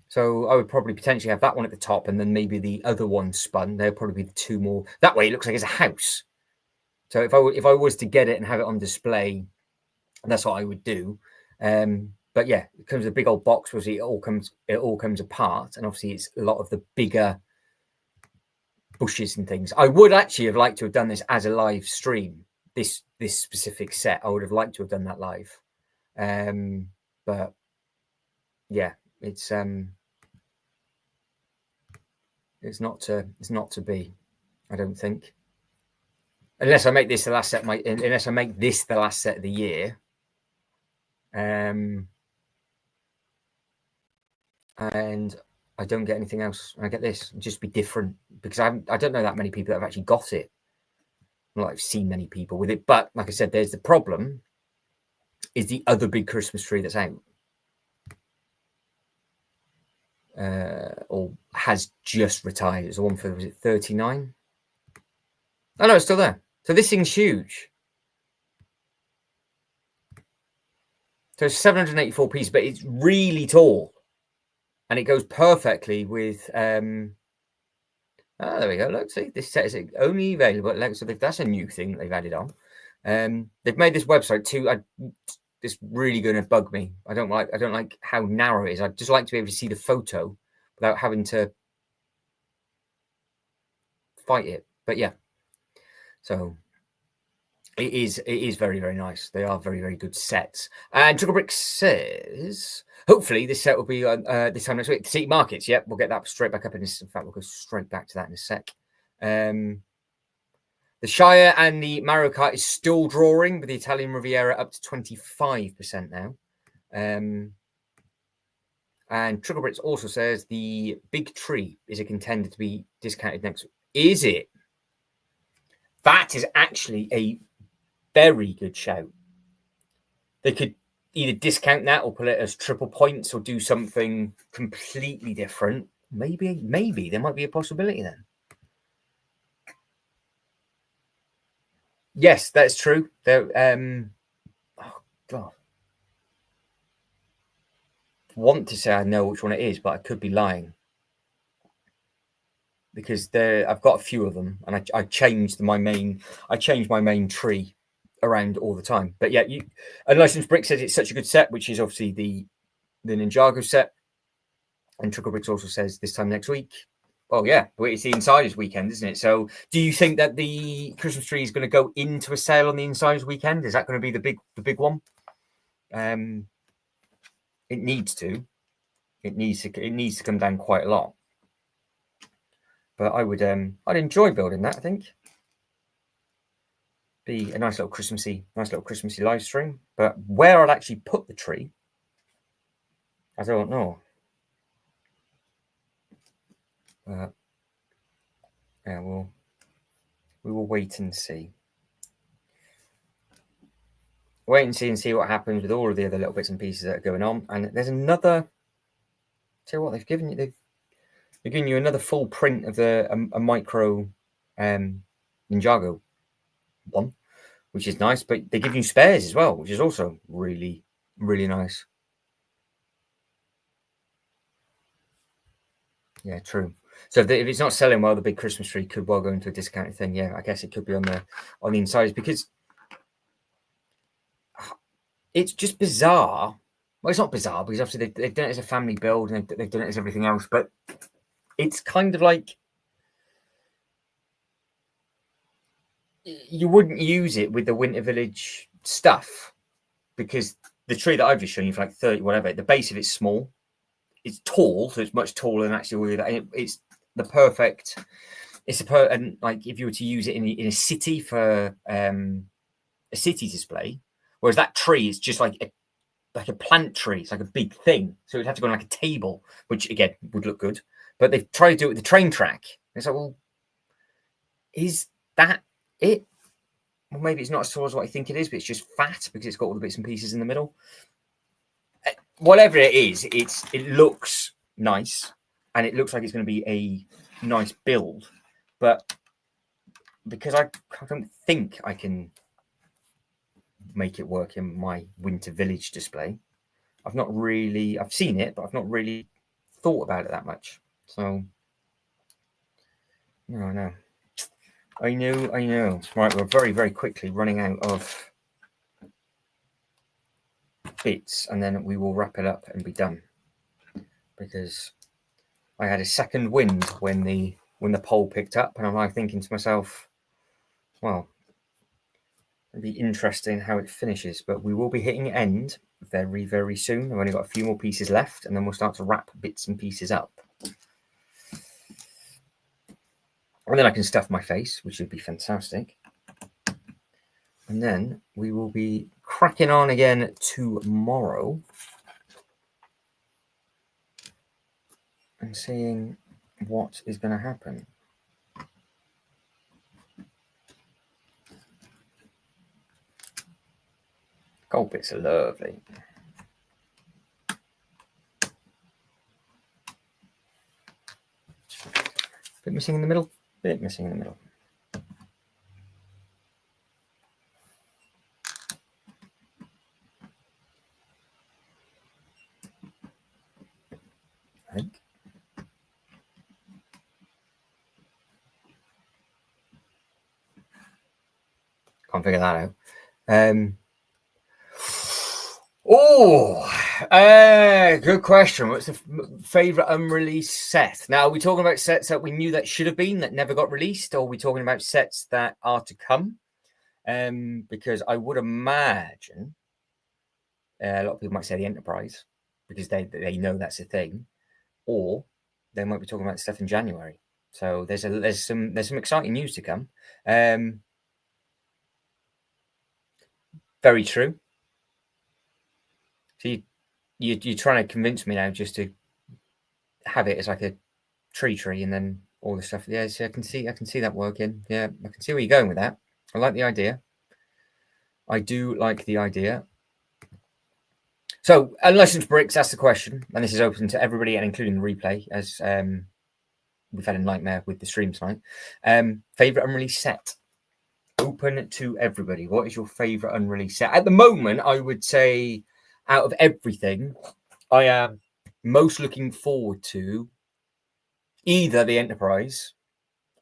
So I would probably potentially have that one at the top, and then maybe the other one spun. There'll probably be the two more. That way, it looks like it's a house. So if I was to get it and have it on display, that's what I would do. But yeah, it comes with a big old box. Obviously, it all comes apart, and obviously, it's a lot of the bigger bushes and things. I would actually have liked to have done this as a live stream. This specific set, I would have liked to have done that live. But yeah, it's not to be, I don't think. Unless I make this the last set unless I make this the last set of the year. And I don't get anything else. I get this. It'll just be different, because I don't know that many people that have actually got it. Not I've seen many people with it, but like I said, there's the problem. Is the other big Christmas tree that's out, or has just retired. It's the one for, was it 39? Oh no, it's still there. So this thing's huge. So it's 784 pieces, but it's really tall, and it goes perfectly with. Oh, there we go. Look, see, this set is only available at Lego. So that's a new thing that they've added on. They've made this website too. It's really going to bug me. I don't like how narrow it is. I'd just like to be able to see the photo without having to fight it. But yeah, so it is very, very nice. They are very, very good sets. And Tricklebrick says, hopefully this set will be on this time next week. The City Markets, yep, we'll get that straight back up in this. In fact, we'll go straight back to that in a sec. The Shire and the Mario Kart is still drawing, with the Italian Riviera up to 25% now. And Tricklebricks also says the Big Tree is a contender to be discounted next week. Is it? That is actually a very good shout. They could either discount that or put it as triple points or do something completely different. Maybe there might be a possibility then. Yes, that's true. There, oh God. I want to say I know which one it is, but I could be lying, because I've got a few of them, and I changed my main tree around all the time. But yeah, Unlicensed Brick says it's such a good set, which is obviously the Ninjago set. And Tricklebricks also says this time next week. Oh yeah, but it's the Insiders weekend, isn't it? So do you think that the Christmas tree is going to go into a sale on the Insiders weekend? Is that going to be the big one? It needs to. It needs to come down quite a lot. But I'd enjoy building that, I think. Be a nice little Christmassy live stream. But where I'd actually put the tree, I don't know. Yeah, we will wait and see. Wait and see what happens with all of the other little bits and pieces that are going on. And there's another. Tell you what, they've given you another full print of a micro Ninjago one, which is nice. But they give you spares as well, which is also really, really nice. Yeah, true. So if it's not selling well, the big Christmas tree could well go into a discounted thing. Yeah, I guess it could be on the inside, because it's just bizarre. Well, it's not bizarre, because obviously they've done it as a family build, and they've done it as everything else. But it's kind of like you wouldn't use it with the Winter Village stuff, because the tree that I've just shown you for like 30, whatever, the base of it's small. It's tall, so it's much taller than actually all that. It's the perfect. And like if you were to use it in a city for a city display, whereas that tree is just like a plant tree. It's like a big thing, so it'd have to go on like a table, which again would look good. But they've tried to do it with the train track. It's like, well, is that it? Well, maybe it's not as tall as what I think it is, but it's just fat because it's got all the bits and pieces in the middle. Whatever it is, it looks nice, and it looks like it's going to be a nice build. But because I don't think I can make it work in my Winter Village display, I've seen it, but I've not really thought about it that much. So, no. I know. Right, we're very, very quickly running out of bits, and then we will wrap it up and be done, because I had a second wind when the when the poll picked up, and I'm like thinking to myself, well, it'd be interesting how it finishes, but we will be hitting end very, very soon. I've only got a few more pieces left, and then we'll start to wrap bits and pieces up. And then I can stuff my face, which would be fantastic. And then we will be cracking on again tomorrow and seeing what is going to happen. Gold bits are lovely. Bit missing in the middle. Bit missing in the middle. I think. Can't figure that out. Good question. What's the favorite unreleased set? Now, are we talking about sets that we knew that should have been that never got released, or are we talking about sets that are to come? Because I would imagine a lot of people might say the Enterprise because they know that's a thing, or they might be talking about stuff in January. So there's some exciting news to come. Very true. So you're trying to convince me now just to have it as like a tree, and then all the stuff. Yeah, so I can see that working. Yeah, I can see where you're going with that. I like the idea. I do like the idea. So, Unlicensed Bricks, that's the question, and this is open to everybody, and including the replay, as we've had a nightmare with the stream tonight. Favorite unreleased set, open to everybody. What is your favorite unreleased set? At the moment, I would say, out of everything, I am most looking forward to either the Enterprise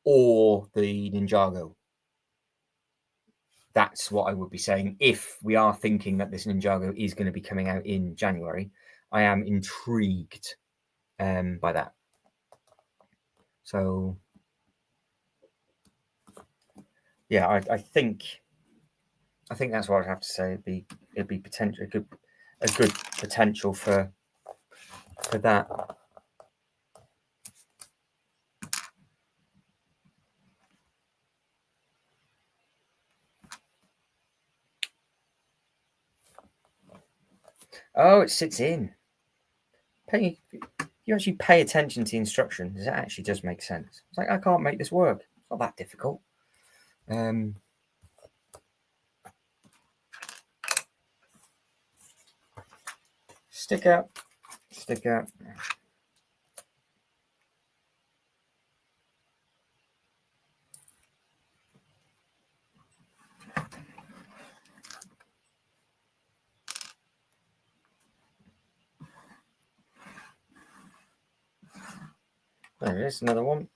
or the Ninjago. That's what I would be saying. If we are thinking that this Ninjago is going to be coming out in January, I am intrigued by that. So, yeah, I think that's what I'd have to say. It'd be potential a good potential for that. Oh, it sits in. You actually pay attention to the instructions. It actually does make sense. It's like, I can't make this work. It's not that difficult. Stick out. There it is, another one.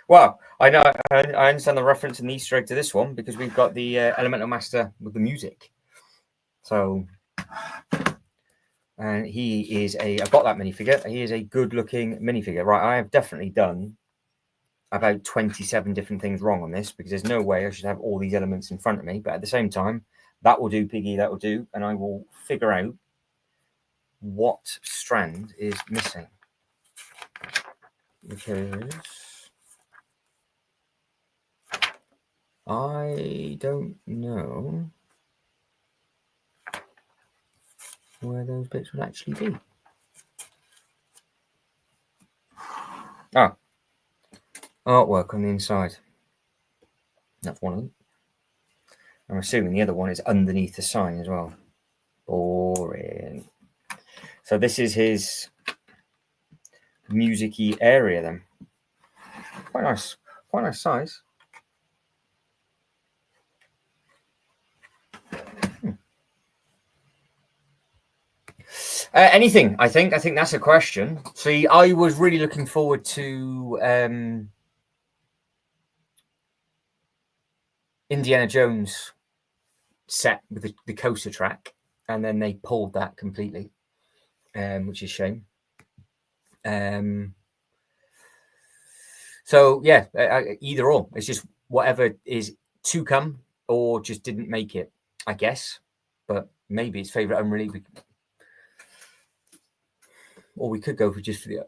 Well, I know I understand the reference and the Easter egg to this one because we've got the Elemental Master with the music. So, and he is I've got that minifigure. He is a good-looking minifigure. Right, I have definitely done about 27 different things wrong on this because there's no way I should have all these elements in front of me. But at the same time, that will do, Piggy. That will do, and I will figure out what strand is missing because I don't know where those bits will actually be. Ah, artwork on the inside. That's one of them. I'm assuming the other one is underneath the sign as well. Boring. So this is his music-y area then. Quite nice size. Anything, I think that's a question. See, I was really looking forward to Indiana Jones set with the coaster track, and then they pulled that completely, which is a shame. So yeah, either or. It's just whatever is to come or just didn't make it, I guess. But maybe it's favorite unreleased, or we could go for just for the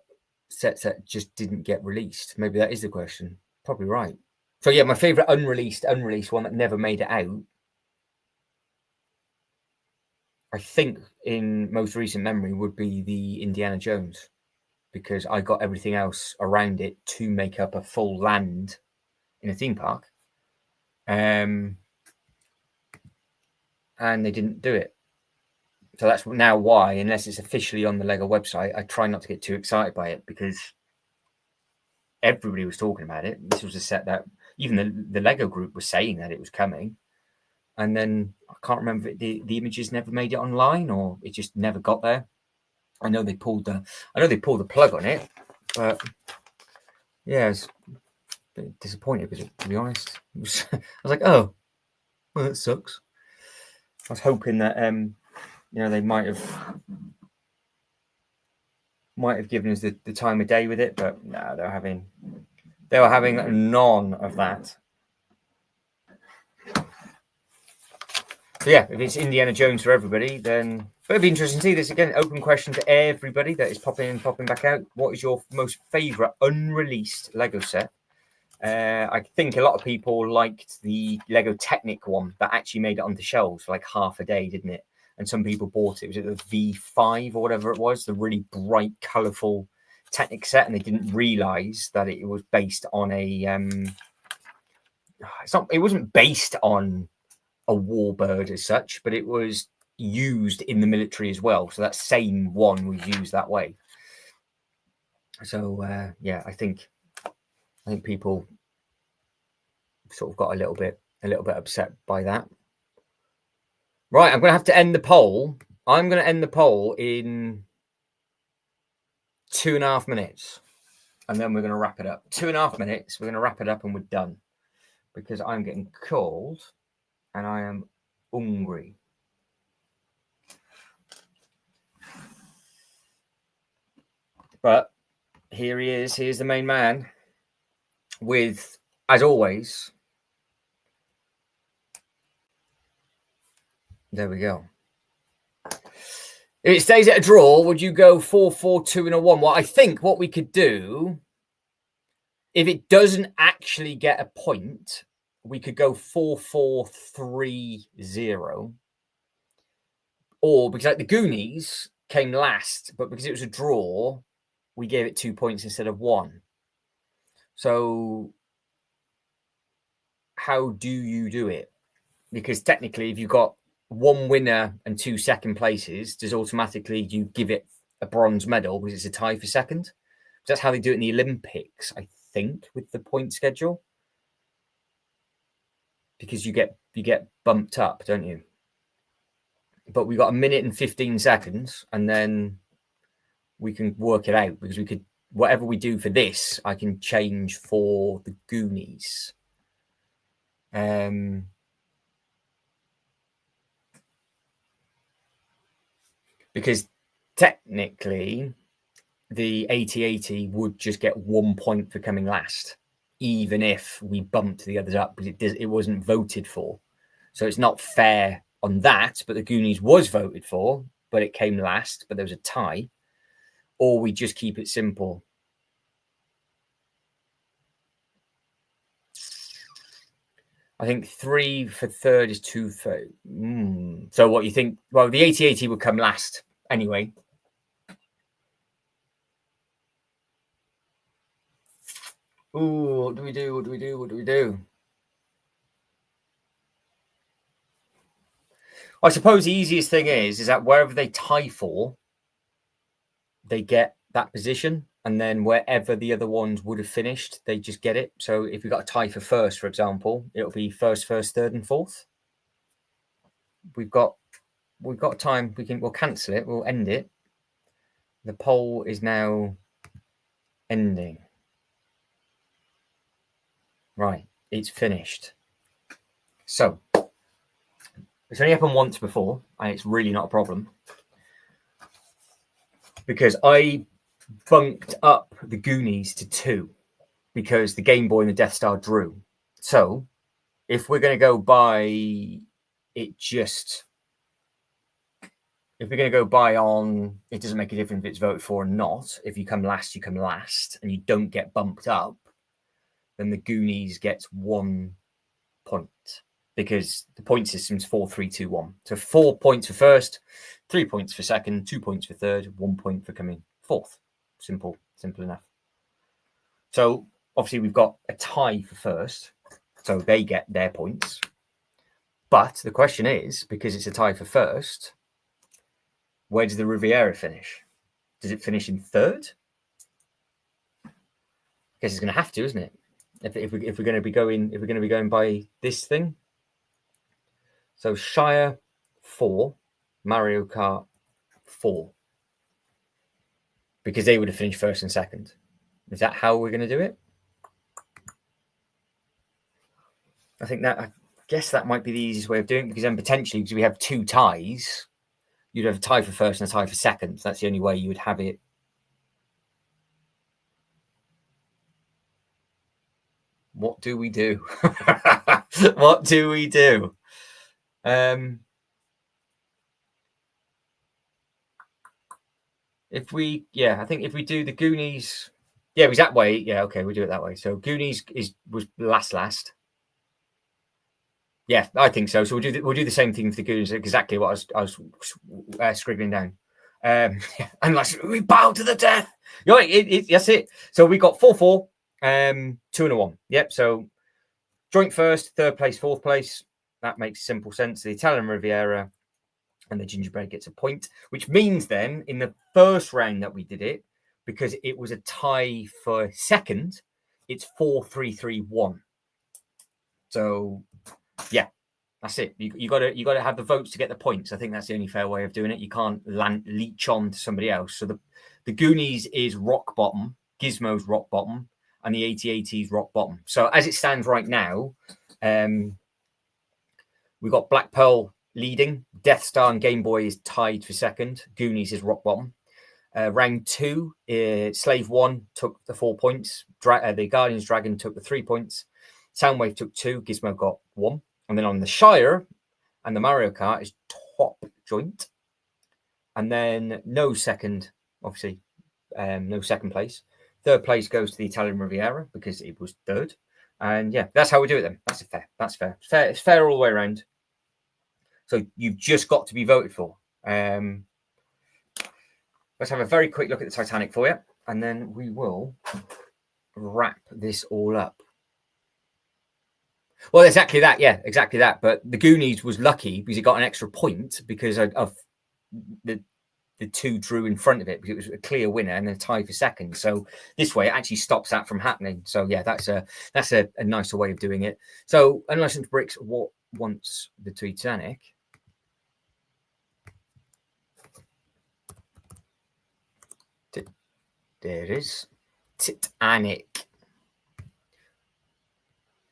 sets that just didn't get released. Maybe that is the question. Probably right. So yeah, my favorite unreleased one that never made it out, I think in most recent memory, would be the Indiana Jones, because I got everything else around it to make up a full land in a theme park. And they didn't do it. So that's now why, unless it's officially on the Lego website, I try not to get too excited by it, because everybody was talking about it. This was a set that even the Lego group was saying that it was coming. And then I can't remember if the images never made it online, or it just never got there. I know they pulled the plug on it, but yeah, it's a bit disappointed with it, to be honest. I was like, oh, well, that sucks. I was hoping that they might have given us the time of day with it, but no, they were having none of that. So yeah, if it's Indiana Jones for everybody, then it'd be interesting to see this again. Open question to everybody that is popping back out. What is your most favourite unreleased Lego set? I think a lot of people liked the Lego Technic one that actually made it onto shelves for like half a day, didn't it? And some people bought it. Was it the V5 or whatever it was? The really bright, colourful Technic set, and they didn't realise that it was based on a. It wasn't based on a warbird as such, but it was used in the military as well. So that same one was used that way. So yeah, I think people sort of got a little bit upset by that. Right, I'm going to have to end the poll. I'm going to end the poll in 2.5 minutes, and then we're going to wrap it up. 2.5 minutes. We're going to wrap it up, and we're done, because I'm getting cold and I am hungry. But here he is. Here's the main man with, as always, there we go. If it stays at a draw, would you go 4-4-2 and a 1? Well, I think what we could do, if it doesn't actually get a point, we could go 4-4-3-0. Or because like the Goonies came last, but because it was a draw, we gave it 2 points instead of 1. So how do you do it? Because technically, if you've got 1 winner and 2 second places, does automatically you give it a bronze medal because it's a tie for second? That's how they do it in the Olympics, I think, with the point schedule. Because you get bumped up, don't you? But we got 1 minute and 15 seconds, and then we can work it out, because we could, whatever we do for this, I can change for the Goonies. Because technically, the 80-80 would just get 1 point for coming last, even if we bumped the others up, because it wasn't voted for. So it's not fair on that, but the Goonies was voted for, but it came last, but there was a tie. Or we just keep it simple. I think 3 for third is 2 for... So what you think? Well, the 80-80 would come last anyway. Ooh, what do we do? What do we do? What do we do? I suppose the easiest thing is that wherever they tie for, they get that position. And then wherever the other ones would have finished, they just get it. So if we got a tie for first, for example, it'll be first, third, and fourth. We've got time. We'll cancel it. We'll end it. The poll is now ending. Right, it's finished. So it's only happened once before, and it's really not a problem, because I bunked up the Goonies to 2, because the Game Boy and the Death Star drew. So if we're going to go by it just... If we're going to go by on, it doesn't make a difference if it's voted for or not. If you come last, you come last, and you don't get bumped up, then the Goonies gets 1 point, because the point system's 4, 3, 2, 1. So 4 points for first, 3 points for second, 2 points for third, 1 point for coming fourth. Simple enough. So obviously we've got a tie for first, so they get their points. But the question is, because it's a tie for first, where does the Riviera finish? Does it finish in third? I guess it's going to have to, isn't it? If we're going to be going by this thing. So Shire 4, Mario Kart 4, because they would have finished first and second. Is that how we're going to do it? I guess that might be the easiest way of doing it, because then potentially, because we have 2 ties, you'd have a tie for first and a tie for second. So that's the only way you would have it. What do we do? What do we do? I think if we do the Goonies, it was that way. Yeah, okay, we do it that way. So Goonies was last. Yeah, I think so. So we'll do the same thing for the Goonies. Exactly what I was scribbling down. Unless we bow to the death. That's it. So we got 4-4, 2 and a 1. Yep. So joint first, third place, fourth place. That makes simple sense. The Italian Riviera and the gingerbread gets a point, which means then in the first round that we did it, because it was a tie for second, it's 4-3-3-1. So yeah, that's it. You got to have the votes to get the points. I think that's the only fair way of doing it. You can't leech on to somebody else. So the Goonies is rock bottom, Gizmo's rock bottom, and the 8080's rock bottom. So as it stands right now, we've got Black Pearl leading. Death Star and Game Boy is tied for second. Goonies is rock bottom. Round 2, Slave 1 took the 4 points. The Guardian's Dragon took the 3 points. Soundwave took 2. Gizmo got 1. And then on the Shire and the Mario Kart is top joint. And then no second, obviously, no second place. Third place goes to the Italian Riviera because it was third. And yeah, that's how we do it then. That's fair. It's fair all the way around. So you've just got to be voted for. Let's have a very quick look at the Titanic for you, and then we will wrap this all up. Well, exactly that. Yeah, exactly that. But the Goonies was lucky because it got an extra point because of the 2 drew in front of it, because it was a clear winner and a tie for second. So this way it actually stops that from happening. So yeah, that's a nicer way of doing it. So Unlicensed Bricks, what wants the Titanic? There it is. Titanic.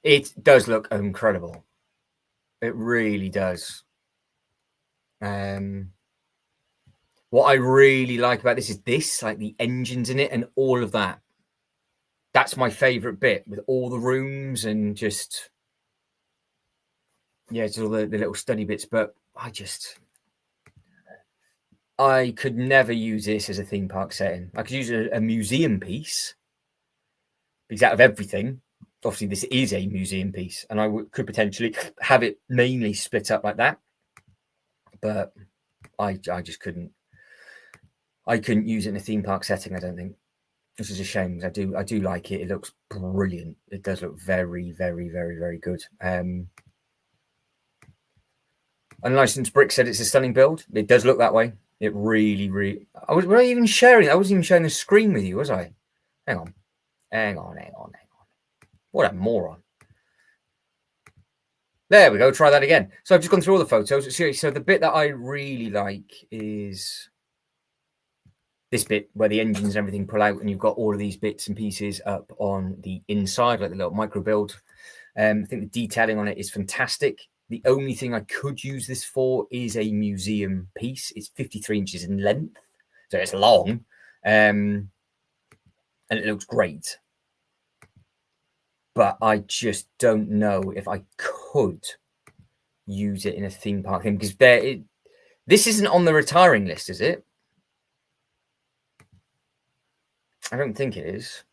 It does look incredible. It really does. What I really like about this is like the engines in it and all of that. That's my favorite bit, with all the rooms and just, it's all the little study bits. But I could never use this as a theme park setting. I could use a museum piece, because out of everything, obviously this is a museum piece, and I could potentially have it mainly split up like that. But I just couldn't. I couldn't use it in a theme park setting, I don't think. This is a shame. I do like it. It looks brilliant. It does look very, very, very, very good. Unlicensed Brick said it's a stunning build. It does look that way. It really, really... I wasn't even sharing the screen with you, was I? Hang on. What a moron. There we go. Try that again. So I've just gone through all the photos. So the bit that I really like is this bit where the engines and everything pull out, and you've got all of these bits and pieces up on the inside, like the little micro build. I think the detailing on it is fantastic. The only thing I could use this for is a museum piece. It's 53 inches in length, so it's long, and it looks great. but I just don't know if I could use it in a theme park thing, because this isn't on the retiring list, is it? I don't think it is.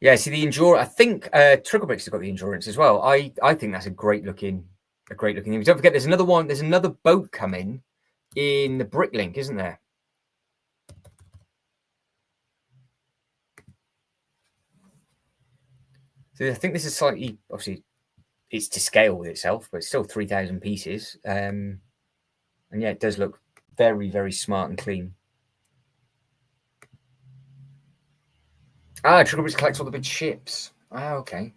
Yeah, see the endurance. I think Tricklebricks has got the endurance as well. I think that's a great looking thing. Don't forget, there's another one. There's another boat coming in the Bricklink, isn't there? So I think this is slightly, obviously, it's to scale with itself, but it's still 3,000 pieces. And yeah, it does look very, very smart and clean. Ah, Tricklebricks collects all the big ships. Ah, okay.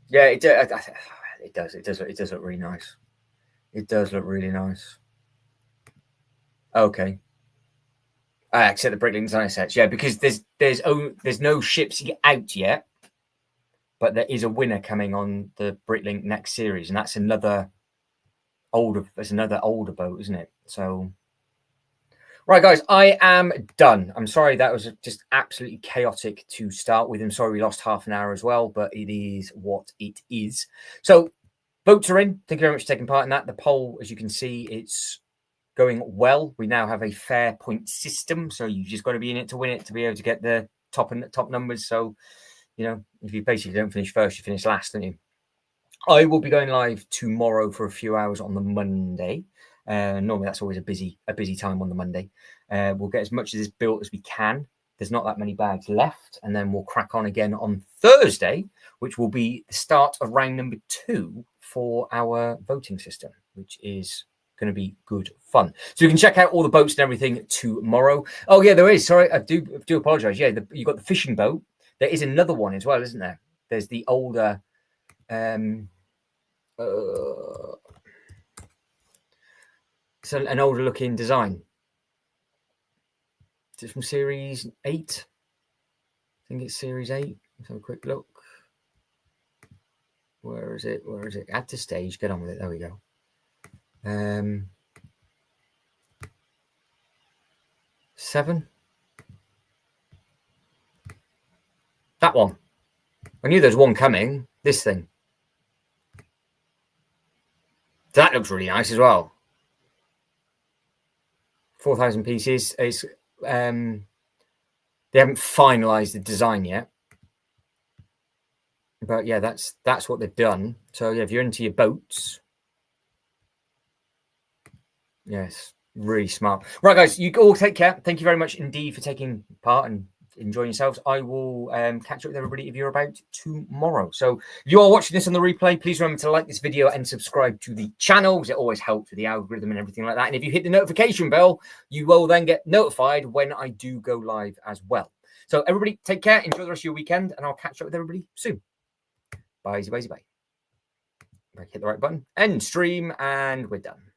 Yeah, it does. It does look really nice. It does look really nice. Okay. Except the Bricklink design sets, yeah, because there's no ships out yet, but there is a winner coming on the Bricklink next series, and that's another older boat, isn't it? So, right, guys, I am done. I'm sorry that was just absolutely chaotic to start with. I'm sorry we lost half an hour as well, but it is what it is. So, votes are in. Thank you very much for taking part in that. The poll, as you can see, it's going well. We now have a fair point system, so you just got to be in it to win it to be able to get the top numbers. So, you know, if you basically don't finish first, you finish last, don't you? I will be going live tomorrow for a few hours on the Monday. Normally that's always a busy time on the Monday. We'll get as much of this built as we can. There's not that many bags left, and then we'll crack on again on Thursday, which will be the start of round number 2 for our voting system, which is going to be good fun. So you can check out all the boats and everything tomorrow. Oh yeah, there is. Sorry, I do apologize. Yeah, you got the fishing boat. There is another one as well, isn't there? There's the older. So an older looking design. Is it from series 8? I think it's series 8. Let's have a quick look. Where is it? Add to stage. Get on with it. There we go. 7. That one. I knew there's one coming. This thing. That looks really nice as well. 4,000 pieces. It's they haven't finalized the design yet, but yeah, that's what they've done. So yeah, if you're into your boats, yes, really smart. Right, guys, you all take care. Thank you very much indeed for taking part and enjoying yourselves. I will catch up with everybody if you're about tomorrow. So if you are watching this on the replay, please remember to like this video and subscribe to the channel, because it always helps with the algorithm and everything like that. And if you hit the notification bell, you will then get notified when I do go live as well. So everybody take care, enjoy the rest of your weekend, and I'll catch up with everybody soon. Bye, bye, bye. Hit the right button, end stream, and we're done.